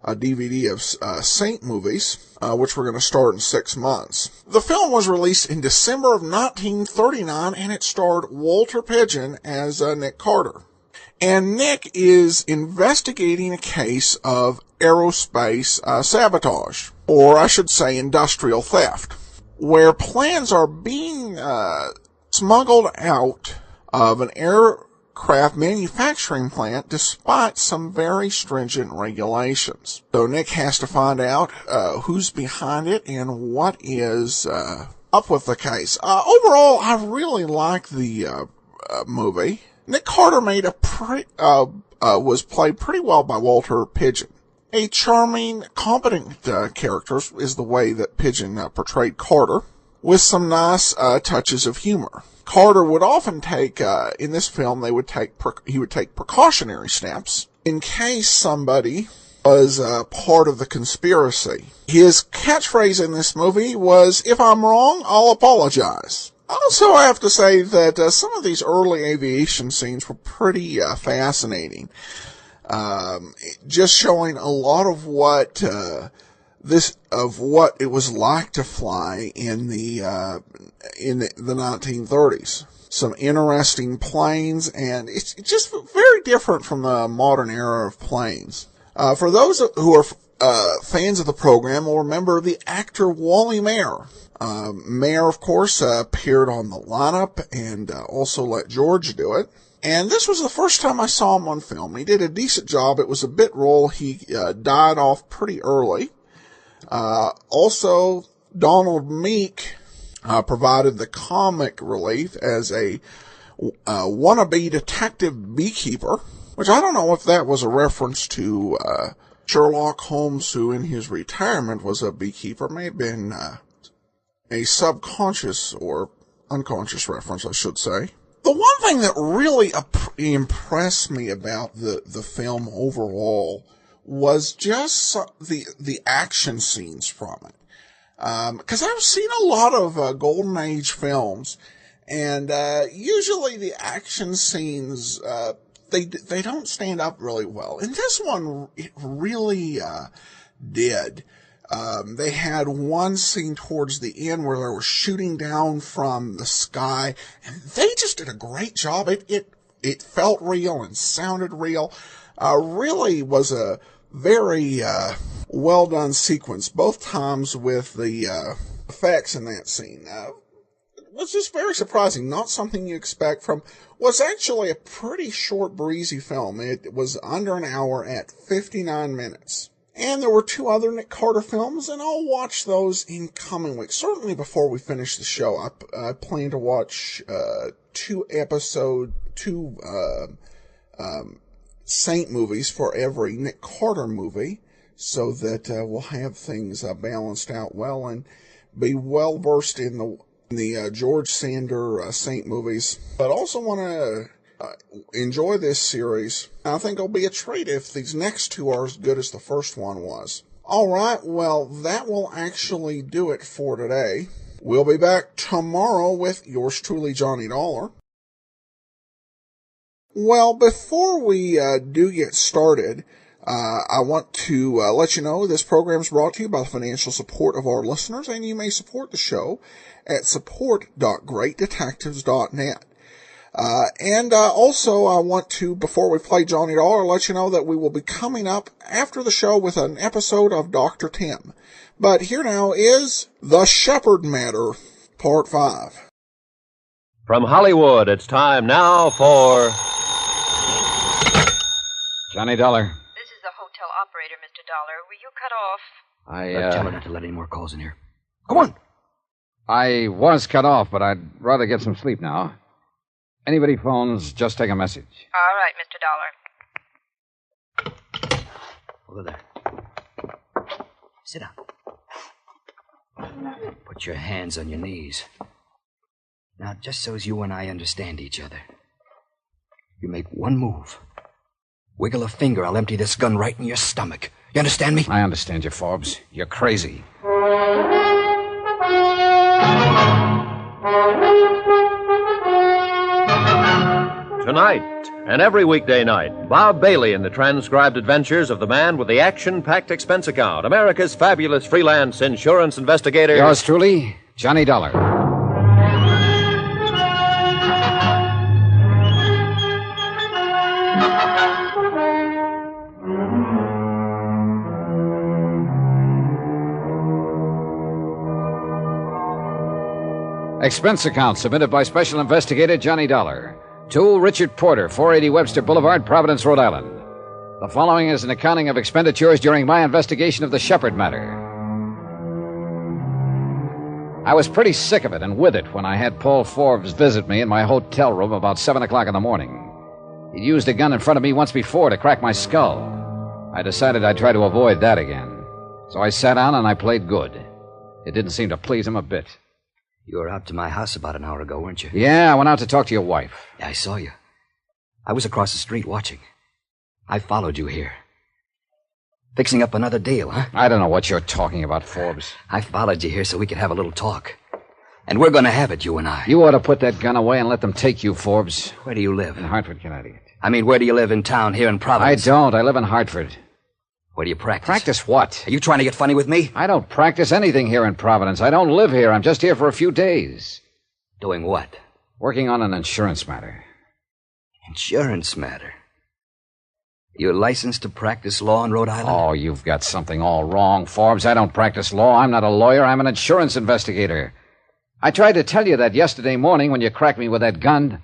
DVD of Saint movies, which we're going to start in 6 months. The film was released in December of 1939, and it starred Walter Pidgeon as Nick Carter. And Nick is investigating a case of aerospace sabotage, or I should say industrial theft, where plans are being smuggled out of an aircraft manufacturing plant despite some very stringent regulations. So Nick has to find out who's behind it and what is up with the case. Overall, I really like the movie. Nick Carter was played pretty well by Walter Pidgeon. A charming, competent character is the way that Pidgeon portrayed Carter, with some nice touches of humor. Carter would often take, in this film, he would take precautionary steps in case somebody was part of the conspiracy. His catchphrase in this movie was, "If I'm wrong, I'll apologize." Also, I have to say that some of these early aviation scenes were pretty fascinating. Just showing a lot of what it was like to fly in the 1930s. Some interesting planes, and it's just very different from the modern era of planes. For those who are fans of the program will remember the actor Wally Mayer Mayer, of course, appeared on the lineup and also let George do it. And this was the first time I saw him on film. He did a decent job. It was a bit role. He died off pretty early. Also, Donald Meek provided the comic relief as a wannabe detective beekeeper, which I don't know if that was a reference to Sherlock Holmes, who in his retirement was a beekeeper. May have been a subconscious or unconscious reference, I should say. The one thing that really impressed me about the film overall was just the action scenes from it. Because I've seen a lot of Golden Age films, and usually the action scenes, they don't stand up really well. And this one, it really did. They had one scene towards the end where they were shooting down from the sky, and they just did a great job. It felt real and sounded real. Really was a very well done sequence, both times with the effects in that scene. It was just very surprising. Not something you expect from what's actually a pretty short, breezy film. It was under an hour at 59 minutes. And there were 2 other Nick Carter films, and I'll watch those in coming weeks. Certainly before we finish the show, I plan to watch 2 Saint movies for every Nick Carter movie, so that we'll have things balanced out well and be well versed in the George Sander Saint movies. But also want to enjoy this series. I think it'll be a treat if these next 2 are as good as the first one was. All right, well, that will actually do it for today. We'll be back tomorrow with yours truly, Johnny Dollar. Well, before we do get started, I want to let you know this program is brought to you by the financial support of our listeners, and you may support the show at support.greatdetectives.net. Also, I want to, before we play Johnny Dollar, let you know that we will be coming up after the show with an episode of Dr. Tim. But here now is The Shepherd Matter, Part 5. From Hollywood, it's time now for Johnny Dollar. This is the hotel operator, Mr. Dollar. Were you cut off? Tell her not to let any more calls in here. Come on! I was cut off, but I'd rather get some sleep now. Anybody phones, just take a message. All right, Mr. Dollar. Over there. Sit down. Put your hands on your knees. Now, just so as you and I understand each other, you make one move. Wiggle a finger, I'll empty this gun right in your stomach. You understand me? I understand you, Forbes. You're crazy. Tonight, and every weekday night, Bob Bailey in the transcribed adventures of the man with the action-packed expense account, America's fabulous freelance insurance investigator. Yours truly, Johnny Dollar. Expense account submitted by Special Investigator Johnny Dollar. To Richard Porter, 480 Webster Boulevard, Providence, Rhode Island. The following is an accounting of expenditures during my investigation of the Shepherd matter. I was pretty sick of it and with it when I had Paul Forbes visit me in my hotel room about 7 o'clock in the morning. He'd used a gun in front of me once before to crack my skull. I decided I'd try to avoid that again. So I sat down and I played good. It didn't seem to please him a bit. You were out to my house about an hour ago, weren't you? Yeah, I went out to talk to your wife. Yeah, I saw you. I was across the street watching. I followed you here. Fixing up another deal, huh? I don't know what you're talking about, Forbes. I followed you here so we could have a little talk. And we're going to have it, you and I. You ought to put that gun away and let them take you, Forbes. Where do you live? In Hartford, Connecticut. I mean, where do you live in town here in Providence? I don't. I live in Hartford. Where do you practice? Practice what? Are you trying to get funny with me? I don't practice anything here in Providence. I don't live here. I'm just here for a few days. Doing what? Working on an insurance matter. Insurance matter? You're licensed to practice law in Rhode Island? Oh, you've got something all wrong, Forbes. I don't practice law. I'm not a lawyer. I'm an insurance investigator. I tried to tell you that yesterday morning when you cracked me with that gun.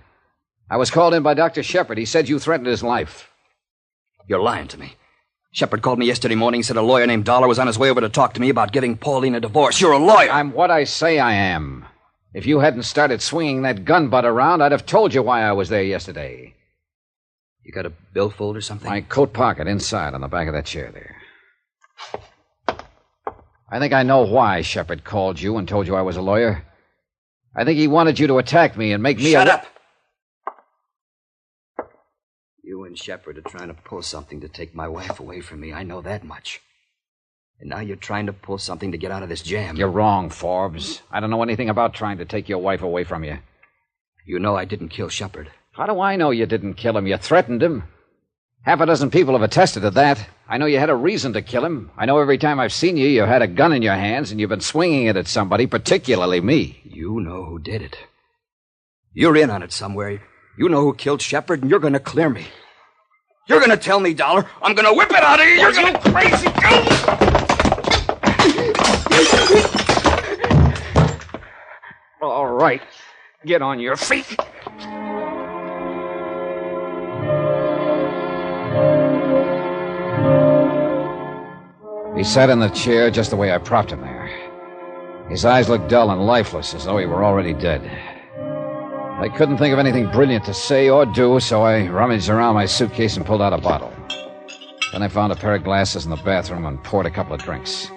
I was called in by Dr. Shepard. He said you threatened his life. You're lying to me. Shepard called me yesterday morning and said a lawyer named Dollar was on his way over to talk to me about giving Pauline a divorce. You're a lawyer! I'm what I say I am. If you hadn't started swinging that gun butt around, I'd have told you why I was there yesterday. You got a billfold or something? My coat pocket inside on the back of that chair there. I think I know why Shepard called you and told you I was a lawyer. I think he wanted you to attack me and make me Shut up! You and Shepard are trying to pull something to take my wife away from me. I know that much. And now you're trying to pull something to get out of this jam. You're wrong, Forbes. I don't know anything about trying to take your wife away from you. You know I didn't kill Shepard. How do I know you didn't kill him? You threatened him. Half a dozen people have attested to that. I know you had a reason to kill him. I know every time I've seen you, you had a gun in your hands and you've been swinging it at somebody, particularly me. You know who did it. You're in on it somewhere. You know who killed Shepard, and you're going to clear me. You're going to tell me, Dollar. I'm going to whip it out of you. You're going to crazy. All right. Get on your feet. He sat in the chair just the way I propped him there. His eyes looked dull and lifeless, as though he were already dead. I couldn't think of anything brilliant to say or do, so I rummaged around my suitcase and pulled out a bottle. Then I found a pair of glasses in the bathroom and poured a couple of drinks.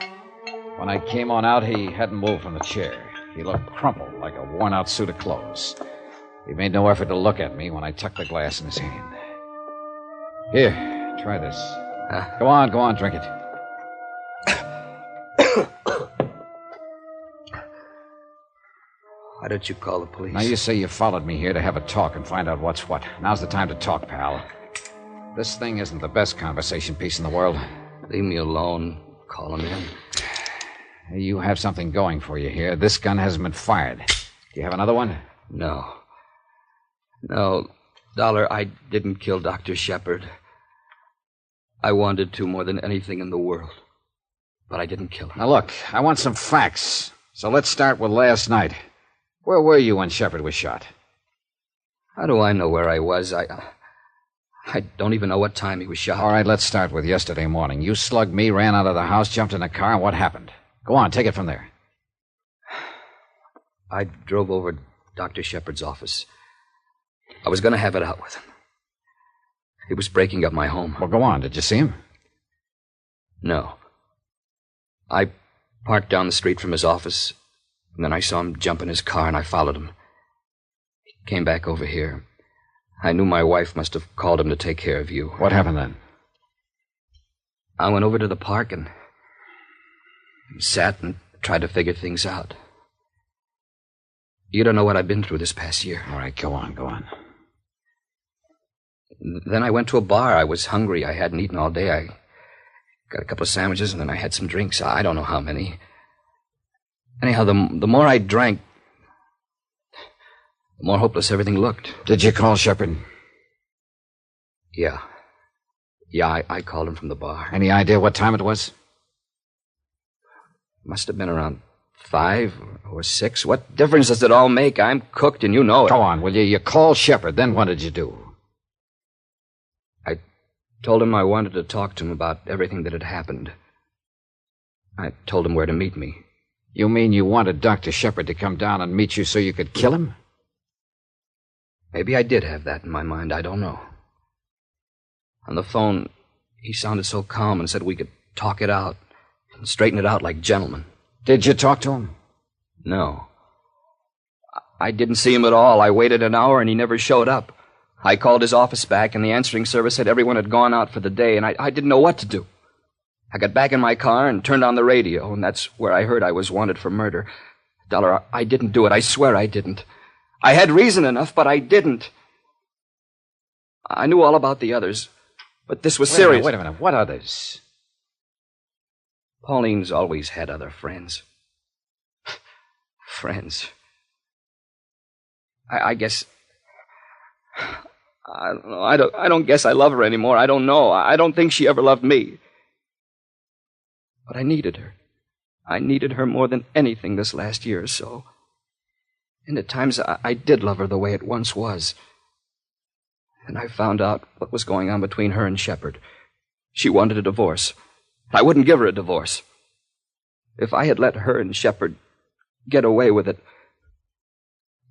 When I came on out, he hadn't moved from the chair. He looked crumpled, like a worn-out suit of clothes. He made no effort to look at me when I tucked the glass in his hand. Here, try this. Go on, drink it. Why don't you call the police? Now, you say you followed me here to have a talk and find out what's what. Now's the time to talk, pal. This thing isn't the best conversation piece in the world. Leave me alone. Call him in. You have something going for you here. This gun hasn't been fired. Do you have another one? No, Dollar, I didn't kill Dr. Shepard. I wanted to more than anything in the world. But I didn't kill him. Now, look, I want some facts. So let's start with last night. Where were you when Shepard was shot? How do I know where I was? I don't even know what time he was shot. All right, let's start with yesterday morning. You slugged me, ran out of the house, jumped in a car, and what happened? Go on, take it from there. I drove over to Dr. Shepard's office. I was going to have it out with him. He was breaking up my home. Well, go on. Did you see him? No. I parked down the street from his office, and then I saw him jump in his car, and I followed him. He came back over here. I knew my wife must have called him to take care of you. What happened then? I went over to the park and sat and tried to figure things out. You don't know what I've been through this past year. All right, go on. Then I went to a bar. I was hungry. I hadn't eaten all day. I got a couple of sandwiches, and then I had some drinks. I don't know how many. Anyhow, the more I drank, the more hopeless everything looked. Did you call Shepard? Yeah, I called him from the bar. Any idea what time it was? Must have been around 5 or 6. What difference does it all make? I'm cooked, and you know it. Go on, will you? You called Shepard. Then what did you do? I told him I wanted to talk to him about everything that had happened. I told him where to meet me. You mean you wanted Dr. Shepard to come down and meet you so you could kill him? Maybe I did have that in my mind. I don't know. On the phone, he sounded so calm and said we could talk it out and straighten it out like gentlemen. Did you talk to him? No. I didn't see him at all. I waited an hour and he never showed up. I called his office back and the answering service said everyone had gone out for the day and I didn't know what to do. I got back in my car and turned on the radio, and that's where I heard I was wanted for murder. Dollar, I didn't do it. I swear I didn't. I had reason enough, but I didn't. I knew all about the others, but this was serious. Wait a minute. What others? Pauline's always had other friends. Friends. I guess I don't know. I don't guess I love her anymore. I don't know. I don't think she ever loved me. But I needed her. I needed her more than anything this last year or so. And at times I did love her the way it once was. And I found out what was going on between her and Shepard. She wanted a divorce. I wouldn't give her a divorce. If I had let her and Shepard get away with it,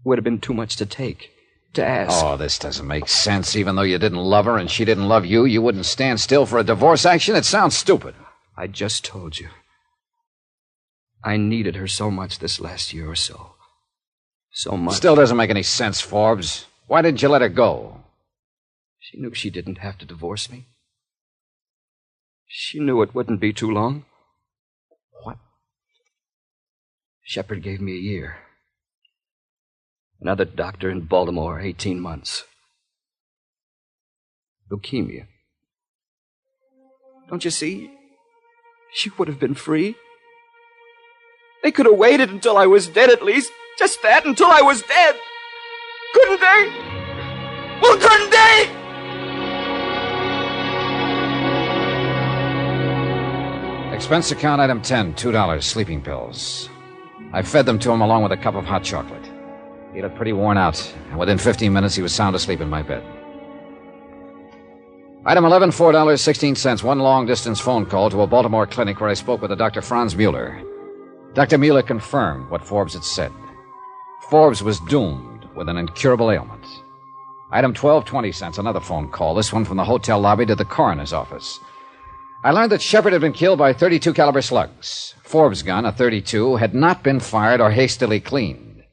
would have been too much to take, to ask. Oh, this doesn't make sense. Even though you didn't love her and she didn't love you, you wouldn't stand still for a divorce action? It sounds stupid. I just told you. I needed her so much this last year or so. So much. Still doesn't make any sense, Forbes. Why didn't you let her go? She knew she didn't have to divorce me. She knew it wouldn't be too long. What? Shepard gave me a year. Another doctor in Baltimore, 18 months. Leukemia. Don't you see? She would have been free. They could have waited until I was dead at least. Just that, until I was dead. Couldn't they? Well, couldn't they? Expense account item 10, $2, sleeping pills. I fed them to him along with a cup of hot chocolate. He looked pretty worn out, and within 15 minutes he was sound asleep in my bed. Item 11, $4.16, one long-distance phone call to a Baltimore clinic where I spoke with a Dr. Franz Mueller. Dr. Mueller confirmed what Forbes had said. Forbes was doomed with an incurable ailment. Item 12, 20 cents, another phone call, this one from the hotel lobby to the coroner's office. I learned that Shepard had been killed by 32 caliber slugs. Forbes' gun, a .32, had not been fired or hastily cleaned.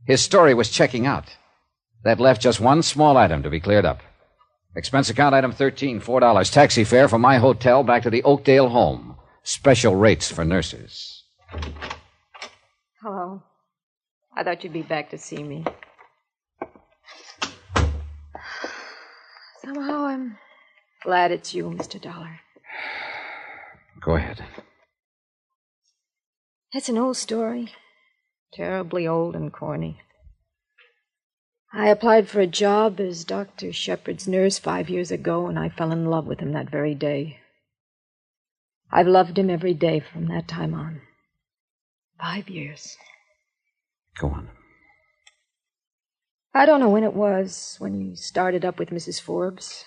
His story was checking out. That left just one small item to be cleared up. Expense account item 13, $4, taxi fare from my hotel back to the Oakdale home. Special rates for nurses. Hello. I thought you'd be back to see me. Somehow I'm glad it's you, Mr. Dollar. Go ahead. It's an old story. Terribly old and corny. I applied for a job as Dr. Shepard's nurse 5 years ago, and I fell in love with him that very day. I've loved him every day from that time on. 5 years. Go on. I don't know when it was, when you started up with Mrs. Forbes.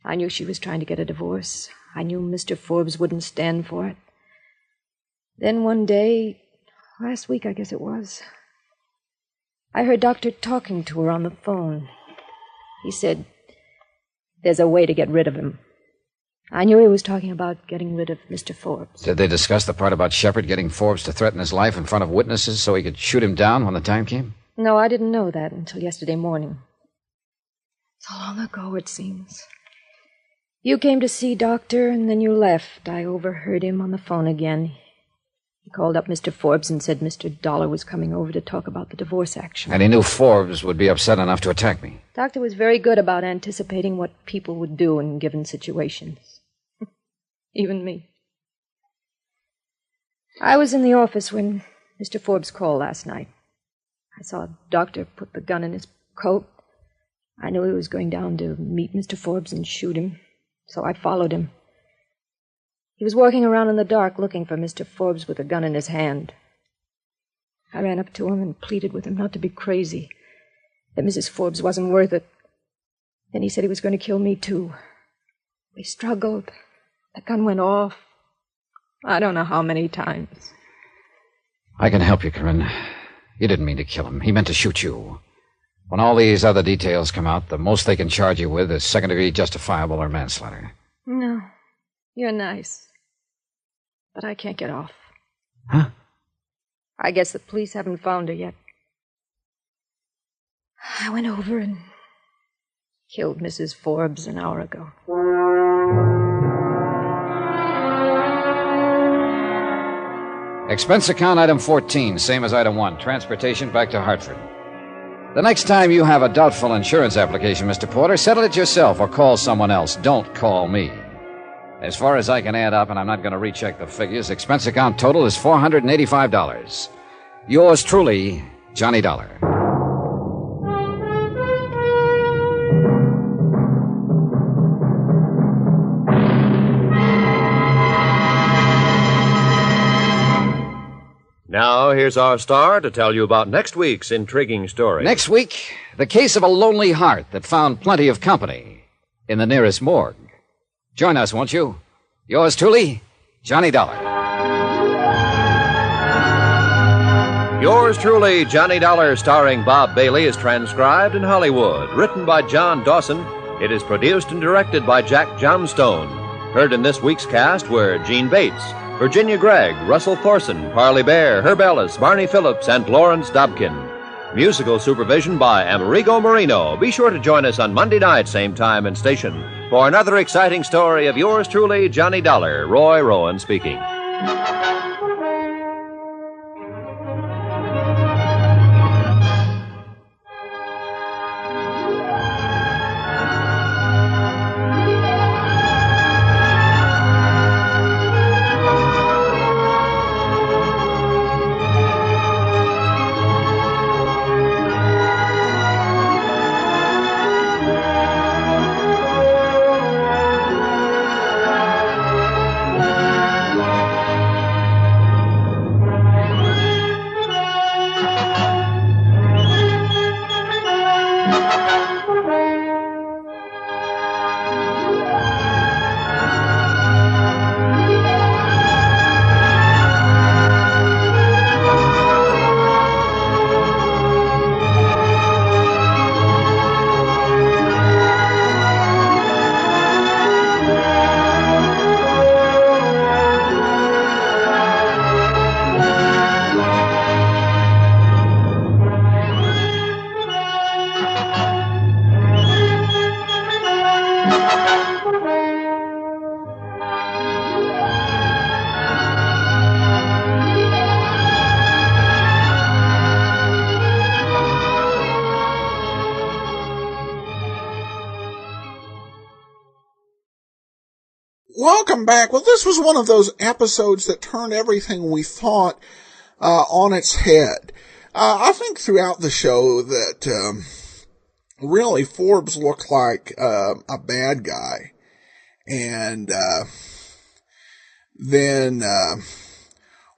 I knew she was trying to get a divorce. I knew Mr. Forbes wouldn't stand for it. Then one day, last week I guess it was, I heard Doctor talking to her on the phone. He said, there's a way to get rid of him. I knew he was talking about getting rid of Mr. Forbes. Did they discuss the part about Shepard getting Forbes to threaten his life in front of witnesses so he could shoot him down when the time came? No, I didn't know that until yesterday morning. So long ago, it seems. You came to see Doctor, and then you left. I overheard him on the phone again. He called up Mr. Forbes and said Mr. Dollar was coming over to talk about the divorce action. And he knew Forbes would be upset enough to attack me. Doctor was very good about anticipating what people would do in given situations. Even me. I was in the office when Mr. Forbes called last night. I saw Doctor put the gun in his coat. I knew he was going down to meet Mr. Forbes and shoot him, so I followed him. He was walking around in the dark looking for Mr. Forbes with a gun in his hand. I ran up to him and pleaded with him not to be crazy, that Mrs. Forbes wasn't worth it. Then he said he was going to kill me, too. We struggled. The gun went off. I don't know how many times. I can help you, Corinne. You didn't mean to kill him. He meant to shoot you. When all these other details come out, the most they can charge you with is second-degree justifiable or manslaughter. No, you're nice. But I can't get off. Huh? I guess the police haven't found her yet. I went over and killed Mrs. Forbes an hour ago. Expense account item 14, same as item 1, transportation back to Hartford. The next time you have a doubtful insurance application, Mr. Porter, settle it yourself or call someone else. Don't call me. As far as I can add up, and I'm not going to recheck the figures, expense account total is $485. Yours truly, Johnny Dollar. here's our star to tell you about next week's intriguing story. Next week, the case of a lonely heart that found plenty of company in the nearest morgue. Join us, won't you? Yours truly, Johnny Dollar. Yours truly, Johnny Dollar, starring Bob Bailey, is transcribed in Hollywood. Written by John Dawson, it is produced and directed by Jack Johnstone. Heard in this week's cast were Gene Bates, Virginia Gregg, Russell Thorson, Parley Bear, Herb Ellis, Barney Phillips, and Lawrence Dobkin. Musical supervision by Amerigo Marino. Be sure to join us on Monday night, same time and station, for another exciting story of yours truly, Johnny Dollar. Roy Rowan speaking. Welcome back. Well, this was one of those episodes that turned everything we thought on its head. I think throughout the show that really Forbes looked like a bad guy. And then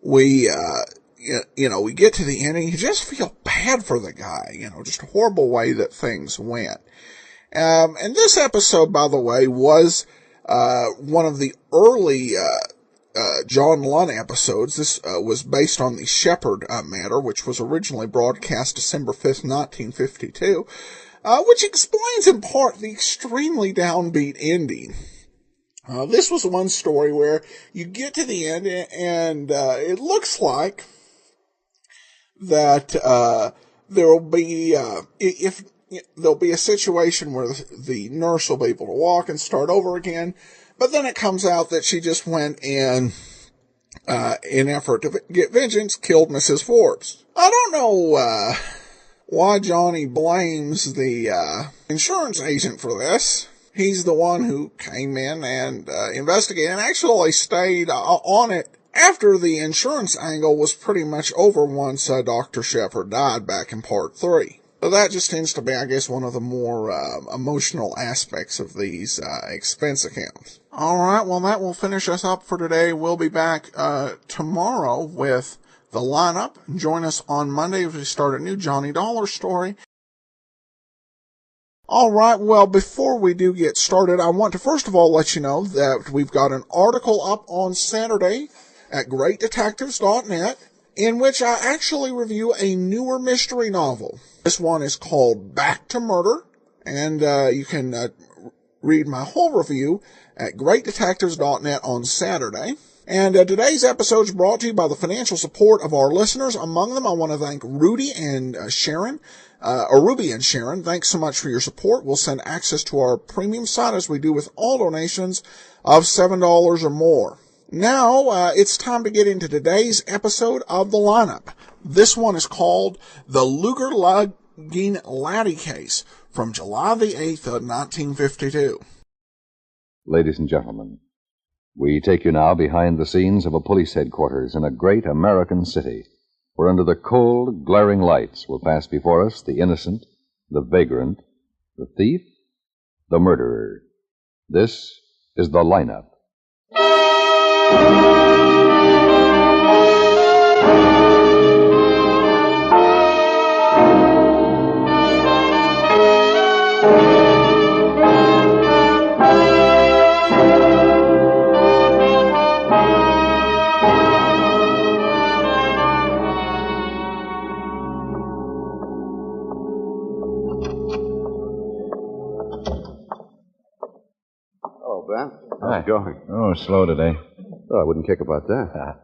we get to the end and you just feel bad for the guy. Just a horrible way that things went. And this episode, by the way, was one of the early John Lunn episodes. This was based on the Shepard matter, which was originally broadcast December 5th, 1952, which explains in part the extremely downbeat ending. This was one story where you get to the end and it looks like that there will be, if there'll be a situation where the nurse will be able to walk and start over again, but then it comes out that she just went and, in effort to get vengeance, killed Mrs. Forbes. I don't know, why Johnny blames the, insurance agent for this. He's the one who came in and, investigated and actually stayed on it after the insurance angle was pretty much over once, Dr. Shepard died back in part 3. So that just tends to be, I guess, one of the more emotional aspects of these expense accounts. All right, well, that will finish us up for today. We'll be back tomorrow with the lineup. Join us on Monday as we start a new Johnny Dollar story. All right, well, before we do get started, I want to first of all let you know that we've got an article up on Saturday at greatdetectives.net in which I actually review a newer mystery novel. This one is called Back to Murder, and you can read my whole review at greatdetectives.net on Saturday. And today's episode is brought to you by the financial support of our listeners. Among them, I want to thank Ruby and Sharon. Thanks so much for your support. We'll send access to our premium site as we do with all donations of $7 or more. Now, it's time to get into today's episode of the lineup. This one is called The Luger-Lugging Laddie Case from July the 8th of 1952. Ladies and gentlemen, we take you now behind the scenes of a police headquarters in a great American city, where under the cold, glaring lights will pass before us the innocent, the vagrant, the thief, the murderer. This is the lineup. How's it going? Oh, slow today. Oh, I wouldn't kick about that.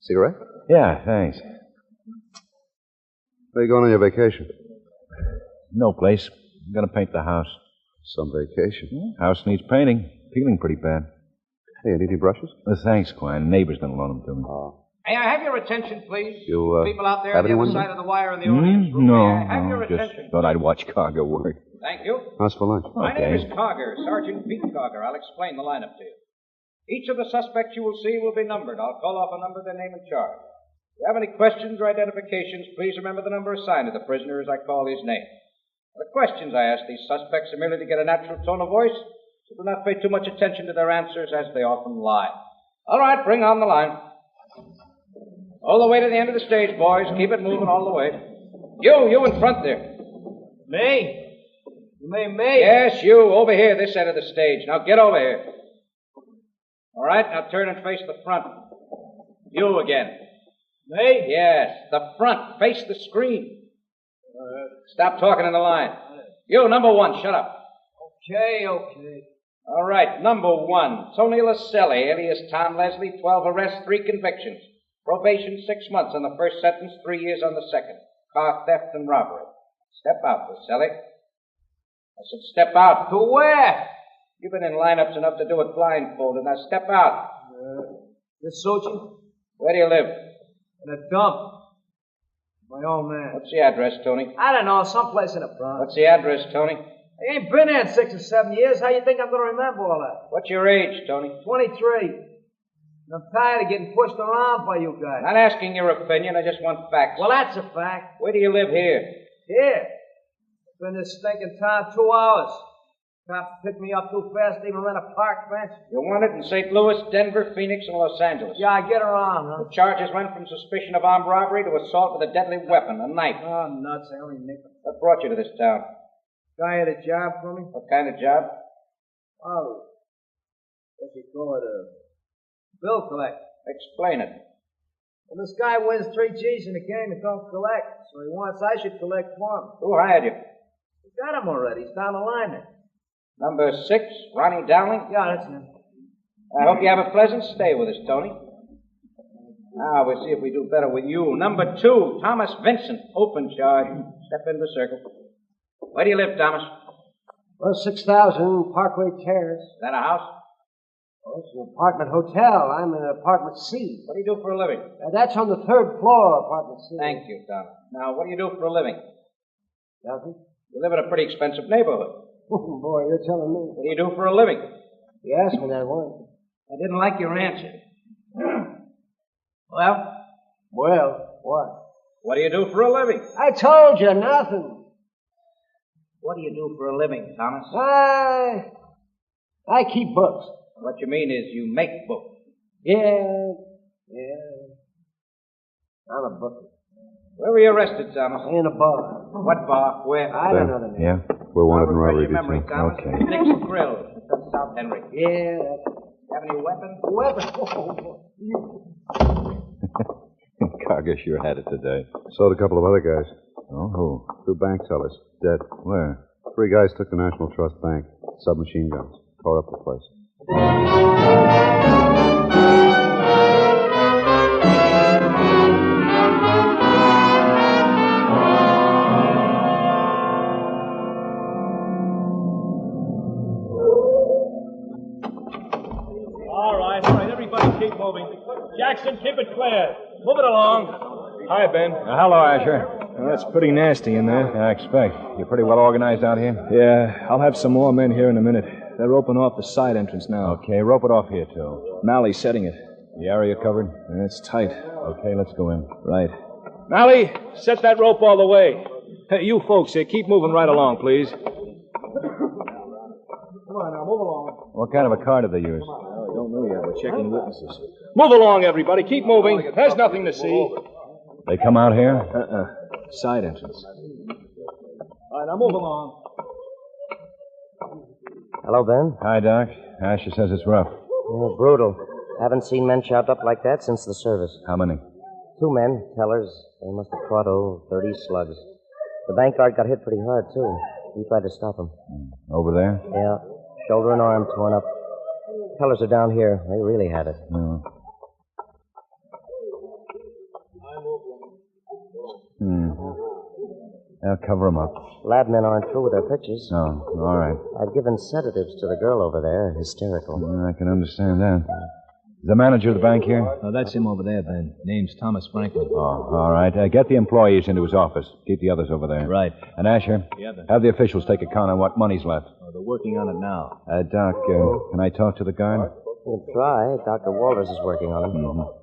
Cigarette? Yeah, thanks. Where are you going on your vacation? No place. I'm going to paint the house. Some vacation? House needs painting. Peeling pretty bad. Hey, any brushes? Thanks, Quine. Neighbor's going to loan them to me. May I have your attention, please? You, people out there have on the other anyone? side of the wire in the audience room. No, May I have your just attention? thought I'd watch Cargo work. Thank you. How's for lunch? My name Okay. is Cogger, Sergeant Pete Cogger. I'll explain the lineup to you. Each of the suspects you will see will be numbered. I'll call off a number, their name and charge. If you have any questions or identifications, please remember the number assigned to the prisoner as I call his name. The questions I ask these suspects are merely to get a natural tone of voice, so do not pay too much attention to their answers, as they often lie. All right, bring on the line. All the way to the end of the stage, boys. Keep it moving all the way. You in front there. Me? You mean me? Yes, you, over here, this end of the stage. Now get over here. All right, now turn and face the front. You again. Me? Yes, the front. Face the screen. Stop talking in the line. You, number one, shut up. Okay. All right, number one, Tony Laselli, alias Tom Leslie, 12 arrests, 3 convictions. Probation 6 months on the first sentence, 3 years on the second. Car theft and robbery. Step out, Laselli. I said step out. To where? You've been in lineups enough to do it blindfolded. Now step out. This suit you? Where do you live? In a dump. My own man. What's the address, Tony? I don't know, someplace in the Bronx. What's the address, Tony? I ain't been there in 6 or 7 years. How you think I'm going to remember all that? What's your age, Tony? 23. I'm tired of getting pushed around by you guys. Not asking your opinion. I just want facts. Well, that's a fact. Where do you live here? Here. Been in this stinking town 2 hours. Cops picked me up too fast to even rent a park bench. You wanted in St. Louis, Denver, Phoenix, and Los Angeles. Yeah, I get around, huh? The charges went from suspicion of armed robbery to assault with a deadly weapon, a knife. Oh, nuts. I only nicked them. What brought you to this town? Guy had a job for me. What kind of job? Oh, what you call it, a bill collector. Explain it. Well, this guy wins 3 G's in the game and don't collect, so he wants I should collect for him. Who hired you? We got him already. He's down the line there. Number 6, Ronnie Dowling? Yeah, that's him. I hope you have a pleasant stay with us, Tony. Now, we'll see if we do better with you. Number 2, Thomas Vincent, open charge. Step into the circle. Where do you live, Thomas? Well, 6,000 Parkway Terrace. Is that a house? Well, it's an apartment hotel. I'm in apartment C. What do you do for a living? That's on the 3rd floor, apartment C. Thank you, Thomas. Now, what do you do for a living? Nothing. You live in a pretty expensive neighborhood. Oh, boy, you're telling me. What do you do for a living? You asked me that once. I didn't like your answer. Well? Well, what? What do you do for a living? I told you, nothing. What do you do for a living, Thomas? I keep books. What you mean is you make books. Yeah. I'm a bookie. Where were you arrested, Thomas? In a bar. What bar? Where? I don't know the name. Yeah? We're wanted in robbery Refresh your memory, detail. Thomas. Okay. Nixon Grill. That's South Henry. Yeah, that's... Have any weapons? Cargo sure had it today. Sold a couple of other guys. Oh, who? 2 bank tellers. Dead. Where? 3 guys took the National Trust Bank. Submachine guns. Tore up the place. All right. Everybody keep moving. Jackson, keep it clear. Move it along. Hi, Ben. Hello, Asher. That's pretty nasty in there. I expect. You're pretty well organized out here? Yeah, I'll have some more men here in a minute. They're roping off the side entrance now. Okay, rope it off here, too. Mally's setting it. The area covered? It's tight. Okay, let's go in. Right. Mally, set that rope all the way. Hey, you folks here, keep moving right along, please. Come on now, move along. What kind of a car did they use? I don't know yet. We're checking witnesses. Move along, everybody. Keep moving. There's nothing to see. They come out here? Side entrance. All right, now move along. Hello, Ben. Hi, Doc. Asher says it's rough. Yeah, brutal. Haven't seen men chopped up like that since the service. How many? 2 men, tellers. They must have caught, 30 slugs. The bank guard got hit pretty hard, too. We tried to stop him. Over there? Yeah. Shoulder and arm torn up. Tellers are down here. They really had it. No. I'll cover them up. Lab men aren't through with their pictures. Oh, all right. I've given sedatives to the girl over there. Hysterical. I can understand that. Is the manager of the bank here? Oh, that's him over there, Ben. Name's Thomas Franklin. Oh, all right. Get the employees into his office. Keep the others over there. Right. And Asher? Yeah, Ben. Have the officials take account on what money's left. Oh, they're working on it now. Doc, can I talk to the guard? We'll try. Dr. Walters is working on it. Mm-hmm.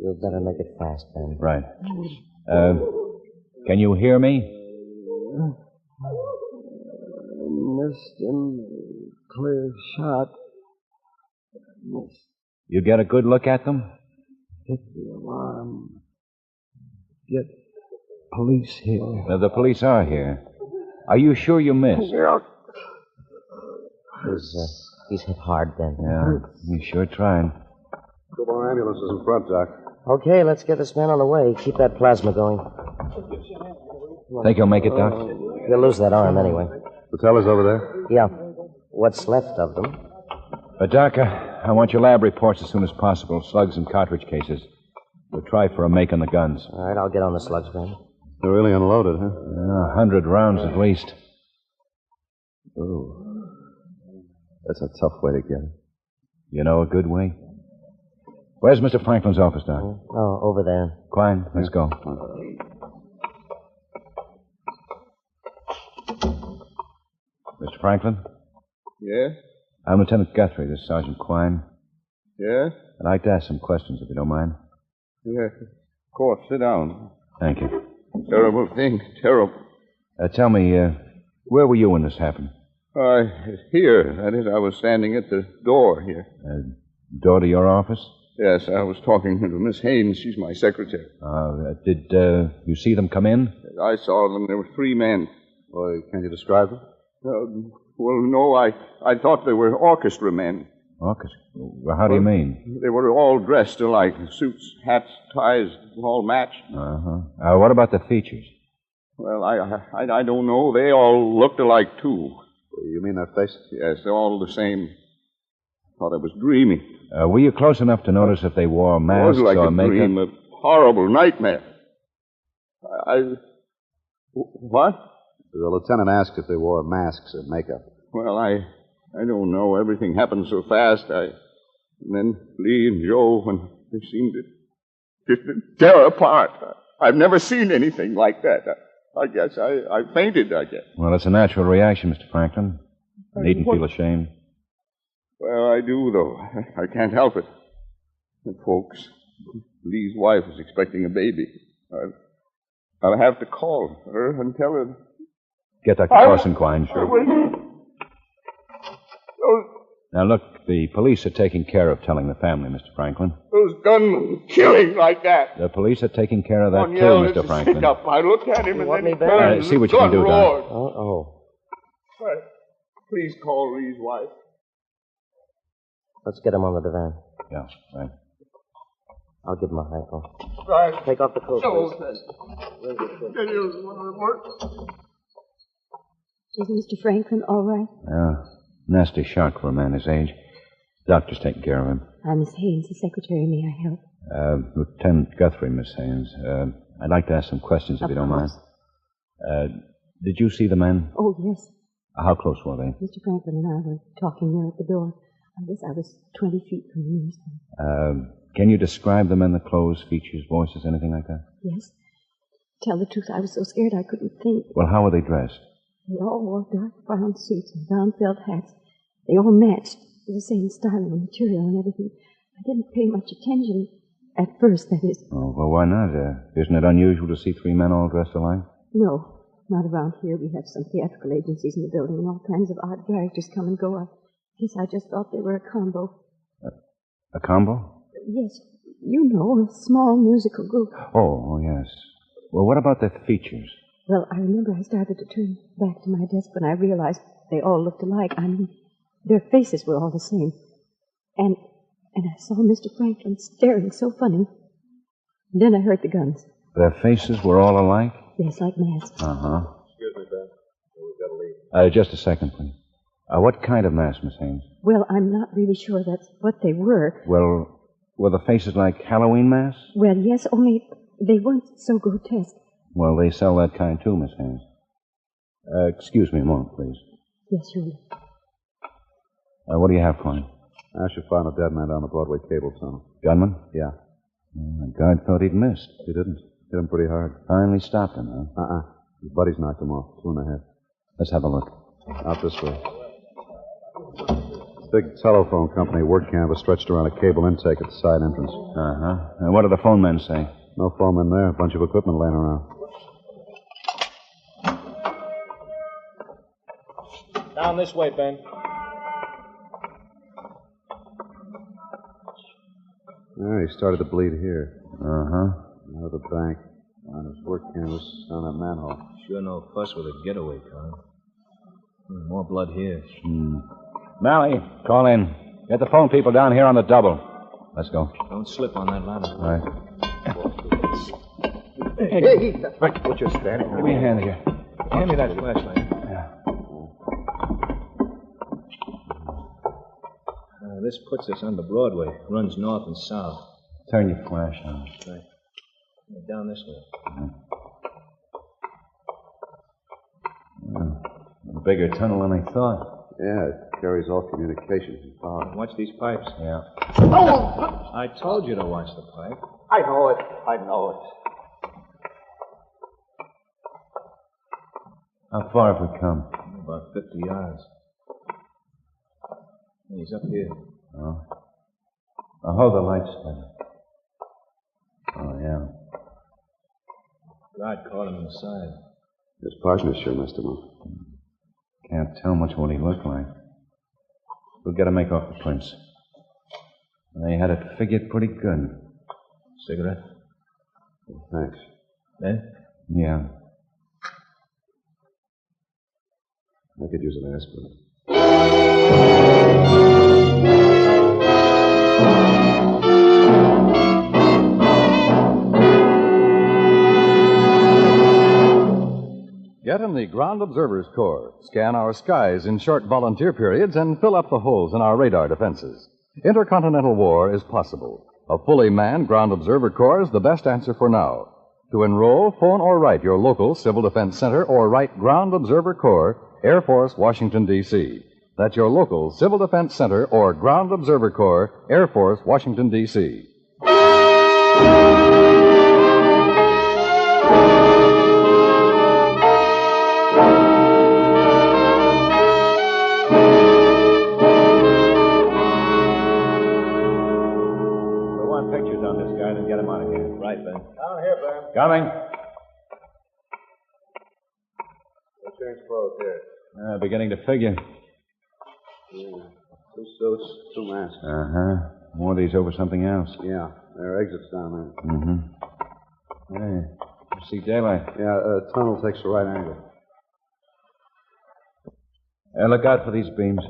You'd better make it fast, Ben. Right. Can you hear me? Missed him. Clear shot. Missed. You get a good look at them? Hit the alarm. Get police here. The police are here. Are you sure you missed? Yeah. He's hit hard, Ben. Yeah, he sure tried. Couple of ambulances in front, Doc. Okay, let's get this man on the way. Keep that plasma going. Think he'll make it, Doc? He'll lose that arm anyway. The teller's over there? Yeah. What's left of them? Doc, I want your lab reports as soon as possible. Slugs and cartridge cases. We'll try for a make on the guns. All right, I'll get on the slugs, Ben. They're really unloaded, huh? 100 rounds at least. Oh. That's a tough way to get it. You know a good way? Where's Mr. Franklin's office, Doc? Oh, over there. Quine, let's go. Mr. Franklin? Yes? I'm Lieutenant Guthrie. This is Sergeant Quine. Yes? I'd like to ask some questions, if you don't mind. Yes. Of course. Sit down. Thank you. Terrible thing. Terrible. Tell me, where were you when this happened? Here. That is, I was standing at the door here. Door to your office? Yes, I was talking to Miss Haynes. She's my secretary. Did you see them come in? I saw them. There were 3 men. Well, can you describe them? Well, no, I thought they were orchestra men. Orchestra? Well, how do you mean? They were all dressed alike. Suits, hats, ties, all matched. Uh-huh. What about the features? Well, I don't know. They all looked alike, too. You mean their faces? Yes, they're all the same. Thought I was dreaming. Were you close enough to notice if they wore masks it was like or a makeup? dream, a horrible nightmare. What? The lieutenant asked if they wore masks or makeup. Well, I don't know. Everything happened so fast. And then Lee and Joe, when they seemed to just tear apart. I've never seen anything like that. I guess I fainted, I guess. Well, it's a natural reaction, Mr. Franklin. You needn't feel ashamed. Well, I do, though. I can't help it. And folks, Lee's wife is expecting a baby. I'll have to call her and tell her. Get Dr. Carson, Quine. Sure. Now, look, the police are taking care of telling the family, Mr. Franklin. Those gunmen killing like that. The police are taking care of that, One too, yelled Mr. at the Franklin. stick-up. I looked at him and then he me turned. see what you can do, Doc. Oh. Please call Lee's wife. Let's get him on the divan. Yeah, right. I'll give him a high call. Right. Take off the coat, No, Is Mr. Franklin all right? Yeah, nasty shock for a man his age. Doctor's taking care of him. I'm Miss Haynes, the secretary. May I help? Lieutenant Guthrie, Miss Haynes. I'd like to ask some questions, if you don't mind. Did you see the men? Oh, yes. How close were they? Mr. Franklin and I were talking there at the door. I guess I was 20 feet from you. Can you describe the men, the clothes, features, voices, anything like that? Yes. Tell the truth, I was so scared I couldn't think. Well, how were they dressed? They all wore dark brown suits and brown felt hats. They all matched. The same styling and material and everything. I didn't pay much attention at first, that is. Oh, well, why not? Isn't it unusual to see 3 men all dressed alike? No, not around here. We have some theatrical agencies in the building, and all kinds of odd characters come and go. I guess I just thought they were a combo. A combo? Yes, you know, a small musical group. Oh, yes. Well, what about their features? Well, I remember I started to turn back to my desk when I realized they all looked alike. I mean, their faces were all the same. And I saw Mr. Franklin staring so funny. And then I heard the guns. Their faces were all alike? Yes, like masks. Uh-huh. Excuse me, Ben. We've got to leave. Just a second, please. What kind of mask, Miss Haynes? Well, I'm not really sure that's what they were. Well, were the faces like Halloween masks? Well, yes, only they weren't so grotesque. Well, they sell that kind too, Miss Haynes. Excuse me a moment, please. Yes, surely. What do you have for me? Asher found a dead man down the Broadway cable tunnel. Gunman? Yeah. The guard thought he'd missed. He didn't. Hit him pretty hard. Finally stopped him, huh? His buddies knocked him off. 2 in the head. Let's have a look. Out this way. Big telephone company work canvas stretched around a cable intake at the side entrance. And what did the phone men say? No phone men there. A bunch of equipment laying around. Down this way, Ben. Yeah, he started to bleed here. Uh-huh. Out of the bank. On his work canvas on that manhole. Sure no fuss with a getaway car. More blood here. Mally, call in. Get the phone people down here on the double. Let's go. Don't slip on that ladder. All right. Hey, what you standing there? Give me a hand here. Hand me that flashlight. Yeah. This puts us on the Broadway. Runs north and south. Turn your flash on. Right. Down this way. A bigger tunnel than I thought. Yeah, it carries all communications and power. Watch these pipes. Yeah. Oh! I told you to watch the pipe. I know it. I know it. How far have we come? About 50 yards. He's up here. Oh. I'll hold the lights steady. Oh, yeah. God caught him inside. His partner sure messed him up. Can't tell much what he looked like. We'll get to make off the prints. They had it figured pretty good. Cigarette? Thanks. Ben? Yeah. I could use an aspirin. Get in the Ground Observers Corps. Scan our skies in short volunteer periods and fill up the holes in our radar defenses. Intercontinental war is possible. A fully manned Ground Observer Corps is the best answer for now. To enroll, phone or write your local Civil Defense Center or write Ground Observer Corps, Air Force, Washington, D.C. That's your local Civil Defense Center or Ground Observer Corps, Air Force, Washington, D.C. Pictures on this guy, then get him out of here. Right, Ben. Down here, Ben. Coming. Change clothes here. Beginning to figure. Yeah. 2 suits, 2 masks. More of these over something else. Yeah, there are exits down there. Hey, you see daylight. Yeah, tunnel takes the right angle. Look out for these beams.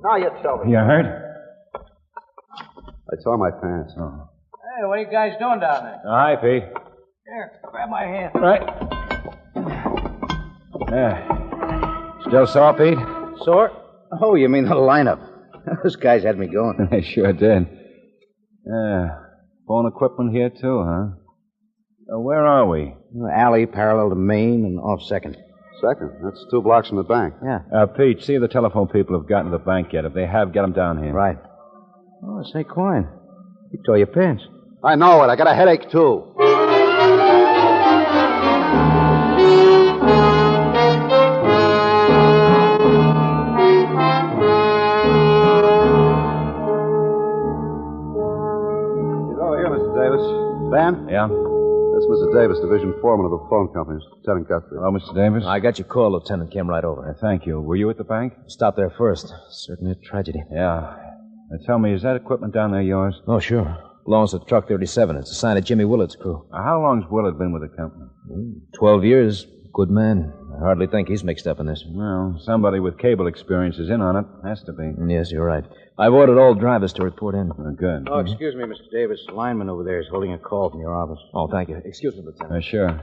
Now you tell me. You hurt? I tore my pants. Oh. Hey, what are you guys doing down there? Hi, Pete. Here, grab my hand. Right. Yeah. Still sore, Pete? Sore? Oh, you mean the lineup. Those guys had me going. They sure did. Yeah. Phone equipment here, too, huh? Where are we? Alley parallel to Main and off Second. Second? That's 2 blocks from the bank. Yeah. Pete, see if the telephone people have gotten to the bank yet. If they have, get them down here. Right. Oh, say, Quine, you tore your pants. I know it. I got a headache, too. Hello, here, Mr. Davis. Ben? Yeah? That's Mr. Davis, division foreman of the phone company. Lieutenant Guthrie. Hello, Mr. Davis. I got your call, Lieutenant. Came right over. Thank you. Were you at the bank? Stopped there first. Certainly a tragedy. Yeah. Now, tell me, is that equipment down there yours? Oh, sure. Belongs to Truck 37. It's a sign of Jimmy Willard's crew. How long's Willard been with the company? 12 years. Good man. I hardly think he's mixed up in this. Well, somebody with cable experience is in on it. Has to be. Yes, you're right. I've ordered all drivers to report in. Good. Oh, excuse me, Mr. Davis. Lineman over there is holding a call from your office. Oh, thank you. Excuse me, Lieutenant. Sure.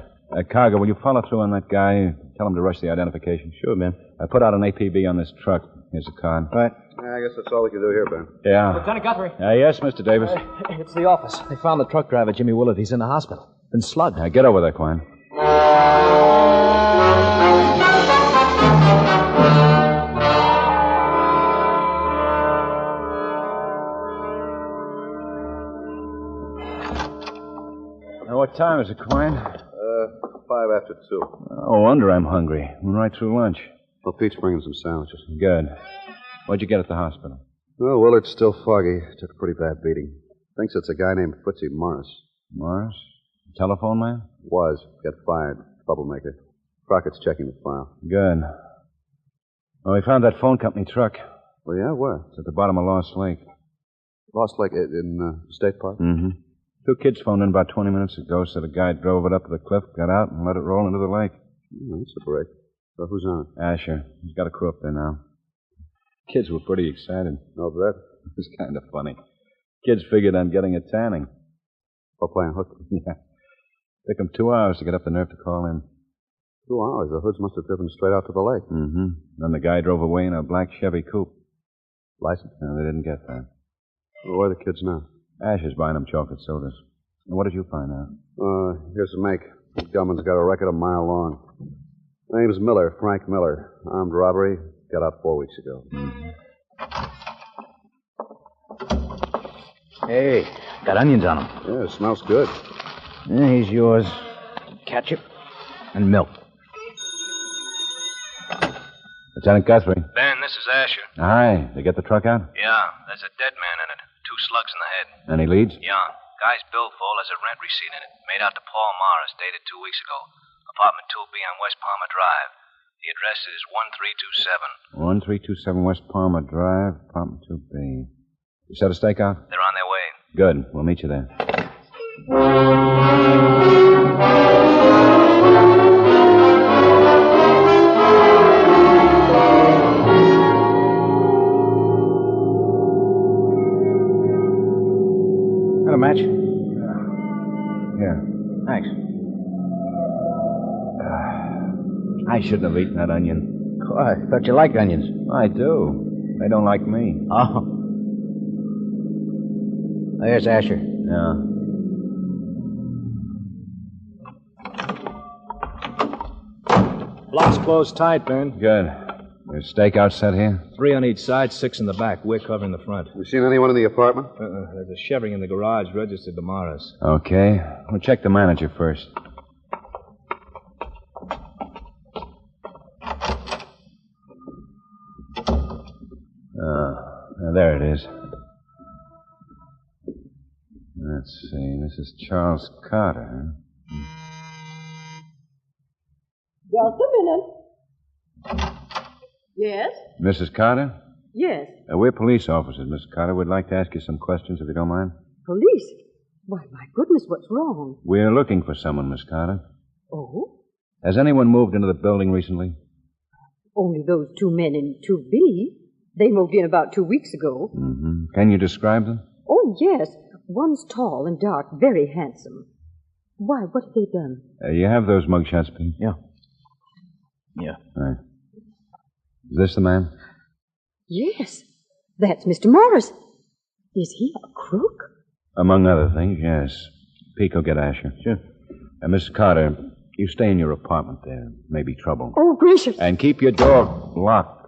Cargo, will you follow through on that guy? Tell him to rush the identification. Sure, man. I put out an APB on this truck. Here's the card. Right. I guess that's all we can do here, Ben. Yeah. Lieutenant Guthrie. Yes, Mr. Davis. It's the office. They found the truck driver, Jimmy Willard. He's in the hospital. Been slugged. Now, get over there, Quine. Now, what time is it, Quine? 5 after 2. Oh, wonder I'm hungry. Went right through lunch. Well, Pete's bringing some sandwiches. Good. What'd you get at the hospital? Well, Willard's still foggy. Took a pretty bad beating. Thinks it's a guy named Fritzy Morris. Morris? Telephone man? Was. Got fired. Troublemaker. Crockett's checking the file. Good. Well, we found that phone company truck. Well, yeah, where? It's at the bottom of Lost Lake. Lost Lake in State Park? Mm-hmm. 2 kids phoned in about 20 minutes ago, said a guy drove it up to the cliff, got out, and let it roll into the lake. That's a break. So who's on it? Asher. He's got a crew up there now. Kids were pretty excited. No bet. It was kind of funny. Kids figured on getting a tanning. Or playing hooky. Yeah. Took them 2 hours to get up the nerve to call in. 2 hours? The hoods must have driven straight out to the lake. Mm-hmm. Then the guy drove away in a black Chevy coupe. License? No, they didn't get that. Well, where are the kids now? Asher's buying them chocolate sodas. And what did you find out? Here's the make. The gunman's got a record a mile long. Name's Miller, Frank Miller. Armed robbery. Got out 4 weeks ago. Mm-hmm. Hey, got onions on them. Yeah, it smells good. Yeah, here's yours. Ketchup and milk. Lieutenant Guthrie. Ben, this is Asher. Hi. They get the truck out? Yeah, there's a dead man in it. 2 slugs in the head. Any leads? Yeah. Guy's billfold has a rent receipt in it. Made out to Paul Morris, dated 2 weeks ago. Apartment 2B on West Palmer Drive. The address is 1327. 1327 West Palmer Drive, apartment 2B. You set a stake out? They're on their way. Good. We'll meet you there. Got a match? Here. Thanks. I shouldn't have eaten that onion. I thought you liked onions. I do. They don't like me. Oh. There's Asher. Yeah. Block's closed tight, Ben. Good. There's stakeout set here? 3 on each side, 6 in the back. We're covering the front. You seen anyone in the apartment? There's a Chevy in the garage registered to Morris. Okay. We'll check the manager first. There it is. Let's see. This is Charles Carter. Just a minute. Yes? Mrs. Carter? Yes. We're police officers, Miss Carter. We'd like to ask you some questions, if you don't mind. Police? Why, my goodness, what's wrong? We're looking for someone, Miss Carter. Oh? Has anyone moved into the building recently? Only those 2 men in 2B. They moved in about 2 weeks ago. Mm-hmm. Can you describe them? Oh, yes. One's tall and dark, very handsome. Why, what have they done? You have those mugshots, Pete? Yeah. Right. Is this the man? Yes. That's Mr. Morris. Is he a crook? Among other things, yes. Pete, go get Asher. Sure. Miss Carter, you stay in your apartment there. Maybe trouble. Oh, gracious. And keep your door locked.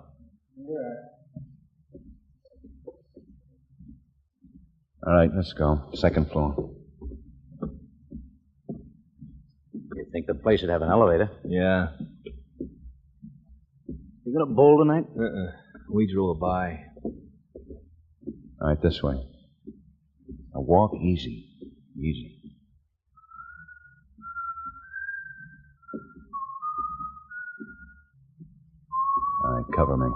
All right, let's go. 2nd floor. You'd think the place would have an elevator. Yeah. You gonna bowl tonight? We drove by. All right, this way. Now walk easy. Easy. All right, cover me.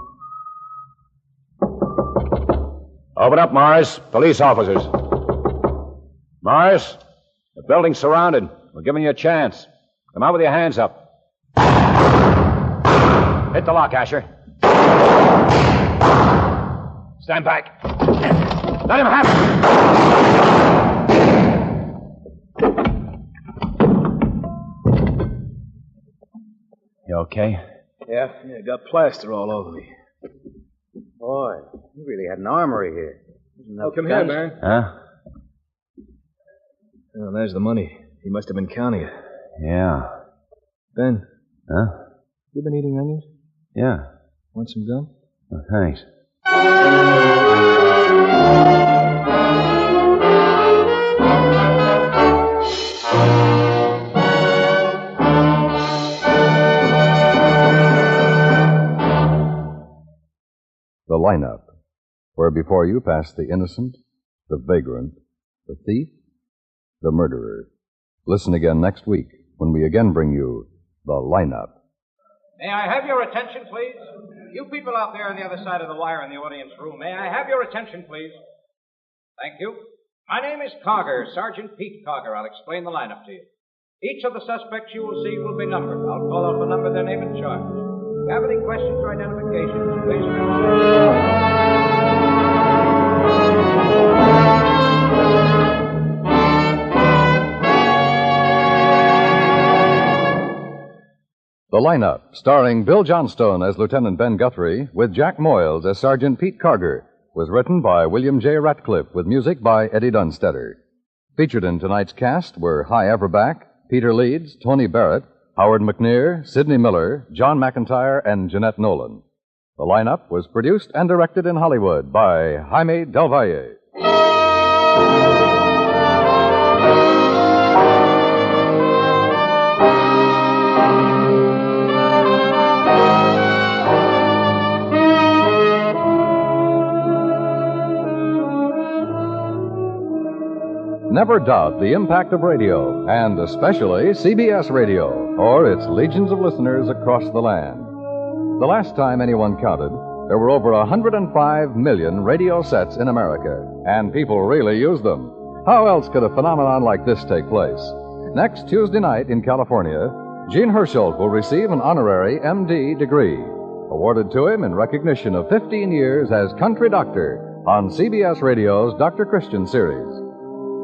Open up, Morris. Police officers. Morris, the building's surrounded. We're giving you a chance. Come out with your hands up. Hit the lock, Asher. Stand back. Let him have it. You okay? Yeah, got plaster all over me. Boy, you really had an armory here. Oh, come here, man. Huh? Oh, there's the money. He must have been counting it. Yeah. Ben. Huh? You been eating onions? Yeah. Want some gum? Oh, thanks. The lineup, where before you pass the innocent, the vagrant, the thief, the murderer. Listen again next week when we again bring you the lineup. May I have your attention, please? You people out there on the other side of the wire in the audience room, may I have your attention, please? Thank you. My name is Cogger, Sergeant Pete Cogger. I'll explain the lineup to you. Each of the suspects you will see will be numbered. I'll call off a number, their name, and charge. If you have any questions or identifications, please remember. The lineup, starring Bill Johnstone as Lieutenant Ben Guthrie, with Jack Moyles as Sergeant Pete Carger, was written by William J. Ratcliffe, with music by Eddie Dunstetter. Featured in tonight's cast were Hy Averback, Peter Leeds, Tony Barrett, Howard McNear, Sidney Miller, John McIntyre, and Jeanette Nolan. The lineup was produced and directed in Hollywood by Jaime Del Valle. Never doubt the impact of radio, and especially CBS Radio, or its legions of listeners across the land. The last time anyone counted, there were over 105 million radio sets in America, and people really use them. How else could a phenomenon like this take place? Next Tuesday night in California, Gene Hersholt will receive an honorary M.D. degree, awarded to him in recognition of 15 years as country doctor on CBS Radio's Dr. Christian series.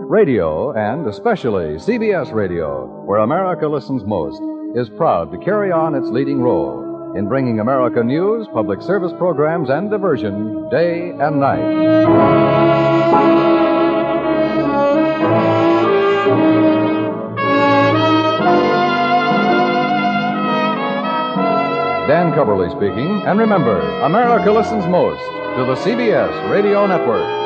Radio, and especially CBS Radio, where America listens most, is proud to carry on its leading role in bringing America news, public service programs, and diversion day and night. Dan Coverly speaking, and remember, America listens most to the CBS Radio Network.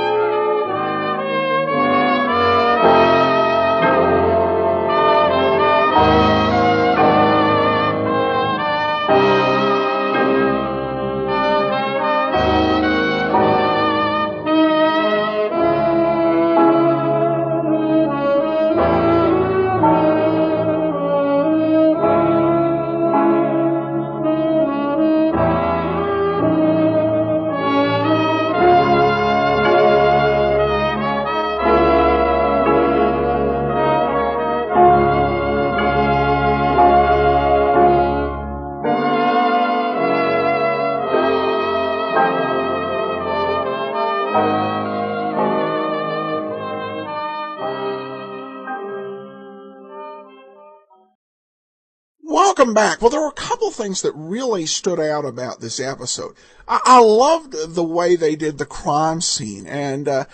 Welcome back. Well, there were a couple things that really stood out about this episode. I loved the way they did the crime scene and kind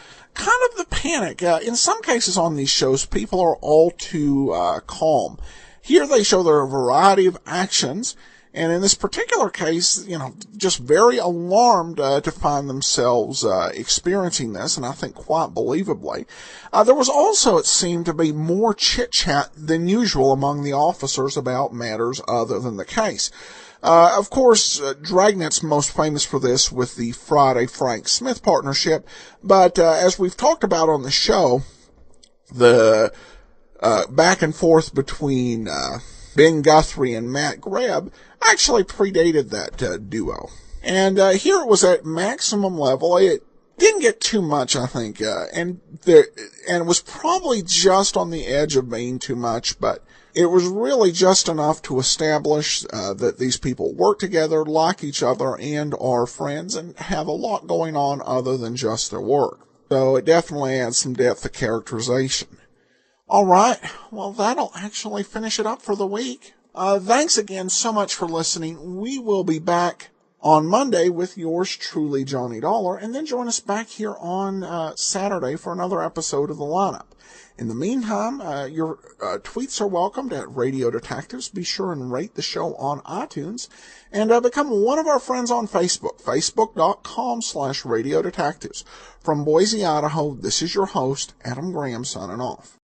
of the panic. In some cases on these shows, people are all too calm. Here they show there are a variety of actions, and in this particular case, just very alarmed to find themselves experiencing this, and I think quite believably. There was also, it seemed to be, more chit-chat than usual among the officers about matters other than the case. Of course, Dragnet's most famous for this with the Friday-Frank Smith partnership, but as we've talked about on the show, the back and forth between Ben Guthrie and Matt Greb actually predated that duo. And here it was at maximum level. It didn't get too much, I think, and it was probably just on the edge of being too much, but it was really just enough to establish that these people work together, like each other, and are friends, and have a lot going on other than just their work. So it definitely adds some depth of characterization. All right, well, that'll actually finish it up for the week. Thanks again so much for listening. We will be back on Monday with yours truly, Johnny Dollar, and then join us back here on Saturday for another episode of The Lineup. In the meantime, your tweets are welcomed at Radio Detectives. Be sure and rate the show on iTunes, and become one of our friends on Facebook, facebook.com/Radio Detectives. From Boise, Idaho, this is your host, Adam Graham, signing off.